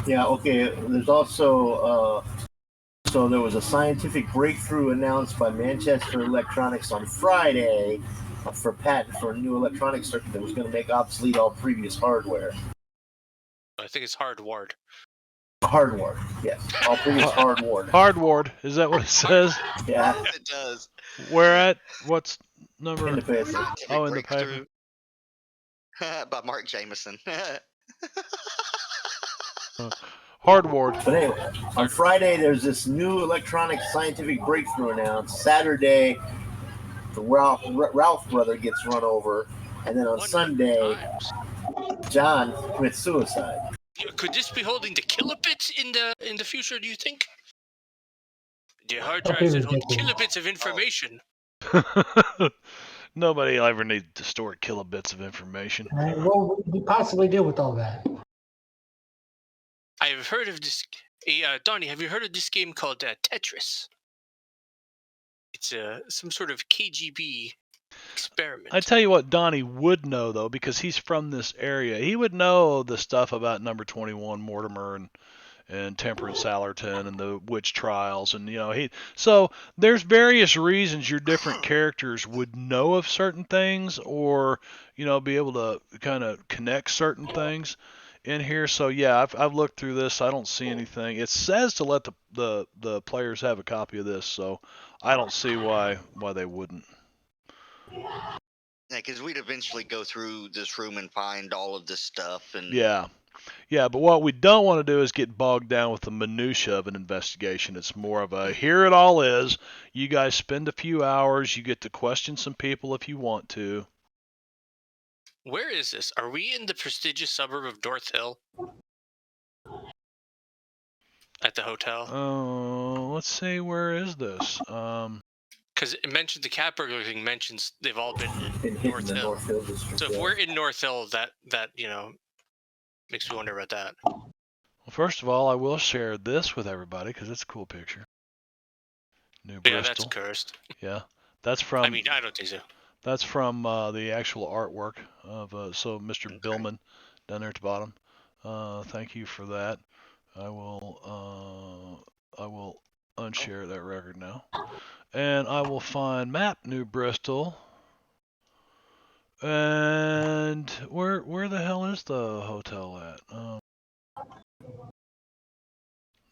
Speaker 5: Yeah, okay. There's also so there was a scientific breakthrough announced by Manchester Electronics on Friday for patent for a new electronic circuit that was going to make obsolete all previous hardware.
Speaker 3: I think it's hardwired.
Speaker 5: Hardware, yes, all previous hardware.
Speaker 1: Hardward, is that what it says?
Speaker 5: Yeah,
Speaker 2: It does.
Speaker 1: Where at? What's number?
Speaker 5: in the paper.
Speaker 2: Scientific
Speaker 1: Oh, in the
Speaker 2: breakthrough. By Mark Jameson.
Speaker 1: Hardward.
Speaker 5: But anyway, on Friday there's this new electronic scientific breakthrough announced. Saturday, the Ralph brother gets run over, and then on Sunday, John commits suicide.
Speaker 3: Could this be holding the kilobits in the future? Do you think? The hard drives that hold kilobits of information.
Speaker 1: Nobody will ever need to store kilobits of information.
Speaker 6: What would we possibly do with all that?
Speaker 3: I've heard of this. Donnie, have you heard of this game called Tetris? It's some sort of KGB experiment.
Speaker 1: I tell you what, Donnie would know though, because he's from this area. He would know the stuff about Number 21 Mortimer and Temperance Allerton and the witch trials, and so there's various reasons your different characters would know of certain things, or be able to kind of connect certain things in here. So yeah, I've looked through this. I don't see anything. It says to let the players have a copy of this, so I don't see why they wouldn't.
Speaker 2: Yeah, because we'd eventually go through this room and find all of this stuff. And
Speaker 1: Yeah, but what we don't want to do is get bogged down with the minutia of an investigation. It's more of a, here it all is. You guys spend a few hours. You get to question some people if you want to.
Speaker 3: Where is this? Are we in the prestigious suburb of North Hill? At the hotel?
Speaker 1: Let's see, where is this?
Speaker 3: Because it mentions the cat burglar thing mentions they've all been in
Speaker 5: Hidden
Speaker 3: North
Speaker 5: in the
Speaker 3: Hill.
Speaker 5: North Hill district.
Speaker 3: So if we're in North Hill, that makes me wonder about that.
Speaker 1: Well, first of all, I will share this with everybody because it's a cool picture. New Bristol.
Speaker 3: Yeah, that's cursed.
Speaker 1: Yeah, that's from.
Speaker 3: I mean, I don't think so.
Speaker 1: That's from the actual artwork of Mr.
Speaker 2: Okay.
Speaker 1: Billman down there at the bottom. Thank you for that. I will unshare that record now, and I will find map New Bristol. And where the hell is the hotel at?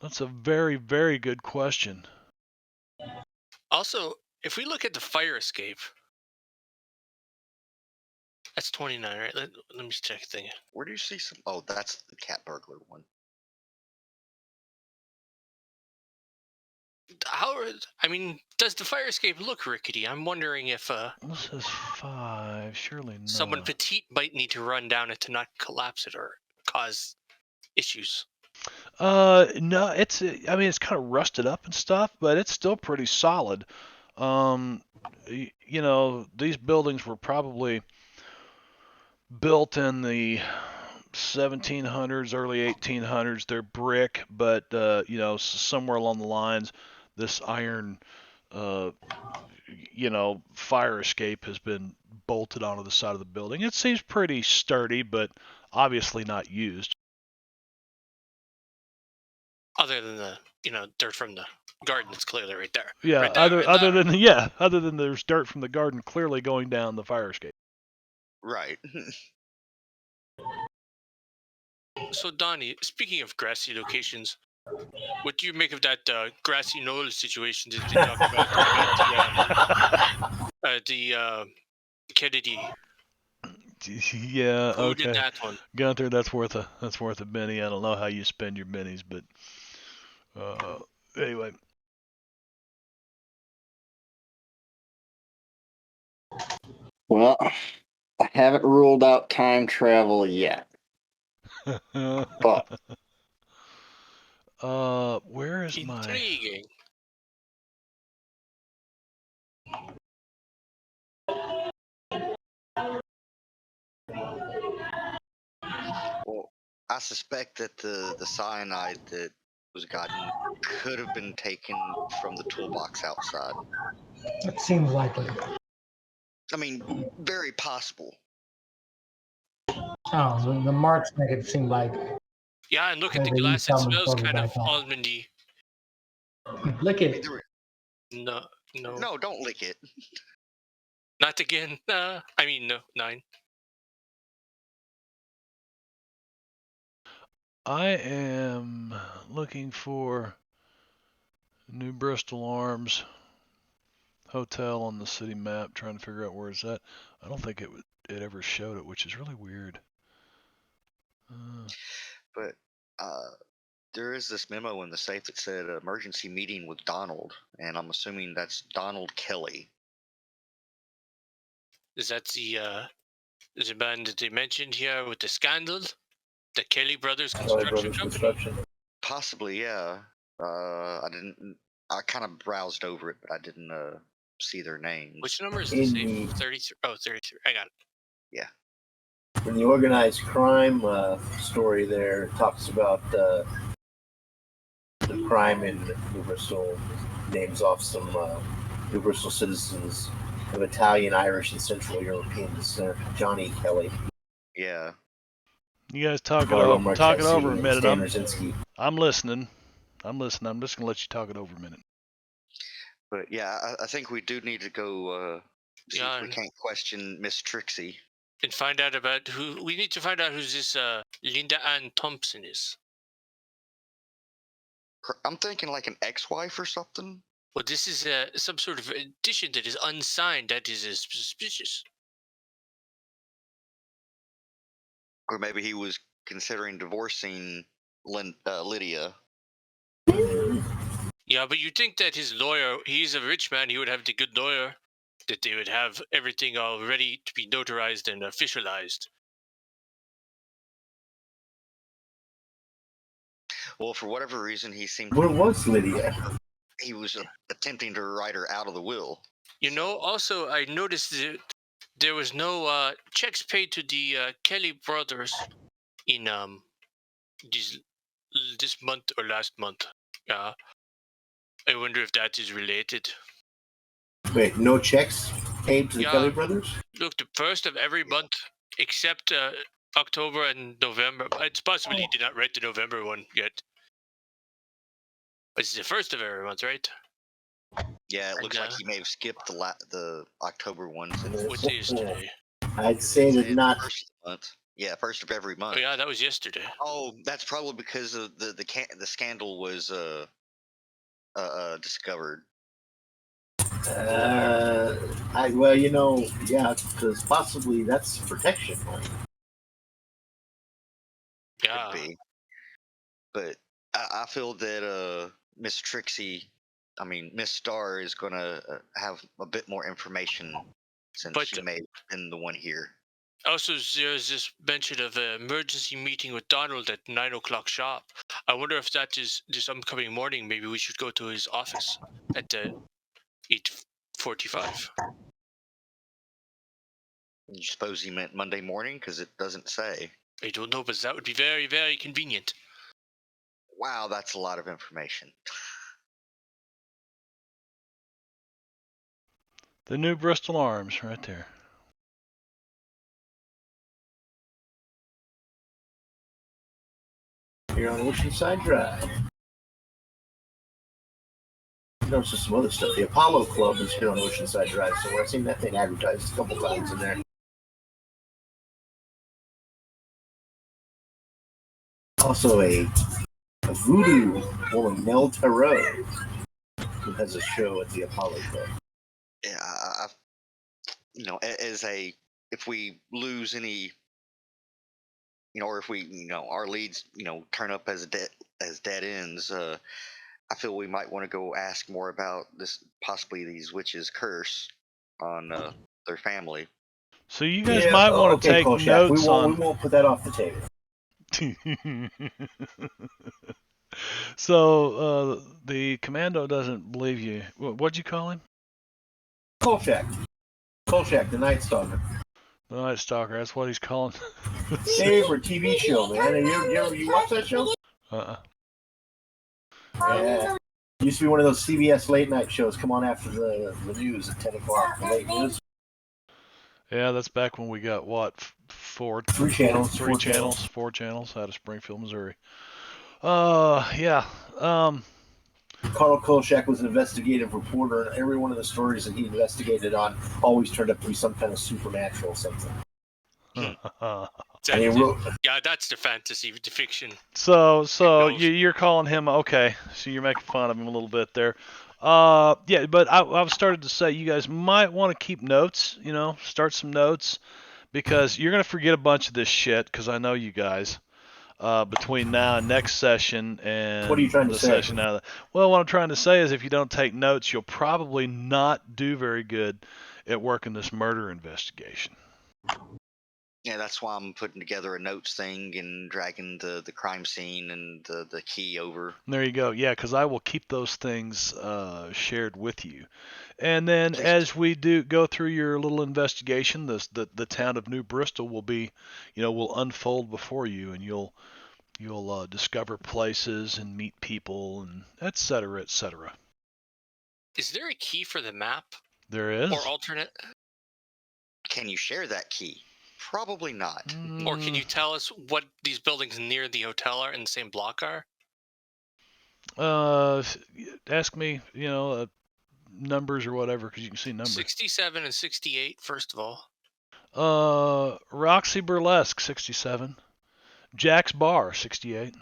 Speaker 1: That's a very, very good question.
Speaker 3: Also, if we look at the fire escape, that's 29, right? Let me check the thing.
Speaker 2: where do you see some? Oh, that's the cat burglar one.
Speaker 3: Does the fire escape look rickety? I'm wondering if
Speaker 1: This is 5, surely not.
Speaker 3: someone petite might need to run down it to not collapse it or cause issues.
Speaker 1: No, it's kind of rusted up and stuff, but it's still pretty solid. These buildings were probably built in the 1700s, early 1800s. They're brick, but somewhere along the lines, this iron, fire escape has been bolted onto the side of the building. It seems pretty sturdy, but obviously not used.
Speaker 3: Other than the dirt from the garden that's clearly right there.
Speaker 1: Yeah,
Speaker 3: Right there,
Speaker 1: other than there's dirt from the garden clearly going down the fire escape.
Speaker 2: Right.
Speaker 3: So Donnie, speaking of grassy locations, what do you make of that grassy knoll situation that's been talked about the Kennedy?
Speaker 1: Yeah,
Speaker 3: Who did
Speaker 1: okay.
Speaker 3: that one?
Speaker 1: Gunther, that's worth a penny. I don't know how you spend your minis, but anyway.
Speaker 4: Well, I haven't ruled out time travel yet. But
Speaker 1: where is my?
Speaker 3: Intriguing.
Speaker 2: Well, I suspect that the cyanide that was gotten could have been taken from the toolbox outside.
Speaker 6: It seems likely.
Speaker 2: I mean, very possible.
Speaker 6: Oh, the marks make it seem like
Speaker 3: Yeah, and look at the
Speaker 6: maybe
Speaker 3: glass. It
Speaker 6: someone
Speaker 3: smells
Speaker 6: poured it
Speaker 3: kind of
Speaker 6: back on.
Speaker 3: almondy.
Speaker 6: Lick
Speaker 2: I mean,
Speaker 6: it.
Speaker 3: No,
Speaker 2: no, don't lick it.
Speaker 3: not again. No, 9.
Speaker 1: I am looking for New Bristol Arms Hotel on the city map, trying to figure out where it's at. I don't think it ever showed it, which is really weird.
Speaker 2: But there is this memo in the safe that said emergency meeting with Donald, and I'm assuming that's Donald Kelly.
Speaker 3: Is that the man that they mentioned here with the scandal? The Kelly Brothers Construction Company?
Speaker 2: Possibly, yeah. I kind of browsed over it, but I didn't see their names.
Speaker 3: Which number is the safe? 33. Oh, 33. I got it.
Speaker 2: Yeah.
Speaker 5: In the organized crime story there, it talks about the crime in New Bristol, names off some New Bristol citizens of Italian, Irish, and Central European descent. Johnny Kelly.
Speaker 2: Yeah.
Speaker 1: You guys talk it over a minute. I'm listening. I'm just gonna let you talk it over a minute.
Speaker 2: But yeah, I think we do need to go see if we can't question Miss Trixie.
Speaker 3: And find out about who. We need to find out who this Linda Ann Thompson is.
Speaker 2: I'm thinking like an ex-wife or something.
Speaker 3: Well, this is some sort of addition that is unsigned. That is suspicious.
Speaker 2: Or maybe he was considering divorcing Lydia.
Speaker 3: Yeah, but you think that his lawyer, he's a rich man, he would have the good lawyer, that they would have everything all ready to be notarized and officialized.
Speaker 2: Well, for whatever reason, he seemed.
Speaker 5: Where was Lydia?
Speaker 2: He was attempting to write her out of the will.
Speaker 3: Also, I noticed that there was no checks paid to the Kelly brothers in this month or last month. I wonder if that is related.
Speaker 5: Wait, no checks paid to the Kelly brothers?
Speaker 3: Look, the first of every month except October and November. It's possible he did not write the November one yet. It's the first of every month, right?
Speaker 2: Yeah, it looks like he may have skipped the October one.
Speaker 3: What day is today?
Speaker 5: I'd say that not.
Speaker 2: First of the month. Yeah, first of every month.
Speaker 3: Oh yeah, that was yesterday.
Speaker 2: Oh, that's probably because of the scandal was discovered.
Speaker 5: Yeah, because possibly that's protection money.
Speaker 3: Yeah.
Speaker 2: Could be. But I feel that Miss Starr is going to have a bit more information since she may have been the one here.
Speaker 3: Also, there's this mention of an emergency meeting with Donald at 9 o'clock sharp. I wonder if that is this upcoming morning. Maybe we should go to his office at 8:45.
Speaker 2: You suppose he meant Monday morning? Because it doesn't say.
Speaker 3: I don't know, but that would be very, very convenient.
Speaker 2: Wow, that's a lot of information.
Speaker 1: The New Bristol Arms, right there.
Speaker 5: Here on Oceanside Drive. There's just some other stuff. The Apollo Club is here on Oceanside Drive, so I've seen that thing advertised a couple times in there. Also a voodoo woman, Mel Tarot, who has a show at the Apollo Club.
Speaker 2: Yeah, if we lose any, or if we, our leads, turn up as dead ends, I feel we might want to go ask more about this, possibly these witches' curse on their family.
Speaker 1: So you guys might want to take
Speaker 5: Kolchak,
Speaker 1: notes
Speaker 5: we won't put that off the table.
Speaker 1: So the commando doesn't believe you. What'd you call him?
Speaker 5: Kolchak, the Night Stalker.
Speaker 1: The Night Stalker. That's what he's calling.
Speaker 5: Favorite TV show, man. And you watch that show? Yeah. Used to be one of those CBS late night shows. Come on after the news at 10 o'clock. The late news.
Speaker 1: Yeah, that's back when we got four channels out of Springfield, Missouri. Yeah.
Speaker 5: Carl Kolchak was an investigative reporter, and every one of the stories that he investigated on always turned up to be some kind of supernatural something. And he wrote,
Speaker 3: yeah, that's the fantasy, the fiction.
Speaker 1: So you're calling him, okay, so you're making fun of him a little bit there. Yeah, but I've started to say you guys might want to keep notes, start some notes, because you're going to forget a bunch of this shit, because I know you guys, between now and next session and
Speaker 5: what are you trying to say?
Speaker 1: Session out of well, what I'm trying to say is if you don't take notes, you'll probably not do very good at working this murder investigation.
Speaker 2: Yeah, that's why I'm putting together a notes thing and dragging the crime scene and the key over.
Speaker 1: There you go. Yeah, because I will keep those things shared with you. And then as we go through your little investigation, the town of New Bristol will be, will unfold before you, and you'll discover places and meet people and et cetera, et cetera.
Speaker 3: Is there a key for the map?
Speaker 1: There is.
Speaker 3: Or alternate?
Speaker 2: Can you share that key? Probably not.
Speaker 3: Or can you tell us what these buildings near the hotel are in the same block are?
Speaker 1: Ask me, numbers or whatever, because you can see numbers.
Speaker 3: 67 and 68, first of all.
Speaker 1: Roxy Burlesque, 67. Jack's Bar, 68.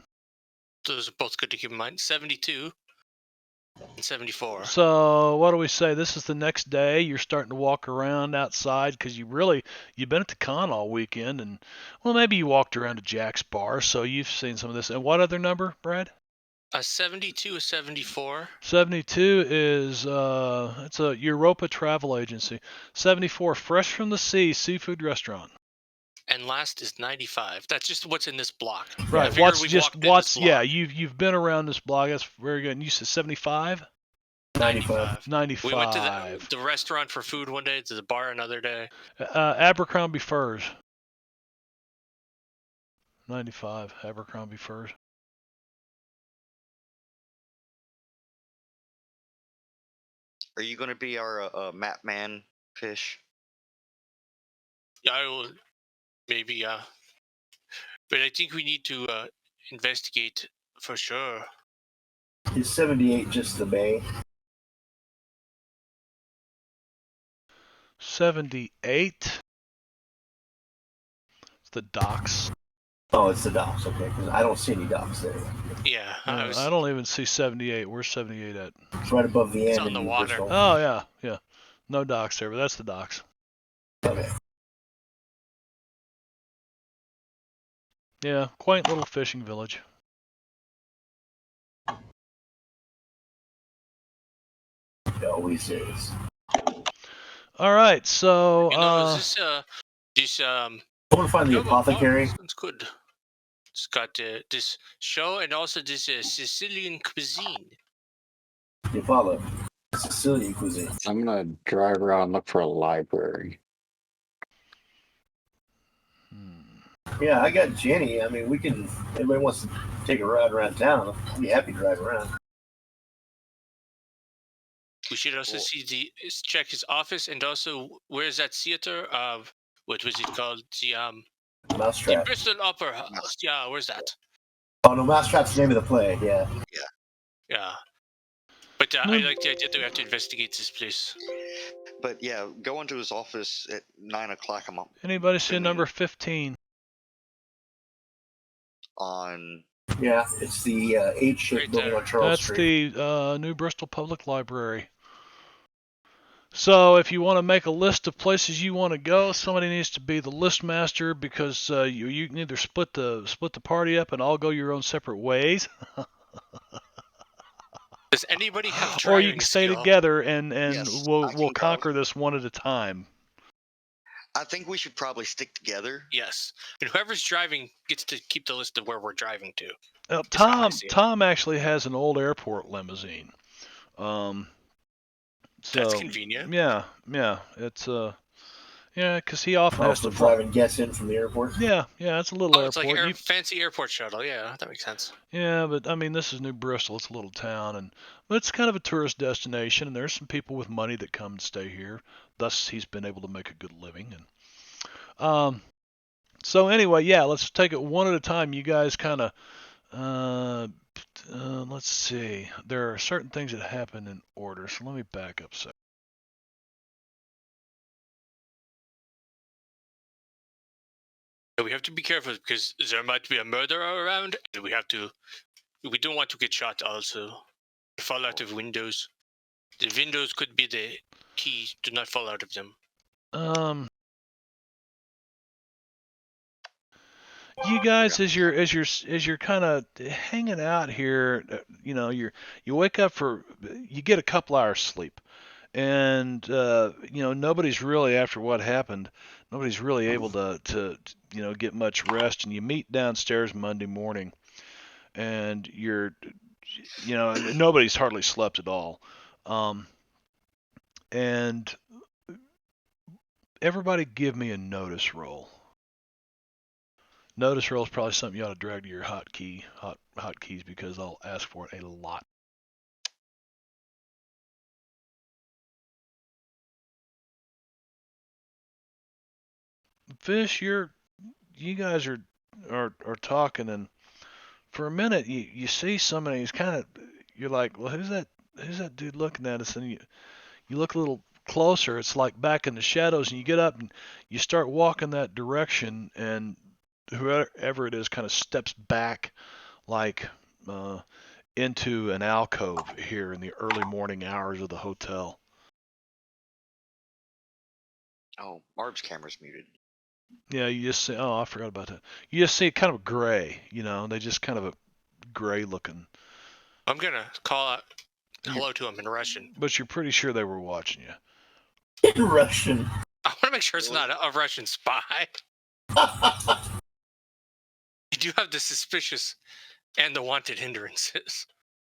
Speaker 3: Those are both good to keep in mind. 72 and 74.
Speaker 1: So what do we say? This is the next day. You're starting to walk around outside because you've been at the con all weekend, and well, maybe you walked around to Jack's Bar, so you've seen some of this. And what other number, Brad?
Speaker 3: 72 is 74.
Speaker 1: 72 is it's a Europa travel agency. 74, Fresh from the Sea seafood restaurant.
Speaker 3: And last is 95. That's just what's in this block.
Speaker 1: Right. Yeah, you've been around this block. That's very good. And you said 75?
Speaker 5: 95.
Speaker 1: 95.
Speaker 3: We went to the restaurant for food one day, to the bar another day.
Speaker 1: Abercrombie Furs. 95, Abercrombie Furs.
Speaker 2: Are you going to be our map man, Fish?
Speaker 3: Yeah, I will. Maybe, but I think we need to investigate for sure.
Speaker 5: Is 78 just the bay?
Speaker 1: 78? It's the docks.
Speaker 5: Oh, it's the docks, okay, because I don't see any docks there.
Speaker 3: Yeah.
Speaker 1: I don't even see 78. Where's 78 at?
Speaker 5: It's right above the end.
Speaker 3: It's on the water.
Speaker 5: Bristol.
Speaker 1: Oh, yeah. No docks there, but that's the docks.
Speaker 5: Okay.
Speaker 1: Yeah, quaint little fishing village.
Speaker 5: It always is.
Speaker 1: All right, so
Speaker 3: is this
Speaker 5: I want to find the apothecary.
Speaker 3: Sounds good. It's got this show and also this Sicilian cuisine.
Speaker 5: You follow Sicilian cuisine.
Speaker 4: I'm gonna drive around and look for a library.
Speaker 5: Yeah, I got Jenny. I mean, anybody wants to take a ride around town, I'll be happy to drive around.
Speaker 3: We should also check his office, and also where's that theater of what was it called? The
Speaker 5: Mousetrap.
Speaker 3: The Bristol Opera House. Yeah, where's that?
Speaker 5: Oh no, Mousetrap's the name of the play. Yeah.
Speaker 3: But But I like the idea that we have to investigate this place.
Speaker 2: But yeah, go into his office at 9 o'clock.
Speaker 1: Anybody see number 15?
Speaker 2: On.
Speaker 5: Yeah, it's the H-shaped
Speaker 3: Right
Speaker 5: building
Speaker 3: there.
Speaker 5: on Charles
Speaker 1: That's
Speaker 5: Street.
Speaker 1: the New Bristol Public Library. So if you want to make a list of places you want to go, somebody needs to be the list master, because you can either split the party up and all go your own separate ways,
Speaker 3: Does anybody have
Speaker 1: or you
Speaker 3: driving
Speaker 1: can stay
Speaker 3: skill?
Speaker 1: together and
Speaker 2: Yes,
Speaker 1: we'll
Speaker 2: I can
Speaker 1: conquer
Speaker 2: go.
Speaker 1: this one at a time.
Speaker 2: I think we should probably stick together.
Speaker 3: Yes. And whoever's driving gets to keep the list of where we're driving to.
Speaker 1: Tom actually has an old airport limousine. So
Speaker 3: That's convenient.
Speaker 1: Yeah, it's because he often has
Speaker 5: Also
Speaker 1: to fly.
Speaker 5: driving guests in from the airport.
Speaker 1: Yeah, it's a little
Speaker 3: Oh,
Speaker 1: airport.
Speaker 3: it's like fancy airport shuttle. Yeah, that makes sense.
Speaker 1: Yeah, but I mean, this is New Bristol. It's a little town, but it's kind of a tourist destination, and there's some people with money that come and stay here. Thus, he's been able to make a good living. And so anyway, yeah, let's take it one at a time. You guys kind of let's see. There are certain things that happen in order, so let me back up a second.
Speaker 3: We have to be careful because there might be a murderer around. And we don't want to get shot also. Fall out of windows. The windows could be the key. Do not fall out of them.
Speaker 1: You guys, as you're kind of hanging out here, you wake up you get a couple hours sleep, and nobody's really, after what happened, nobody's really able to get much rest, and you meet downstairs Monday morning, and nobody's hardly slept at all, and everybody give me a notice roll. Notice roll is probably something you ought to drag to your hotkeys, because I'll ask for it a lot. Fish, you guys are talking, and for a minute you see somebody who's you're like, well, who's that dude looking at us? And you look a little closer. It's like back in the shadows, and you get up and you start walking that direction, and whoever it is kind of steps back, like into an alcove here in the early morning hours of the hotel.
Speaker 2: Oh, Marb's camera's muted.
Speaker 1: Yeah, you just see. Oh, I forgot about that. You just see kind of gray. They just kind of a gray looking.
Speaker 3: I'm gonna call out hello to him in Russian.
Speaker 1: But you're pretty sure they were watching you.
Speaker 5: In Russian.
Speaker 3: I want to make sure it's not a Russian spy. You do have the suspicious and the wanted hindrances.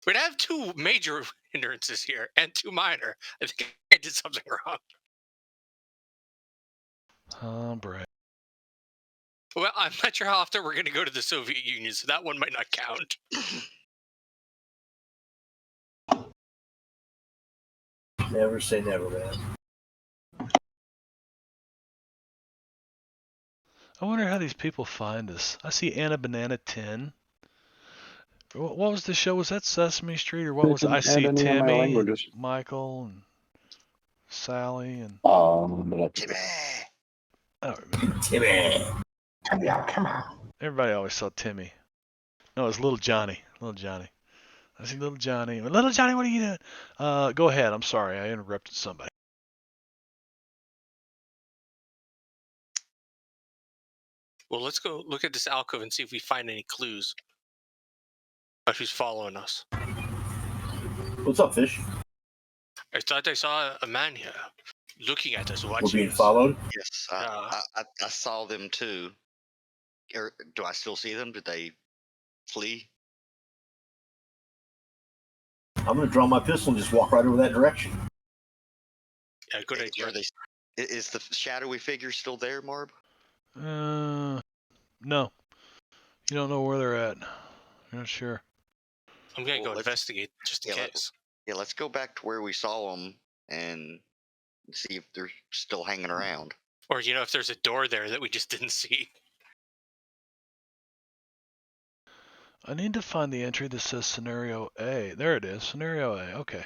Speaker 3: We'd have two major hindrances here and two minor. I think I did something wrong.
Speaker 1: Oh, Brad.
Speaker 3: Well, I'm not sure how often we're going to go to the Soviet Union, so that one might not count.
Speaker 5: Never say never, man.
Speaker 1: I wonder how these people find us. I see Anna Banana 10. What was the show? Was that Sesame Street, or what was it? I see Timmy, Michael, and Sally, and
Speaker 2: Timmy.
Speaker 1: I don't remember.
Speaker 5: Timmy.
Speaker 6: Come on.
Speaker 1: Everybody always saw Timmy. No, it was Little Johnny. Little Johnny. I see Little Johnny. Little Johnny, what are you doing? Go ahead. I'm sorry. I interrupted somebody.
Speaker 3: Well, let's go look at this alcove and see if we find any clues. If he's following us.
Speaker 5: What's up, Fish?
Speaker 3: I thought I saw a man here looking at us, watching
Speaker 5: We're being
Speaker 3: us.
Speaker 5: followed?
Speaker 2: Yes, I saw them too. Or do I still see them? Did they flee?
Speaker 5: I'm going to draw my pistol and just walk right over that direction.
Speaker 3: Yeah, good idea.
Speaker 2: Is the shadowy figure still there, Marb?
Speaker 1: No. You don't know where they're at. You're not sure.
Speaker 3: I'm going to go investigate just in case.
Speaker 2: Let's go back to where we saw them and see if they're still hanging around.
Speaker 3: Or, if there's a door there that we just didn't see.
Speaker 1: I need to find the entry that says Scenario A. There it is. Scenario A. Okay.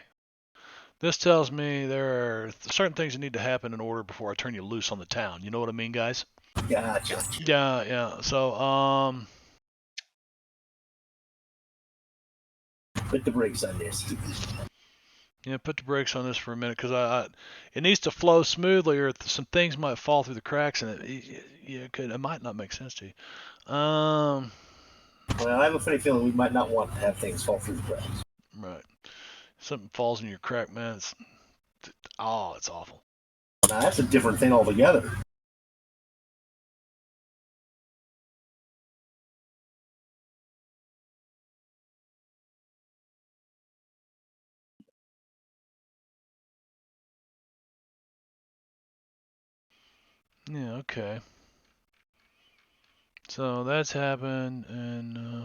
Speaker 1: This tells me there are certain things that need to happen in order before I turn you loose on the town. You know what I mean, guys?
Speaker 5: Gotcha.
Speaker 1: Yeah. So,
Speaker 5: Put the brakes on this.
Speaker 1: yeah, put the brakes on this for a minute because it needs to flow smoothly, or some things might fall through the cracks, and it might not make sense to you.
Speaker 5: Well, I have a funny feeling we might not want to have things fall through the cracks.
Speaker 1: Right. Something falls in your crack, man. It's awful.
Speaker 5: Now that's a different thing altogether.
Speaker 1: Yeah. Okay. So that's happened, and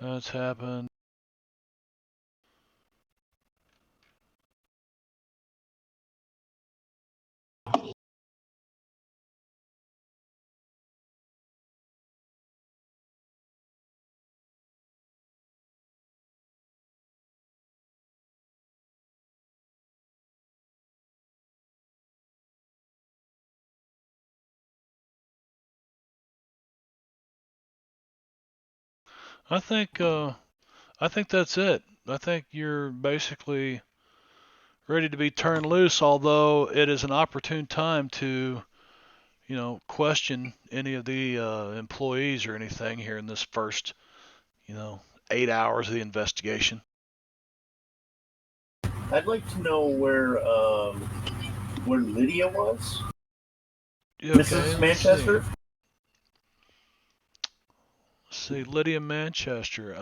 Speaker 1: that's happened. I think that's it. I think you're basically ready to be turned loose, although it is an opportune time to, question any of the employees or anything here in this first, 8 hours of the investigation.
Speaker 5: I'd like to know where Lydia was.
Speaker 1: Yeah, okay,
Speaker 5: Mrs. Manchester.
Speaker 1: Let's see, Lydia Manchester.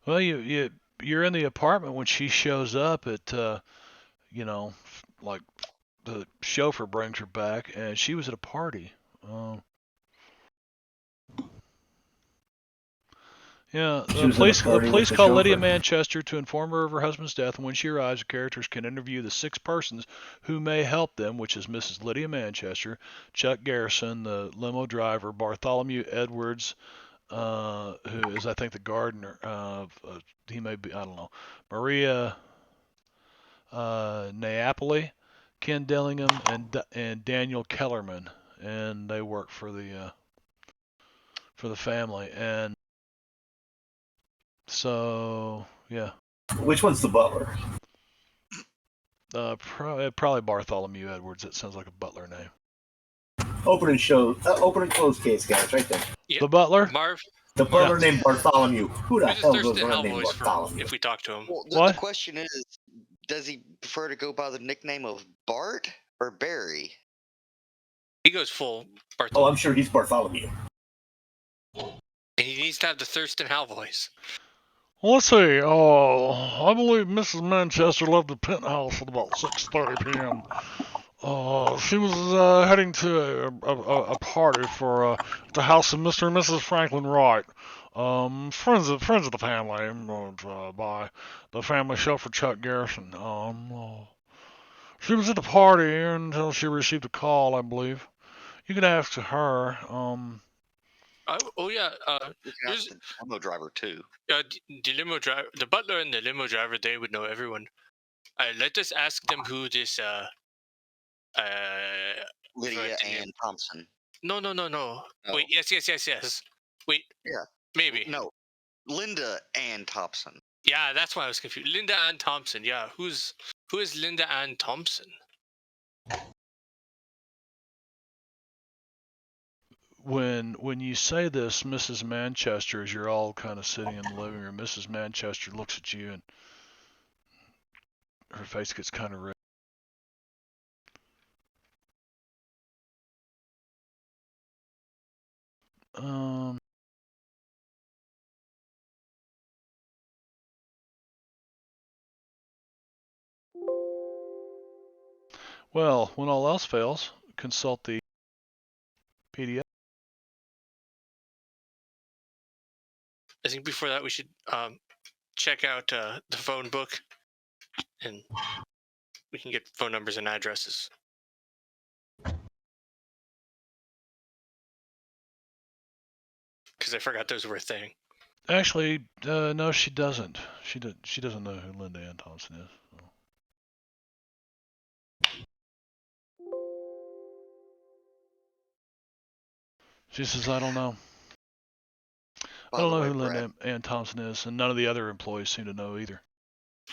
Speaker 1: Well, you're in the apartment when she shows up at, like the chauffeur brings her back, and she was at a party. Yeah,
Speaker 5: She
Speaker 1: the
Speaker 5: was at a
Speaker 1: police
Speaker 5: party with the
Speaker 1: call Lydia
Speaker 5: chauffeur.
Speaker 1: Manchester to inform her of her husband's death, and when she arrives, the characters can interview the 6 persons who may help them, which is Mrs. Lydia Manchester, Chuck Garrison, the limo driver, Bartholomew Edwards, who is, I think, the gardener. He may be, I don't know, Maria Napoli, Ken Dillingham, and Daniel Kellerman, and they work for the family. And so, yeah.
Speaker 5: Which one's the butler?
Speaker 1: Probably Bartholomew Edwards. That sounds like a butler name.
Speaker 5: Open and close case, guys, right there.
Speaker 3: Yeah.
Speaker 1: The butler?
Speaker 3: Marv.
Speaker 5: The butler named Bartholomew. Who the
Speaker 3: Who's
Speaker 5: hell
Speaker 3: the
Speaker 5: goes
Speaker 3: Thurston
Speaker 5: around
Speaker 3: Hell
Speaker 5: named
Speaker 3: voice for
Speaker 5: Bartholomew?
Speaker 3: if we talk to him?
Speaker 2: Well,
Speaker 1: What?
Speaker 2: the question is, does he prefer to go by the nickname of Bart or Barry?
Speaker 3: He goes full
Speaker 5: Oh,
Speaker 3: Bartholomew.
Speaker 5: I'm sure he's Bartholomew.
Speaker 3: And he needs to have the Thurston Hell voice.
Speaker 1: Well, let's see. I believe Mrs. Manchester left the penthouse at about 6:30 p.m. She was heading to a party for the house of Mr. and Mrs. Franklin Wright. Friends of the family, by the family chauffeur Chuck Garrison. She was at the party until she received a call, I believe. You can ask her.
Speaker 3: Oh yeah.
Speaker 2: You can ask the limo driver too.
Speaker 3: The limo driver, the butler, and the limo driver, they would know everyone. Let us ask them who this
Speaker 2: Lydia
Speaker 3: Virginia-
Speaker 2: Ann Thompson.
Speaker 3: No.
Speaker 2: No.
Speaker 3: Wait, yes. Wait.
Speaker 2: Yeah.
Speaker 3: Maybe.
Speaker 2: No, Linda Ann Thompson.
Speaker 3: Yeah, that's why I was confused. Linda Ann Thompson. Yeah, who is Linda Ann Thompson?
Speaker 1: When you say this, Mrs. Manchester, as you're all kind of sitting in the living room, Mrs. Manchester looks at you and her face gets kind of red. Well, when all else fails, consult the PDF.
Speaker 3: I think before that we should check out the phone book, and we can get phone numbers and addresses. because I forgot those were a thing.
Speaker 1: Actually, no, she doesn't. She doesn't know who Linda Ann Thompson is. So. She says, I don't know. I
Speaker 2: By
Speaker 1: don't
Speaker 2: the
Speaker 1: know
Speaker 2: way,
Speaker 1: who
Speaker 2: Brad,
Speaker 1: Linda Ann Thompson is, and none of the other employees seem to know either.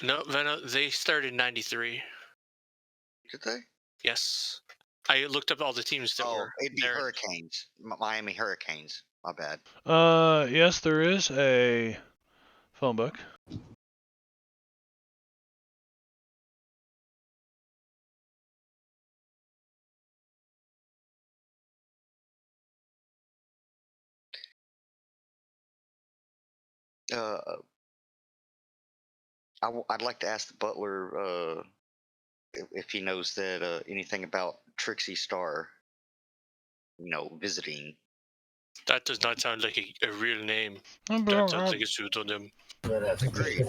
Speaker 3: No, they started in '93.
Speaker 2: did they?
Speaker 3: Yes, I looked up all the teams that
Speaker 2: Oh,
Speaker 3: were
Speaker 2: it'd be
Speaker 3: there.
Speaker 2: Hurricanes. Miami Hurricanes. My bad.
Speaker 1: Yes, there is a phone book.
Speaker 2: Uh, I'd like to ask the butler if he knows that anything about Trixie Star. Visiting.
Speaker 3: That does not sound like a real name.
Speaker 1: I
Speaker 3: That sounds like a pseudonym.
Speaker 2: Agreed.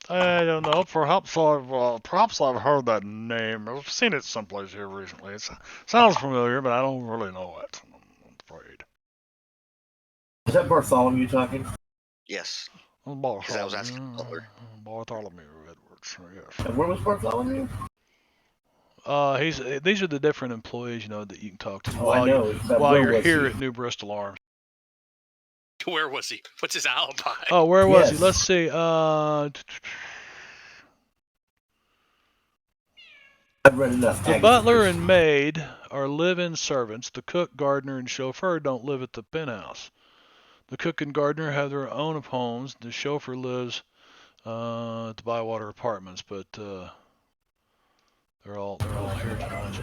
Speaker 1: don't know. Perhaps I've heard that name. I've seen it someplace here recently. It sounds familiar, but I don't really know it. I'm afraid.
Speaker 5: Is that Bartholomew talking?
Speaker 2: Yes.
Speaker 1: Because
Speaker 2: I was asking the butler.
Speaker 1: Bartholomew Edwards. Yes.
Speaker 5: And where was Bartholomew?
Speaker 1: These are the different employees, that you can talk to
Speaker 5: Oh, I know.
Speaker 1: while you're here at New Bristol Arms.
Speaker 3: Where was he? What's his alibi?
Speaker 1: Oh, where was he?
Speaker 5: Yes.
Speaker 1: Let's see.
Speaker 5: I've read enough.
Speaker 1: The butler and maid are live-in servants. The cook, gardener, and chauffeur don't live at the penthouse. The cook and gardener have their own homes. The chauffeur lives at the Bywater Apartments, but they're all here tonight.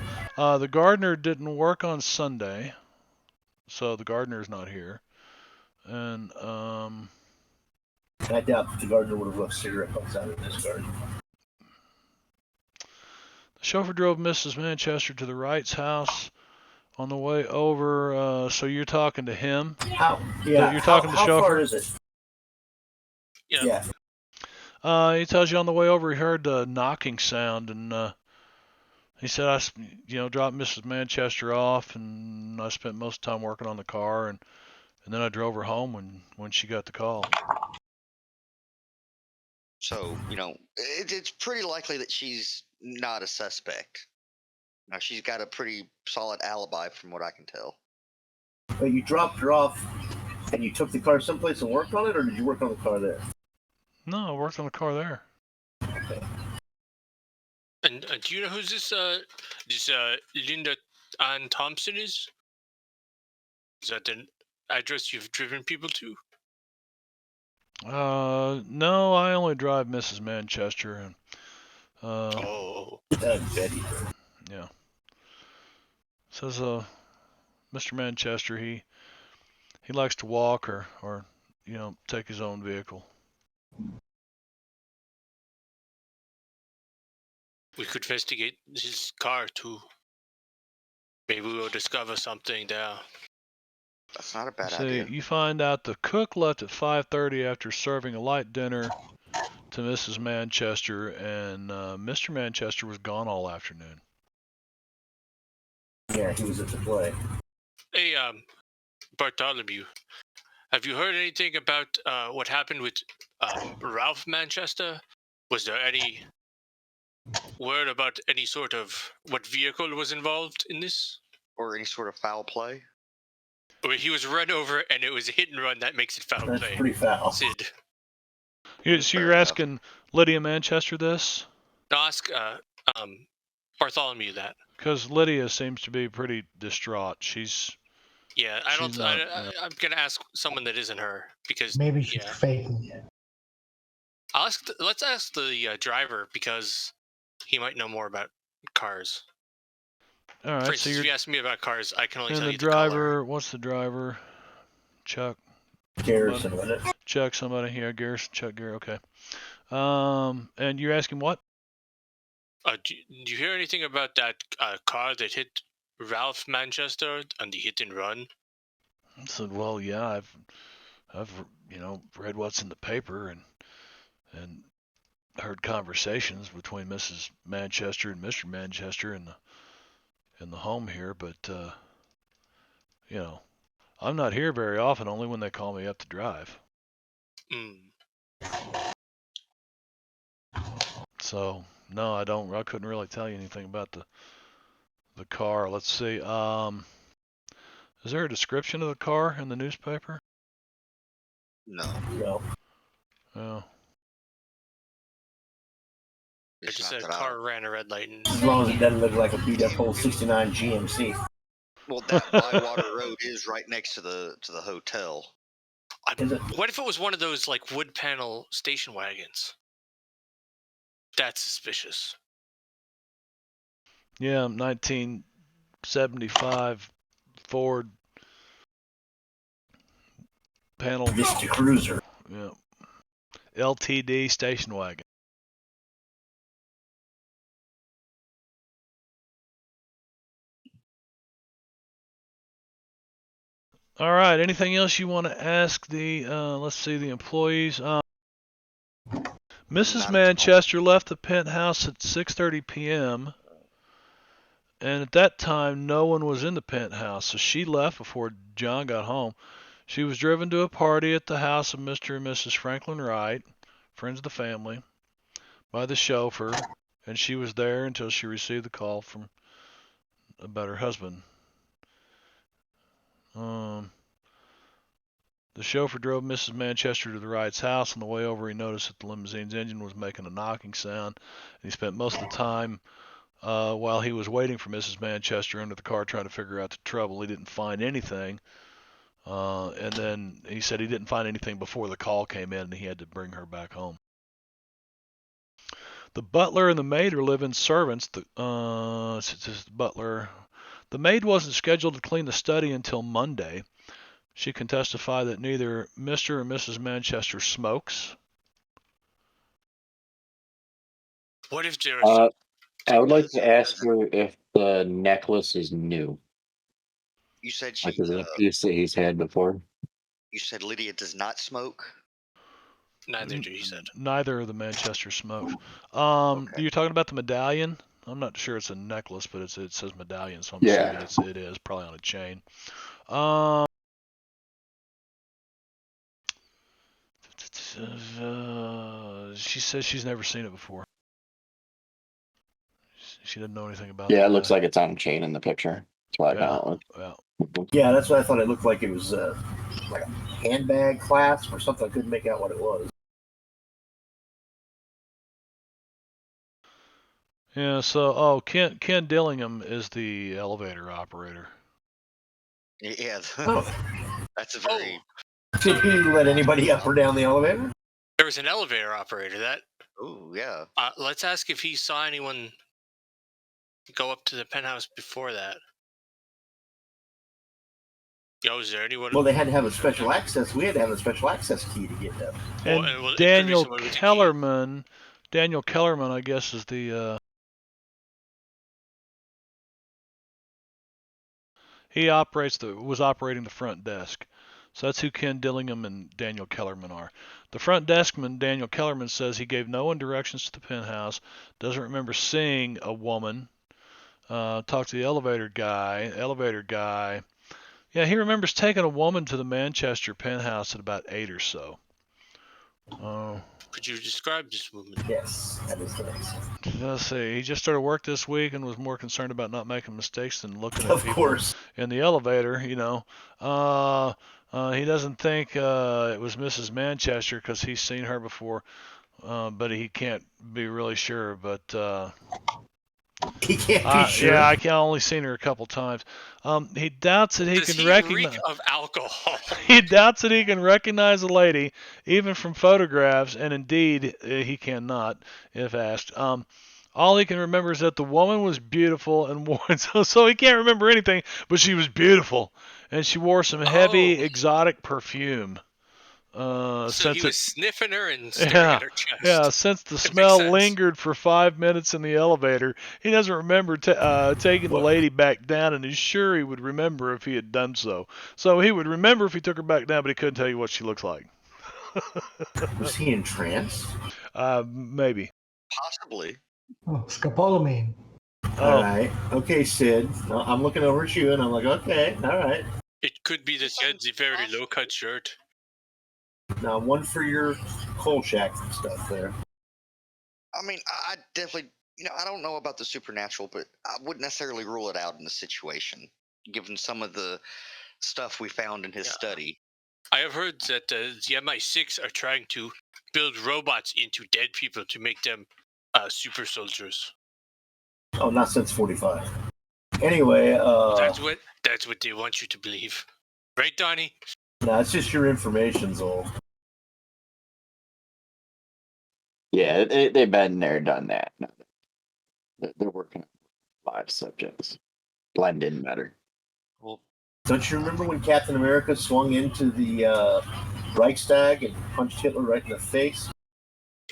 Speaker 1: The gardener didn't work on Sunday, so the gardener's not here. And
Speaker 5: I doubt the gardener would have left cigarette butts out in this garden.
Speaker 1: The chauffeur drove Mrs. Manchester to the Wright's house on the way over. So you're talking to him?
Speaker 5: How? Yeah.
Speaker 1: You're talking to the chauffeur?
Speaker 5: How far is it?
Speaker 3: Yeah.
Speaker 1: He tells you on the way over he heard the knocking sound, and he said, I dropped Mrs. Manchester off, and I spent most of the time working on the car, and then I drove her home when she got the call.
Speaker 2: So, it's pretty likely that she's not a suspect. Now, she's got a pretty solid alibi from what I can tell.
Speaker 5: But you dropped her off and you took the car someplace and worked on it, or did you work on the car there?
Speaker 1: No, I worked on the car there.
Speaker 5: Okay.
Speaker 3: And do you know who this Linda Ann Thompson is? Is that the address you've driven people to?
Speaker 1: No, I only drive Mrs. Manchester, and
Speaker 5: Betty.
Speaker 1: Yeah. Says Mr. Manchester, he likes to walk or take his own vehicle.
Speaker 3: We could investigate his car too. Maybe we'll discover something there.
Speaker 2: That's not a bad
Speaker 1: See,
Speaker 2: idea.
Speaker 1: you find out the cook left at 5:30 after serving a light dinner to Mrs. Manchester, and Mr. Manchester was gone all afternoon.
Speaker 5: Yeah, he was at the play.
Speaker 3: Hey, Bartholomew, have you heard anything about what happened with Ralph Manchester? Was there any word about any sort of what vehicle was involved in this?
Speaker 2: Or any sort of foul play?
Speaker 3: Or he was run over and it was a hit and run that makes it foul
Speaker 5: That's
Speaker 3: play.
Speaker 5: pretty foul.
Speaker 3: Sid.
Speaker 1: So you're asking Lydia Manchester this?
Speaker 3: Ask Bartholomew that.
Speaker 1: Because Lydia seems to be pretty distraught.
Speaker 3: Yeah, I'm gonna ask someone that isn't her because
Speaker 6: Maybe she's faking it.
Speaker 3: Let's ask the driver because he might know more about cars.
Speaker 1: All right.
Speaker 3: For instance, if you ask me about cars, I can only tell
Speaker 1: the
Speaker 3: you the
Speaker 1: driver.
Speaker 3: color.
Speaker 1: What's the driver? Chuck.
Speaker 5: Garrison, wasn't it?
Speaker 1: Chuck somebody here. Garrison. Chuck Garrett. Okay. And you're asking what?
Speaker 3: Do you hear anything about that car that hit Ralph Manchester on the hit and run?
Speaker 1: I said, well, yeah, I've read what's in the paper and heard conversations between Mrs. Manchester and Mr. Manchester in the home here, but I'm not here very often, only when they call me up to drive. So no, I don't. I couldn't really tell you anything about the car. Let's see. Is there a description of the car in the newspaper?
Speaker 2: No.
Speaker 1: Oh.
Speaker 3: It
Speaker 2: It's
Speaker 3: just
Speaker 2: not
Speaker 3: said
Speaker 2: that
Speaker 3: car ran a red light. And
Speaker 5: As long as it doesn't look like a beat up old '69 GMC.
Speaker 2: Well, that Bywater Road is right next to the hotel.
Speaker 3: What if it was one of those like wood panel station wagons? That's suspicious.
Speaker 1: Yeah, 1975 Ford panel.
Speaker 5: Vista Cruiser.
Speaker 1: Yeah. LTD station wagon. All right. Anything else you want to ask the? Let's see, the employees. Mrs. Manchester left the penthouse at 6:30 p.m. and at that time no one was in the penthouse, so she left before John got home. She was driven to a party at the house of Mr. and Mrs. Franklin Wright, friends of the family, by the chauffeur, and she was there until she received the call about her husband. The chauffeur drove Mrs. Manchester to the Wright's house. On the way over, he noticed that the limousine's engine was making a knocking sound, and he spent most of the time while he was waiting for Mrs. Manchester under the car trying to figure out the trouble. He didn't find anything, and then he said he didn't find anything before the call came in, and he had to bring her back home. The butler and the maid are live-in servants. The maid wasn't scheduled to clean the study until Monday. She can testify that neither Mr. or Mrs. Manchester smokes.
Speaker 3: What if there's...
Speaker 4: I would like to ask her if the necklace is new.
Speaker 2: You said
Speaker 4: like the piece that he's had before.
Speaker 2: You said Lydia does not smoke?
Speaker 3: Neither do, he said.
Speaker 1: Neither of the Manchester smokes.
Speaker 2: Okay.
Speaker 1: You're talking about the medallion? I'm not sure it's a necklace, but it says medallion, so I'm assuming it is probably on a chain. She says she's never seen it before. She didn't know anything about it.
Speaker 4: Yeah, it looks like it's on a chain in the picture. That's what I found.
Speaker 5: Yeah, that's what I thought. It looked like it was like a handbag clasp or something. I couldn't make out what it was.
Speaker 1: Yeah, so, Ken Dillingham is the elevator operator.
Speaker 2: Yeah.
Speaker 5: Oh.
Speaker 2: That's a very...
Speaker 5: Did he let anybody up or down the elevator?
Speaker 3: There was an elevator operator.
Speaker 2: Oh, yeah.
Speaker 3: Let's ask if he saw anyone go up to the penthouse before that. Is there anyone?
Speaker 5: Well, they had to have a special access. We had to have a special access key to get them.
Speaker 1: And Daniel Kellerman, I guess, is the... He was operating the front desk. So that's who Ken Dillingham and Daniel Kellerman are. The front deskman, Daniel Kellerman, says he gave no one directions to the penthouse, doesn't remember seeing a woman. Talked to the elevator guy. Yeah, he remembers taking a woman to the Manchester penthouse at about 8 or so.
Speaker 3: Could you describe this woman?
Speaker 5: Yes, that is the next.
Speaker 1: Let's see. He just started work this week and was more concerned about not making mistakes than looking at people in the elevator. He doesn't think it was Mrs. Manchester because he's seen her before, but he can't be really sure. But
Speaker 5: he can't be sure.
Speaker 1: Yeah, I can only seen her a couple times. He doubts that he can recognize.
Speaker 3: Reek of alcohol.
Speaker 1: He doubts that he can recognize a lady, even from photographs, and indeed he cannot, if asked. All he can remember is that the woman was beautiful and wore so he can't remember anything, but she was beautiful, and she wore some heavy exotic perfume.
Speaker 3: So he was sniffing her and staring at her chest.
Speaker 1: Yeah, since the smell lingered for 5 minutes in the elevator, he doesn't remember taking the lady back down, and he's sure he would remember if he had done so. So he would remember if he took her back down, but he couldn't tell you what she looks like.
Speaker 5: Was he entranced?
Speaker 1: Maybe.
Speaker 2: Possibly.
Speaker 6: Oh, scopolamine.
Speaker 5: All right. Okay, Sid. I'm looking over at you, and I'm like, okay, all right.
Speaker 3: It could be that he had the very low-cut shirt.
Speaker 5: Now, one for your coal shack stuff there.
Speaker 2: I mean, I definitely, I don't know about the supernatural, but I wouldn't necessarily rule it out in the situation, given some of the stuff we found in his study.
Speaker 3: I have heard that the MI6 are trying to build robots into dead people to make them super soldiers.
Speaker 5: Oh, not since 45. Anyway,
Speaker 3: That's what they want you to believe, right, Donnie?
Speaker 5: no, it's just your information, Zol.
Speaker 4: Yeah, they've been there, done that. No, they're working on live subjects. Blend in better.
Speaker 2: Well,
Speaker 5: Don't you remember when Captain America swung into the Reichstag and punched Hitler right in the face?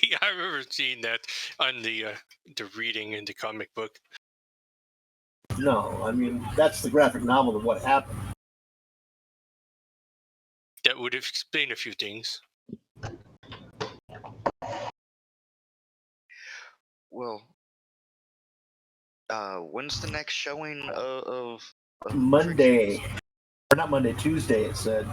Speaker 3: Yeah, I remember seeing that on the reading in the comic book.
Speaker 5: No, I mean, that's the graphic novel of what happened.
Speaker 3: That would have explained a few things.
Speaker 2: well, when's the next showing of
Speaker 5: Monday. Or not Monday, Tuesday, it said.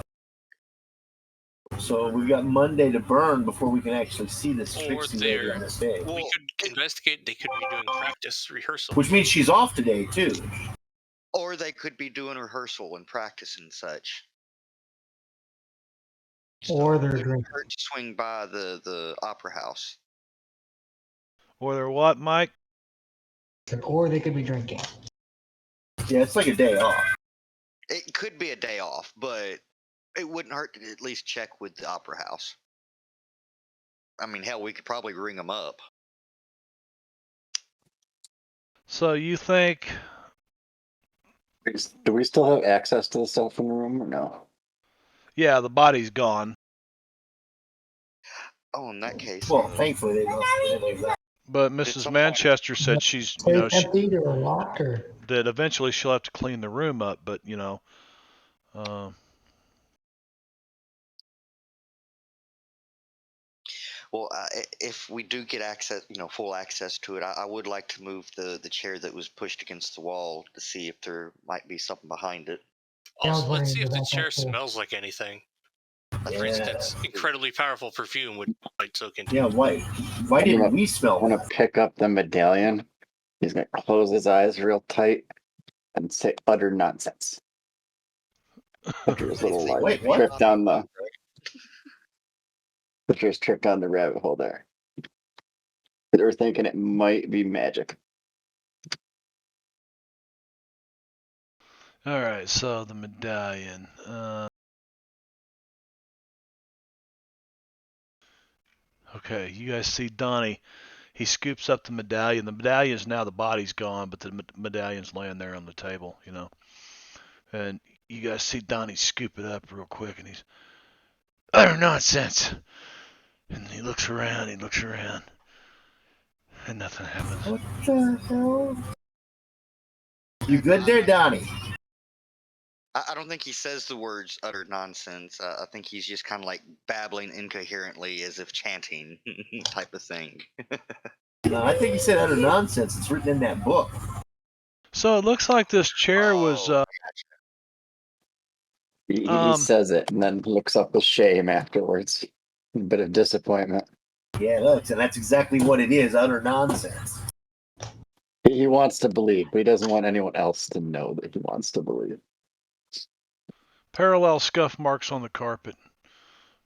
Speaker 5: So we've got Monday to burn before we can actually see this Trixie later on this day.
Speaker 3: We could investigate. They could be doing practice rehearsal.
Speaker 5: Which means she's off today, too.
Speaker 2: Or they could be doing rehearsal and practice and such.
Speaker 6: Or
Speaker 2: So
Speaker 6: they're
Speaker 2: it wouldn't
Speaker 6: drinking.
Speaker 2: hurt to swing by the opera house.
Speaker 1: Or they're what, Mike?
Speaker 6: Or they could be drinking.
Speaker 5: Yeah, it's like a day off.
Speaker 2: It could be a day off, but it wouldn't hurt to at least check with the opera house. I mean, hell, we could probably ring them up.
Speaker 1: So you think?
Speaker 4: Do we still have access to the stuff in the room or no?
Speaker 1: Yeah, the body's gone.
Speaker 2: Oh, in that case.
Speaker 5: Well, thankfully they didn't leave that.
Speaker 1: But
Speaker 2: Did
Speaker 1: Mrs.
Speaker 2: someone-
Speaker 1: Manchester said she's,
Speaker 6: Safe emptied or locked or
Speaker 1: that eventually she'll have to clean the room up. But
Speaker 2: Well, if we do get access, full access to it, I would like to move the chair that was pushed against the wall to see if there might be something behind it.
Speaker 3: Also, let's see if the
Speaker 6: about
Speaker 3: chair
Speaker 6: that, too.
Speaker 3: smells like anything.
Speaker 5: Yeah.
Speaker 3: For instance, incredibly powerful perfume would might soak into.
Speaker 5: Yeah, why didn't we smell
Speaker 4: I want
Speaker 5: that?
Speaker 4: to pick up the medallion. He's going to close his eyes real tight and say utter nonsense. After his little
Speaker 5: Wait, what?
Speaker 4: trip down the trip down the rabbit hole there. They were thinking it might be magic.
Speaker 1: all right. So the medallion. Okay, you guys see Donnie. He scoops up the medallion. The medallion's now, the body's gone, but the medallion's laying there on the table, And you guys see Donnie scoop it up real quick, and he's utter nonsense. And he looks around, and nothing happens.
Speaker 5: What the hell? You good there, Donnie?
Speaker 2: I don't think he says the words utter nonsense. I think he's just kind of like babbling incoherently as if chanting type of thing.
Speaker 5: No, I think he said utter nonsense. It's written in that book.
Speaker 1: So it looks like this chair was.
Speaker 4: He says it and then looks up with shame afterwards. A bit of disappointment.
Speaker 5: Yeah, look, and that's exactly what it is, utter nonsense.
Speaker 4: He wants to believe, but he doesn't want anyone else to know that he wants to believe.
Speaker 1: Parallel scuff marks on the carpet.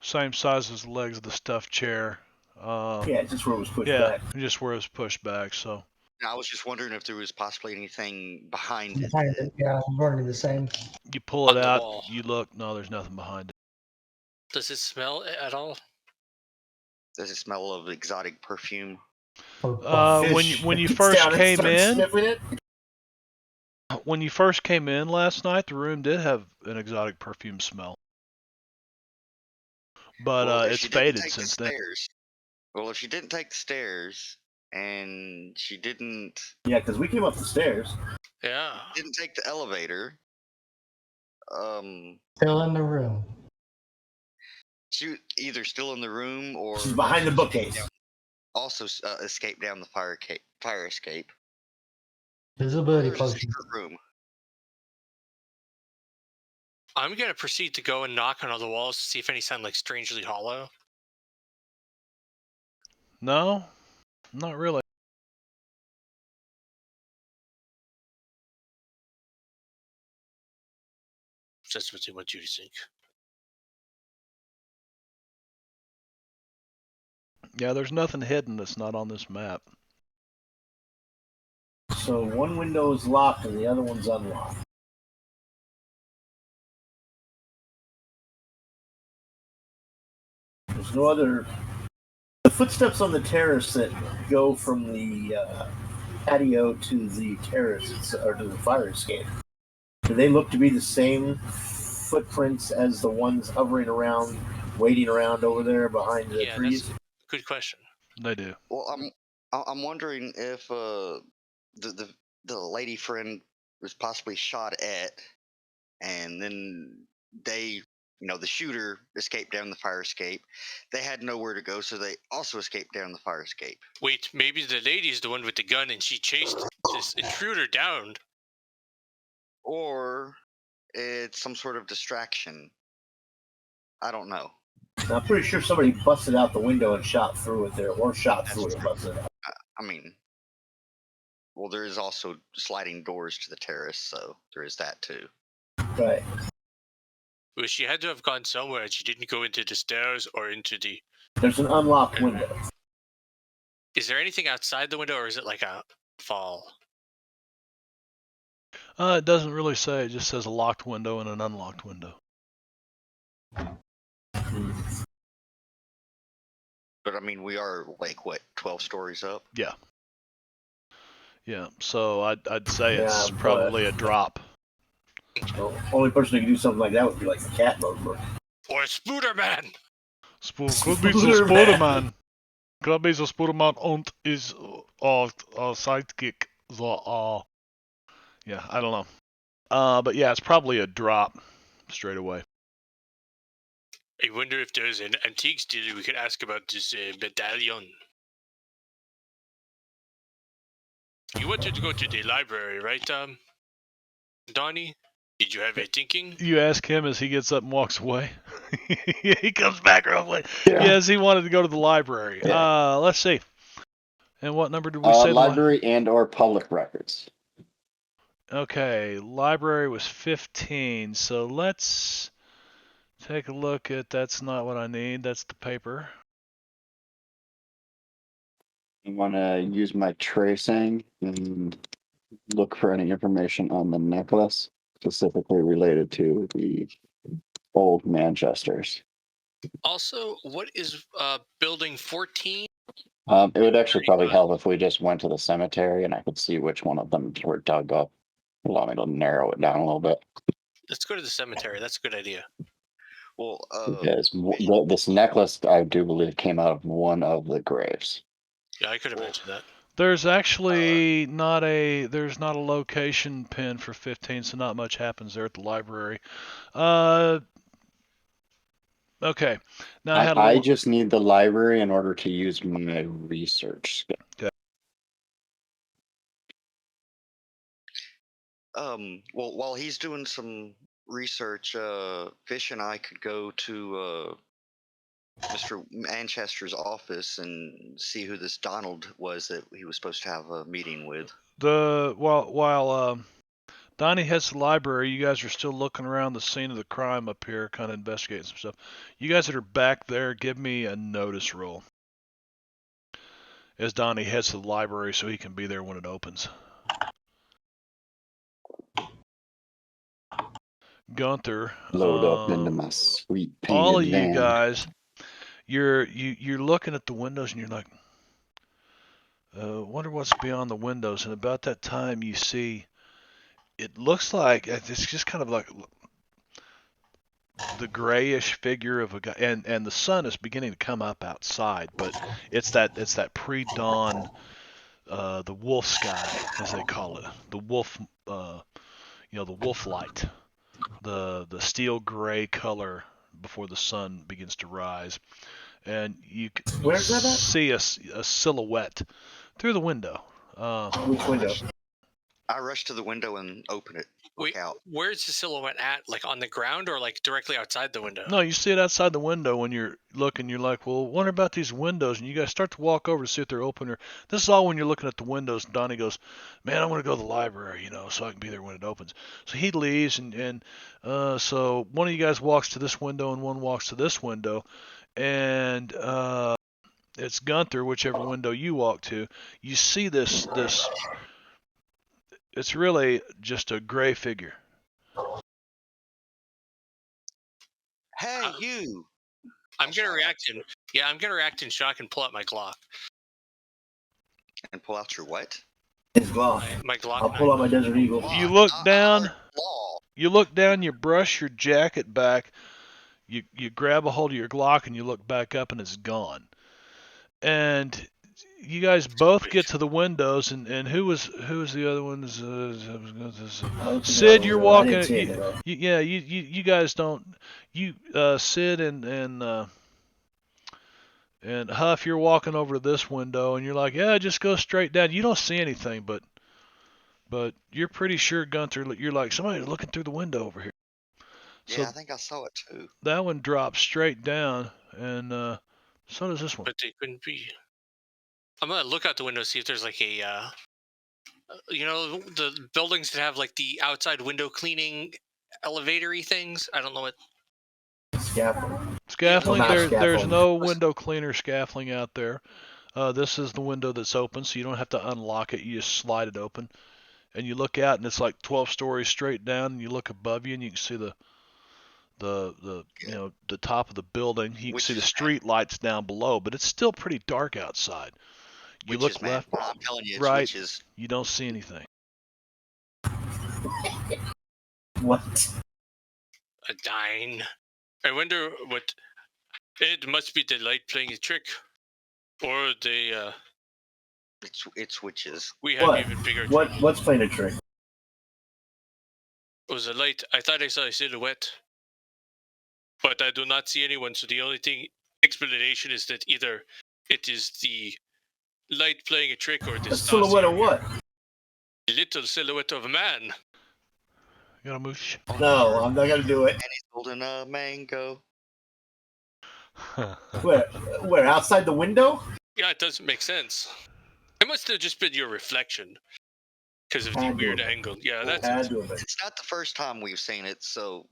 Speaker 1: Same size as the legs of the stuffed chair.
Speaker 5: Yeah, just where it was pushed back.
Speaker 1: Just where it was pushed back. So
Speaker 2: I was just wondering if there was possibly anything behind it.
Speaker 6: behind it. Yeah, I'm running the same.
Speaker 1: you pull it
Speaker 3: On the
Speaker 1: out,
Speaker 3: wall.
Speaker 1: you look. No, there's nothing behind it.
Speaker 3: Does it smell at all?
Speaker 2: Does it smell of exotic perfume?
Speaker 1: When you
Speaker 5: Gets
Speaker 1: first
Speaker 5: down and
Speaker 1: came
Speaker 5: starts
Speaker 1: in,
Speaker 5: sniffing it.
Speaker 1: when you first came in last night, the room did have an exotic perfume smell. But
Speaker 2: Well, if
Speaker 1: it's
Speaker 2: she didn't
Speaker 1: faded
Speaker 2: take the
Speaker 1: since then.
Speaker 2: stairs- Well, if she didn't take the stairs and she didn't
Speaker 5: Yeah, because we came up the stairs.
Speaker 3: Yeah.
Speaker 2: take the elevator,
Speaker 6: Still in the room.
Speaker 2: she either still in the room or
Speaker 5: She's behind the bookcase.
Speaker 2: also escaped down the fire escape.
Speaker 6: Visibility
Speaker 2: There's a
Speaker 6: potion.
Speaker 2: secret room.
Speaker 3: I'm gonna proceed to go and knock on all the walls to see if any sound like strangely hollow.
Speaker 1: No, not really.
Speaker 3: That's what they want you to think.
Speaker 1: Yeah, there's nothing hidden that's not on this map.
Speaker 5: So one window is locked and the other one's unlocked. There's no other. The footsteps on the terrace that go from the patio to the terrace or to the fire escape. Do they look to be the same footprints as the ones hovering around, waiting around over there behind the trees?
Speaker 3: That's a good question.
Speaker 1: They do.
Speaker 2: Well, I'm wondering if the lady friend was possibly shot at, and then they, the shooter escaped down the fire escape. They had nowhere to go, so they also escaped down the fire escape.
Speaker 3: Wait, maybe the lady is the one with the gun and she chased this intruder down.
Speaker 2: Or it's some sort of distraction. I don't know.
Speaker 5: I'm pretty sure somebody busted out the window and shot through it there, or shot through it and busted out.
Speaker 2: I mean, well, there is also sliding doors to the terrace, so there is that too.
Speaker 5: Right.
Speaker 3: Well, she had to have gone somewhere and she didn't go into the stairs or into the...
Speaker 5: There's an unlocked window.
Speaker 3: Is there anything outside the window or is it like a fall?
Speaker 1: It doesn't really say. It just says a locked window and an unlocked window.
Speaker 2: But I mean, we are like what, 12 stories up?
Speaker 1: Yeah. Yeah. So I'd say it's probably a drop.
Speaker 5: The only person who can do something like that would be like the cat mover.
Speaker 3: Or a Spooderman!
Speaker 1: Could be the Spooderman. Could be the Spooderman and is sidekick. Yeah, I don't know. But yeah, it's probably a drop straight away.
Speaker 3: I wonder if there's an antiques dealer we could ask about this medallion. You wanted to go to the library, right, Donnie? Did you have a thinking?
Speaker 1: You ask him as he gets up and walks away. He comes back real quick.
Speaker 4: Yeah.
Speaker 1: Yes, he wanted to go to the library.
Speaker 4: Yeah.
Speaker 1: Let's see. And what number did we say?
Speaker 4: Library and or public records.
Speaker 1: Okay, library was 15. So let's take a look at. That's not what I need. That's the paper.
Speaker 4: I want to use my tracing and look for any information on the necklace, specifically related to the old Manchesters.
Speaker 3: Also, what is building 14?
Speaker 4: It would actually probably help if we just went to the cemetery and I could see which one of them were dug up. Allow me to narrow it down a little bit.
Speaker 3: Let's go to the cemetery. That's a good idea.
Speaker 2: Well,
Speaker 4: Because this necklace, I do believe, came out of one of the graves.
Speaker 3: Yeah, I could imagine that.
Speaker 1: There's actually not a location pin for 15, so not much happens there at the library. Okay. Now
Speaker 4: I just need the library in order to use my research skill.
Speaker 1: Okay.
Speaker 2: Well, while he's doing some research, Fish and I could go to Mr. Manchester's office and see who this Donald was that he was supposed to have a meeting with.
Speaker 1: While Donnie heads to the library, you guys are still looking around the scene of the crime up here, kind of investigating some stuff. You guys that are back there, give me a notice roll as Donnie heads to the library so he can be there when it opens. Gunther,
Speaker 4: Load up into my sweet painted
Speaker 1: all of you
Speaker 4: van.
Speaker 1: guys, you're looking at the windows and you're like, wonder what's beyond the windows. And about that time, you see, it looks like it's just kind of like the grayish figure of a guy, and the sun is beginning to come up outside, but it's that pre-dawn, the wolf sky, as they call it, the wolf, the wolf light. The steel gray color before the sun begins to rise, and you can see a silhouette through the window.
Speaker 5: Which window?
Speaker 2: I rush to the window and open it. Look
Speaker 3: Wait,
Speaker 2: out.
Speaker 3: where's the silhouette at? Like on the ground or like directly outside the window?
Speaker 1: No, you see it outside the window when you're looking. You're like, well, wonder about these windows, and you guys start to walk over to see if they're open. Or this is all when you're looking at the windows. And Donnie goes, man, I want to go to the library, so I can be there when it opens. So he leaves, and so one of you guys walks to this window, and one walks to this window, and it's Gunther, whichever window you walk to. You see this. It's really just a gray figure.
Speaker 2: Hey, you!
Speaker 3: I'm gonna react in shock and pull out my Glock.
Speaker 2: And pull out your what?
Speaker 5: His Glock.
Speaker 3: My Glock.
Speaker 5: I'll pull out my Desert Eagle.
Speaker 1: You look down.
Speaker 2: Law.
Speaker 1: You look down. You brush your jacket back. You grab a hold of your Glock and you look back up and it's gone. And you guys both get to the windows, and who was the other one? Sid, you're walking. You guys don't. Sid and Huff, you're walking over to this window, and you're like, yeah, just go straight down. You don't see anything, but you're pretty sure, Gunther. You're like, somebody's looking through the window over here. So
Speaker 2: Yeah, I think I saw it too.
Speaker 1: that one drops straight down, and so does this one.
Speaker 3: But they couldn't be. I'm gonna look out the window, see if there's like a, the buildings that have like the outside window cleaning elevator-y things. I don't know what.
Speaker 5: Scaffolding.
Speaker 1: Scaffolding.
Speaker 5: Not
Speaker 1: There's
Speaker 5: scaffolding.
Speaker 1: no window cleaner scaffolding out there. This is the window that's open, so you don't have to unlock it. You just slide it open, and you look out, and it's like 12 stories straight down. And you look above you, and you can see the top of the building. You can see the street lights down below, but it's still pretty dark outside. You look left,
Speaker 2: I'm telling you, it's
Speaker 1: right.
Speaker 2: witches.
Speaker 1: You don't see anything.
Speaker 5: What?
Speaker 3: A dine. I wonder what. It must be the light playing a trick, or the.
Speaker 2: It's witches.
Speaker 3: We have
Speaker 5: What?
Speaker 3: even bigger.
Speaker 5: What's playing a trick?
Speaker 3: It was a light. I thought I saw a silhouette, but I do not see anyone. So the only explanation is that either it is the light playing a trick, or
Speaker 5: A
Speaker 3: this
Speaker 5: silhouette of what?
Speaker 3: little silhouette of a man.
Speaker 1: You got a moosh?
Speaker 5: No, I'm not gonna do it.
Speaker 2: And he's holding a mango.
Speaker 5: Where? Outside the window?
Speaker 3: Yeah, it doesn't make sense. It must have just been your reflection because of the
Speaker 5: Had to
Speaker 3: weird
Speaker 5: have been.
Speaker 3: angle. Yeah, that's
Speaker 5: Had
Speaker 3: it.
Speaker 5: to have been.
Speaker 2: It's not the first time we've seen it, so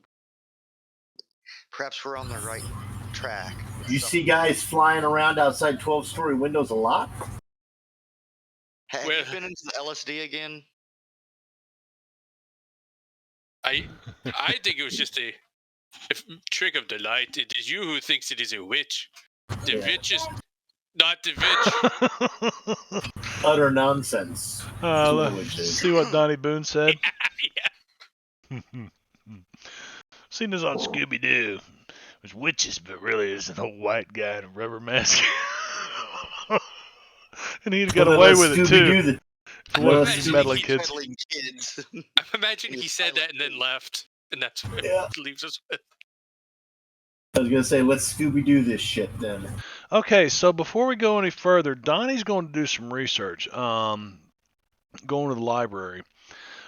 Speaker 2: perhaps we're on the right track.
Speaker 5: You see guys flying around outside 12-story windows a lot?
Speaker 2: Have
Speaker 3: Well-
Speaker 2: you been into the LSD again?
Speaker 3: I think it was just a trick of the light. It is you who thinks it is a witch. The
Speaker 5: Yeah.
Speaker 3: witch is not the witch.
Speaker 5: Utter nonsense.
Speaker 1: Let's see what Donnie Boone said. Seen this on Scooby Doo. It was witches, but really it's an old white guy in a rubber mask. And he got away with it too. It wasn't
Speaker 3: Imagine
Speaker 1: meddling
Speaker 3: he
Speaker 1: kids.
Speaker 2: Meddling kids.
Speaker 3: I imagine he said that and then left, and that's what
Speaker 5: Yeah.
Speaker 3: it leaves us with.
Speaker 5: I was gonna say, let's Scooby-Doo this shit then.
Speaker 1: Okay, so before we go any further, Donnie's going to do some research. Going to the library.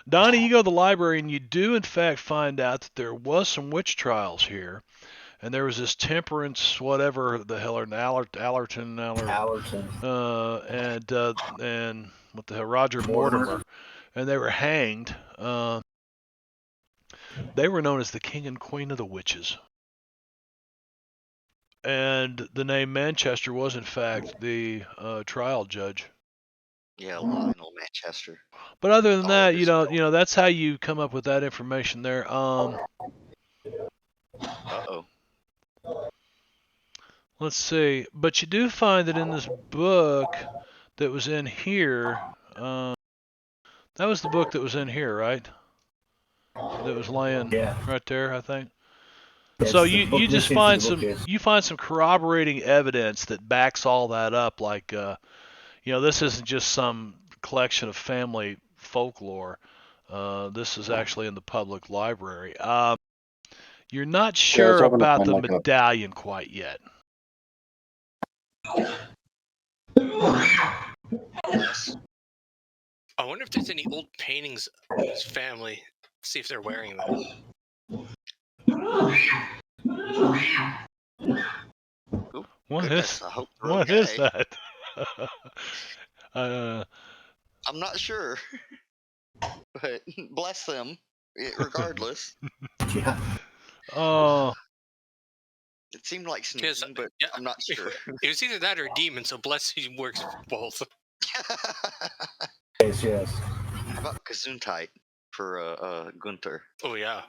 Speaker 1: Donnie, you go to the library and you do in fact find out that there was some witch trials here. And there was this Temperance, whatever the hell, or Allerton, and what the hell, Roger Mortimer, and they were hanged. They were known as the King and Queen of the Witches. And the name Manchester was in fact the trial judge.
Speaker 2: Yeah, Lionel Manchester.
Speaker 1: But other than
Speaker 2: All
Speaker 1: that,
Speaker 2: of his films.
Speaker 1: that's how you come up with that information there.
Speaker 2: Uh-oh.
Speaker 1: Let's see. But you do find that in this book that was in here, that was the book that was in here, right? That was laying right there, I think. So you just find some corroborating evidence that backs all that up. Like, this isn't just some collection of family folklore. This is actually in the public library. You're not sure about the medallion quite yet.
Speaker 2: Yes.
Speaker 3: I wonder if there's any old paintings of his family. See if they're wearing them.
Speaker 2: Oh,
Speaker 1: What
Speaker 2: goodness,
Speaker 1: is
Speaker 2: I hope they're
Speaker 1: what
Speaker 2: okay.
Speaker 1: is that?
Speaker 2: I'm not sure, but bless them, regardless.
Speaker 5: Yeah.
Speaker 1: Oh,
Speaker 2: It seemed like
Speaker 3: Yes,
Speaker 2: sneezing, but
Speaker 3: yeah,
Speaker 2: I'm not sure.
Speaker 3: It was either that or a demon, so blessing works for both.
Speaker 5: Yes, yes.
Speaker 2: How about Gesundheit for Gunther?
Speaker 3: Oh yeah.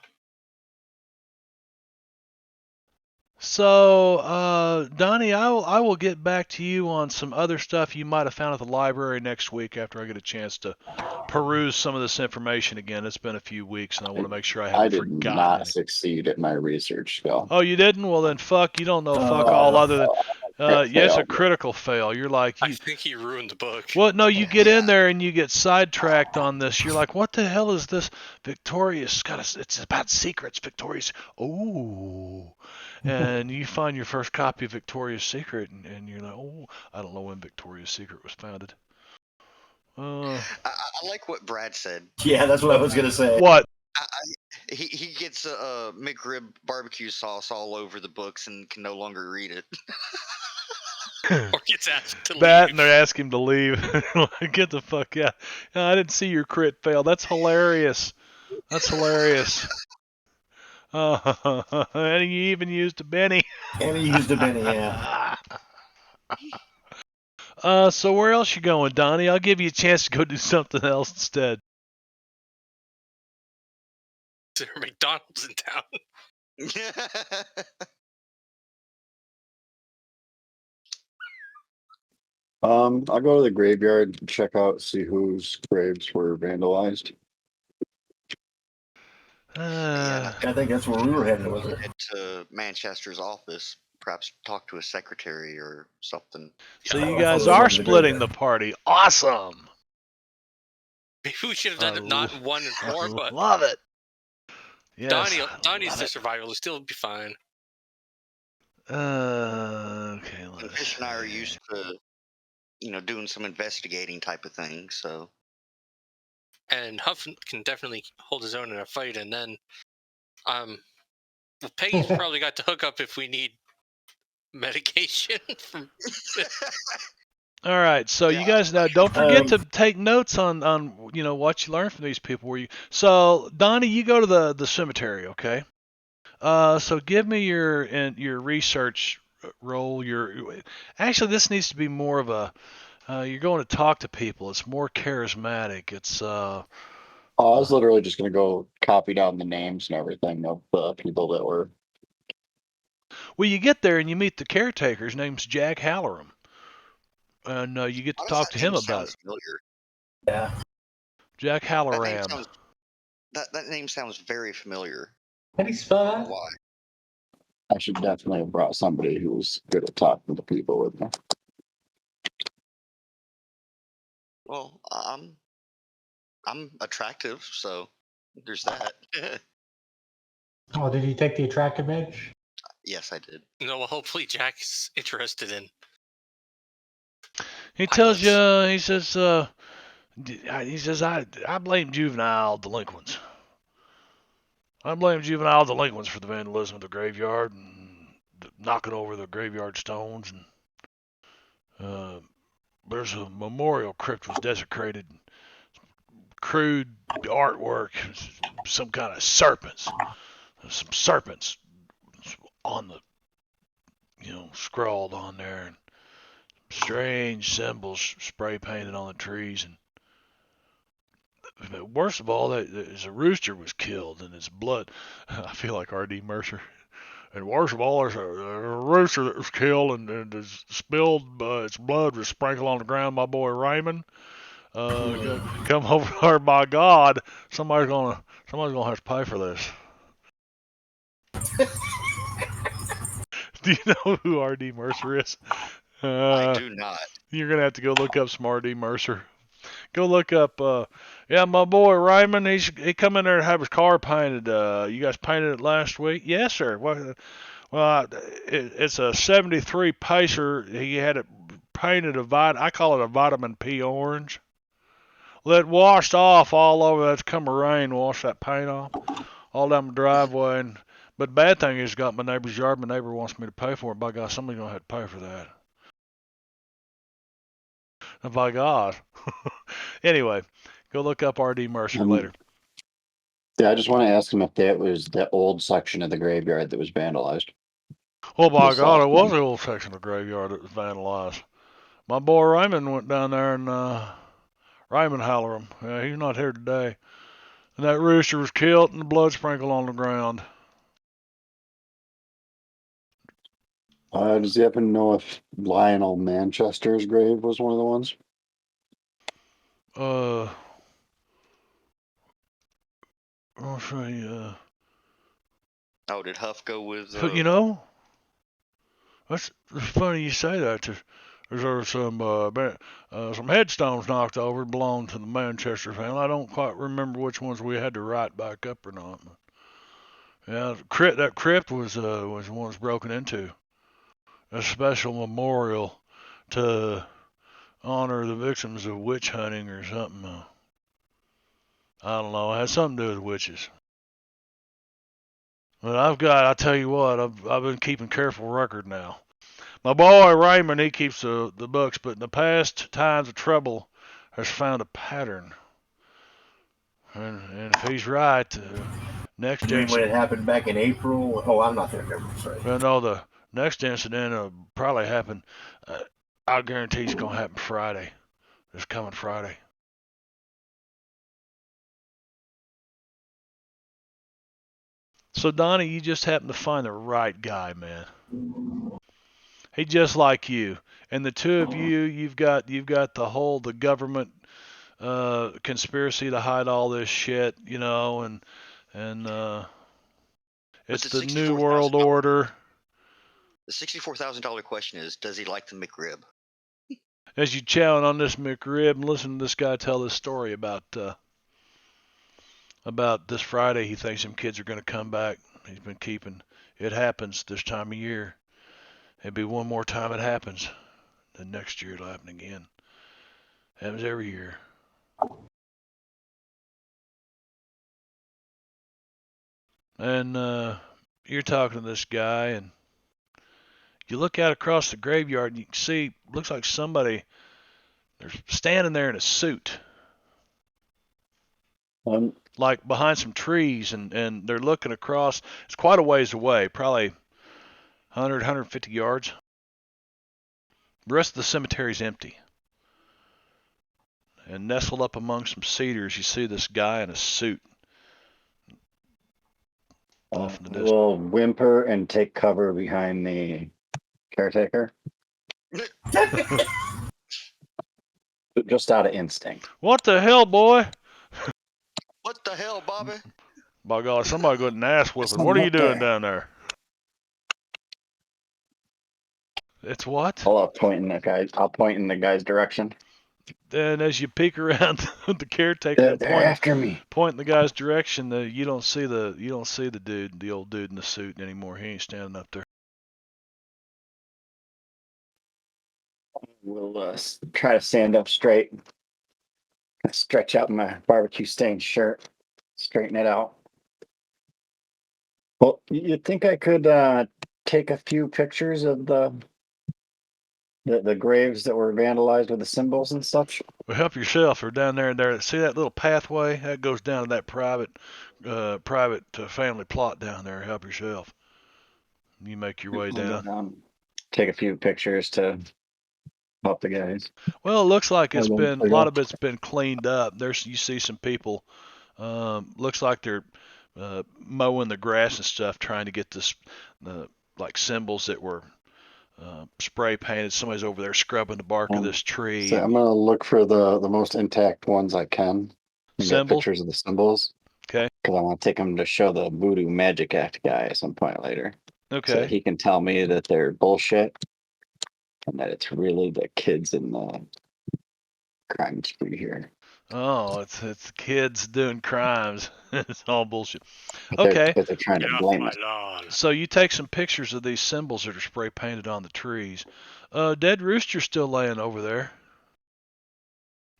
Speaker 1: so Donnie, I will get back to you on some other stuff you might have found at the library next week after I get a chance to peruse some of this information again. It's been a few weeks, and I want to make sure I
Speaker 4: I
Speaker 1: haven't
Speaker 4: did
Speaker 1: forgotten
Speaker 4: not
Speaker 1: any.
Speaker 4: succeed at my research skill.
Speaker 1: Oh, you didn't? Well, then fuck. You don't know fuck
Speaker 5: Oh,
Speaker 1: all other than
Speaker 4: Crit
Speaker 1: yeah, it's a
Speaker 4: fail.
Speaker 1: critical fail. You're like
Speaker 3: I
Speaker 1: you.
Speaker 3: think he ruined the book.
Speaker 1: Well, no, you get
Speaker 2: Yeah.
Speaker 1: in there and you get sidetracked on this. You're like, what the hell is this? Victorious got a, it's about secrets. Victorious. Oh, and you find your first copy of Victoria's Secret, and you're like, oh, I don't know when Victoria's Secret was founded.
Speaker 2: I like what Brad said.
Speaker 5: yeah, that's what I was gonna say.
Speaker 1: What?
Speaker 2: He gets a McRib barbecue sauce all over the books and can no longer read it.
Speaker 3: Or gets asked to
Speaker 1: That,
Speaker 3: leave.
Speaker 1: and they're asking him to leave. Get the fuck out. I didn't see your crit fail. That's hilarious. That's hilarious. And you even used a Benny.
Speaker 5: And he used a Benny, yeah.
Speaker 1: So where else you going, Donnie? I'll give you a chance to go do something else instead.
Speaker 3: Is there a McDonald's in town?
Speaker 4: I'll go to the graveyard and check out, see whose graves were vandalized.
Speaker 2: Yeah,
Speaker 5: I think that's where we were heading with it.
Speaker 2: head to Manchester's office, perhaps talk to a secretary or something.
Speaker 1: So
Speaker 3: Yeah.
Speaker 1: you
Speaker 5: that's
Speaker 1: guys
Speaker 5: what we're
Speaker 1: are
Speaker 5: going to do
Speaker 1: splitting
Speaker 5: then.
Speaker 1: the party. Awesome.
Speaker 3: Maybe we should have done it not in 1 and 4,
Speaker 1: I
Speaker 3: but
Speaker 1: love it. Yes.
Speaker 3: Donnie's
Speaker 1: love
Speaker 3: the
Speaker 1: it.
Speaker 3: survivor. Will still be fine.
Speaker 1: Okay.
Speaker 2: And
Speaker 1: Let's
Speaker 2: Fish and I are
Speaker 1: see.
Speaker 2: used to, doing some investigating type of thing. So
Speaker 3: And Huff can definitely hold his own in a fight. And then, well, Peggy's probably got the hookup if we need medication. From
Speaker 1: All right, so you
Speaker 2: Yeah,
Speaker 1: guys now don't forget to take notes on what you learn from these people. So Donnie, you go to the cemetery, okay? So give me your research role. Actually, this needs to be more of a you're going to talk to people. It's more charismatic. It's
Speaker 4: Oh, I was literally just gonna go copy down the names and everything of the people that were.
Speaker 1: well, you get there and you meet the caretaker. His name's Jack Halloran, and you get to
Speaker 2: how does
Speaker 1: talk
Speaker 2: that
Speaker 1: to
Speaker 2: name
Speaker 1: him
Speaker 2: sound
Speaker 1: about it.
Speaker 2: familiar?
Speaker 5: Yeah.
Speaker 1: Jack
Speaker 2: That name
Speaker 1: Halloran.
Speaker 2: sounds that name sounds very familiar.
Speaker 6: How do you spell
Speaker 2: I don't know
Speaker 6: that?
Speaker 2: why?
Speaker 4: I should definitely have brought somebody who was good at talking to people with me.
Speaker 2: Well, I'm attractive, so there's that.
Speaker 6: Oh, did you take the attractive edge?
Speaker 2: Yes, I did.
Speaker 3: well, hopefully Jack's interested in.
Speaker 1: He tells you.
Speaker 3: Violence.
Speaker 1: He says I blame juvenile delinquents. I blame juvenile delinquents for the vandalism of the graveyard and knocking over the graveyard stones. And there's a memorial crypt was desecrated. Crude artwork, some kind of serpents. Some serpents on the, scrawled on there, and strange symbols spray painted on the trees. And worst of all, there's a rooster was killed, and his blood. I feel like R.D. Mercer. And worst of all, there's a rooster that was killed, and it's spilled. Its blood was sprinkled on the ground. My boy Raymond. Come over there. By God, somebody's gonna have to pay for this. Do you know who R.D. Mercer is?
Speaker 2: I do not.
Speaker 1: You're gonna have to go look up some R.D. Mercer. Go look up. My boy Raymond. He come in there and have his car painted. You guys painted it last week? Yes, sir. Well, it's a '73 Pacer. He had it painted I call it a vitamin P orange. Well, it washed off all over. That's come a rain, washed that paint off all down my driveway. But the bad thing is, got my neighbor's yard. My neighbor wants me to pay for it. By God, somebody's gonna have to pay for that. And by God. Anyway, go look up R.D. Mercer later.
Speaker 4: Yeah, I just want to ask him if that was the old section of the graveyard that was vandalized.
Speaker 1: Well, by
Speaker 4: This
Speaker 1: God,
Speaker 4: last
Speaker 1: it was
Speaker 4: one.
Speaker 1: the old section of the graveyard that was vandalized. My boy Raymond went down there and Raymond Halloran. Yeah, he's not here today. And that rooster was killed and the blood sprinkled on the ground.
Speaker 4: Does he happen to know if Lionel Manchester's grave was one of the ones?
Speaker 1: I'll show you.
Speaker 2: Oh, did Huff go with?
Speaker 1: You know, that's funny you say that. There's some headstones knocked over belonging to the Manchester family. I don't quite remember which ones we had to write back up or not. But yeah, that crypt was one that was broken into. A special memorial to honor the victims of witch hunting or something. I don't know. It has something to do with witches. But I tell you what, I've been keeping careful record now. My boy Raymond, he keeps the books, but in the past times of trouble has found a pattern. And if he's right, next
Speaker 5: You mean when it
Speaker 1: incident,
Speaker 5: happened back in April? Oh, I'm not there. Remember, sorry.
Speaker 1: well, no, the next incident will probably happen. I guarantee it's gonna happen Friday. This coming Friday. So Donnie, you just happened to find the right guy, man. He just like you, and the two of you, you've got the government conspiracy to hide all this shit, and
Speaker 2: But
Speaker 1: it's
Speaker 2: the
Speaker 1: the New
Speaker 2: sixty-four
Speaker 1: World
Speaker 2: thousand
Speaker 1: Order.
Speaker 2: the $64,000 question is, does he like the McRib?
Speaker 1: As you chowing on this McRib and listen to this guy tell this story about this Friday, he thinks some kids are going to come back. He's been keeping. It happens this time of year. It'll be one more time it happens. Then next year it'll happen again. Happens every year. And you're talking to this guy, and you look out across the graveyard, and you can see, looks like somebody, they're standing there in a suit, like behind some trees, and they're looking across. It's quite a ways away, probably 100, 150 yards. The rest of the cemetery's empty. And nestled up among some cedars, you see this guy in a suit. Off in the distance.
Speaker 4: We'll whimper and take cover behind the caretaker. Just out of instinct.
Speaker 1: What the hell, boy?
Speaker 2: What the hell, Bobby?
Speaker 1: By God, somebody got an ass whipping. What are you doing down there? It's what?
Speaker 4: I'll point in the guy's direction.
Speaker 1: And as you peek around the caretaker,
Speaker 4: They're after me.
Speaker 1: Point in the guy's direction, you don't see the dude, the old dude in the suit anymore. He ain't standing up there.
Speaker 4: We'll try to stand up straight. Stretch out my barbecue stained shirt. Straighten it out. Well, you'd think I could take a few pictures of the graves that were vandalized with the symbols and such?
Speaker 1: Well, help yourself. Or down there and there. See that little pathway? That goes down to that private family plot down there. Help yourself. You make your way down.
Speaker 4: Take a few pictures to help the guys.
Speaker 1: Well, it looks like a lot of it's been cleaned up. You see some people. Looks like they're mowing the grass and stuff, trying to get this like symbols that were spray painted. Somebody's over there scrubbing the bark of this tree.
Speaker 4: So I'm gonna look for the most intact ones I can.
Speaker 1: Get
Speaker 4: pictures of the symbols.
Speaker 1: Okay.
Speaker 4: Because I want to take them to show the voodoo magic act guy at some point later.
Speaker 1: Okay.
Speaker 4: So he can tell me that they're bullshit and that it's really the kids in the crime spree here.
Speaker 1: Oh, it's kids doing crimes. It's all bullshit.
Speaker 4: Okay. But they're trying to blame us.
Speaker 1: So you take some pictures of these symbols that are spray painted on the trees. Dead rooster's still laying over there.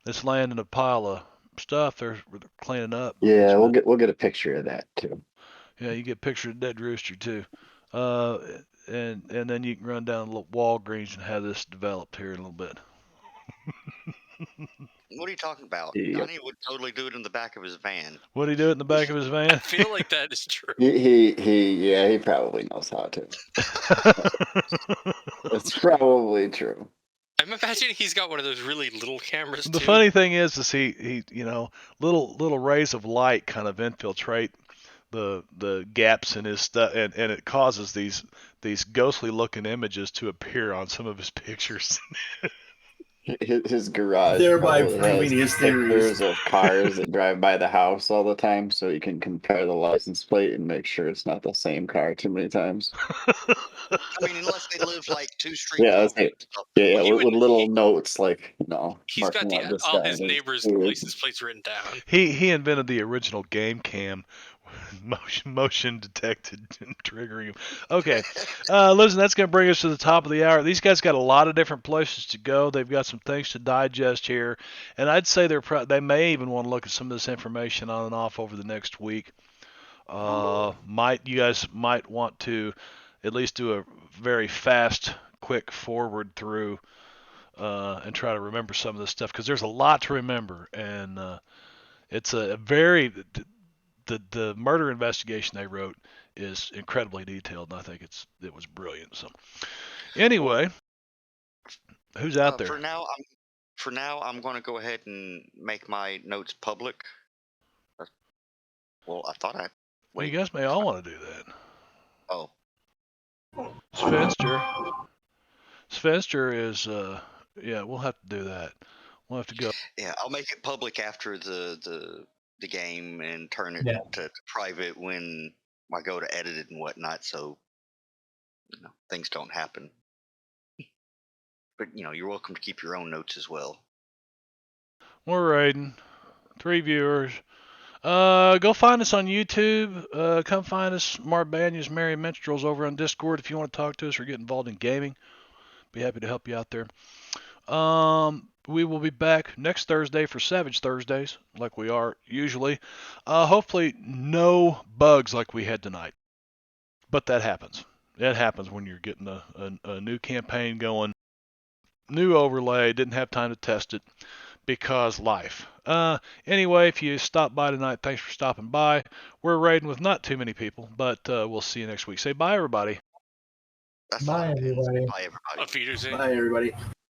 Speaker 1: It's laying in a pile of stuff. They're cleaning up.
Speaker 4: Yeah, we'll get a picture of that too.
Speaker 1: Yeah, you get a picture of Dead Rooster too. Uh, and then you can run down to Walgreens and have this developed here in a little bit.
Speaker 2: What are you talking about?
Speaker 4: Yep.
Speaker 2: Donnie would totally do it in the back of his van.
Speaker 1: What do you do in the back of his
Speaker 3: I
Speaker 1: van?
Speaker 3: feel like that is true.
Speaker 4: He probably knows how to. It's probably true.
Speaker 3: I'm imagining he's got one of those really little cameras
Speaker 1: The
Speaker 3: too.
Speaker 1: funny thing is he little rays of light kind of infiltrate the gaps in his stuff, and it causes these ghostly looking images to appear on some of his pictures.
Speaker 4: His garage
Speaker 5: Thereby
Speaker 4: probably
Speaker 5: proving
Speaker 4: has
Speaker 5: his theories.
Speaker 4: pictures of cars that drive by the house all the time, so you can compare the license plate and make sure it's not the same car too many times.
Speaker 2: I mean, unless they live like 2 streets
Speaker 4: Yeah,
Speaker 2: over.
Speaker 4: yeah,
Speaker 3: Well,
Speaker 4: with little notes like
Speaker 3: he's got
Speaker 4: marking out this
Speaker 3: all
Speaker 4: guy.
Speaker 3: his neighbors'
Speaker 4: Weird.
Speaker 3: license plates written down.
Speaker 1: He invented the original game cam, motion detected and triggering him. Okay, listen, that's going to bring us to the top of the hour. These guys got a lot of different places to go. They've got some things to digest here, and I'd say they may even want to look at some of this information on and off over the next week. You guys might want to at least do a very fast, quick forward through and try to remember some of this stuff, because there's a lot to remember, and it's a very the murder investigation they wrote is incredibly detailed, and I think it was brilliant. So anyway, who's out there?
Speaker 2: For now, I'm going to go ahead and make my notes public. Well, I thought I.
Speaker 1: Well, you guys may all want to do that.
Speaker 2: Oh,
Speaker 1: Svenster is yeah, we'll have to do that. We'll have to go.
Speaker 2: yeah, I'll make it public after the game and turn it
Speaker 6: Yeah.
Speaker 2: to private when I go to edit it and whatnot, so things don't happen. But you're welcome to keep your own notes as well.
Speaker 1: We're raiding 3 viewers. Go find us on YouTube. Come find us, Marbanya's Merry Minstrels, over on Discord if you want to talk to us or get involved in gaming. Be happy to help you out there. We will be back next Thursday for Savage Thursdays, like we are usually. Hopefully no bugs like we had tonight. But that happens. It happens when you're getting a new campaign going. New overlay, didn't have time to test it because life. Anyway, if you stopped by tonight, thanks for stopping by. We're raiding with not too many people, but we'll see you next week. Say bye, everybody.
Speaker 2: That's
Speaker 6: Bye,
Speaker 2: fine.
Speaker 6: everybody.
Speaker 2: Bye, everybody.
Speaker 3: Auf Wiedersehen.
Speaker 5: Bye, everybody.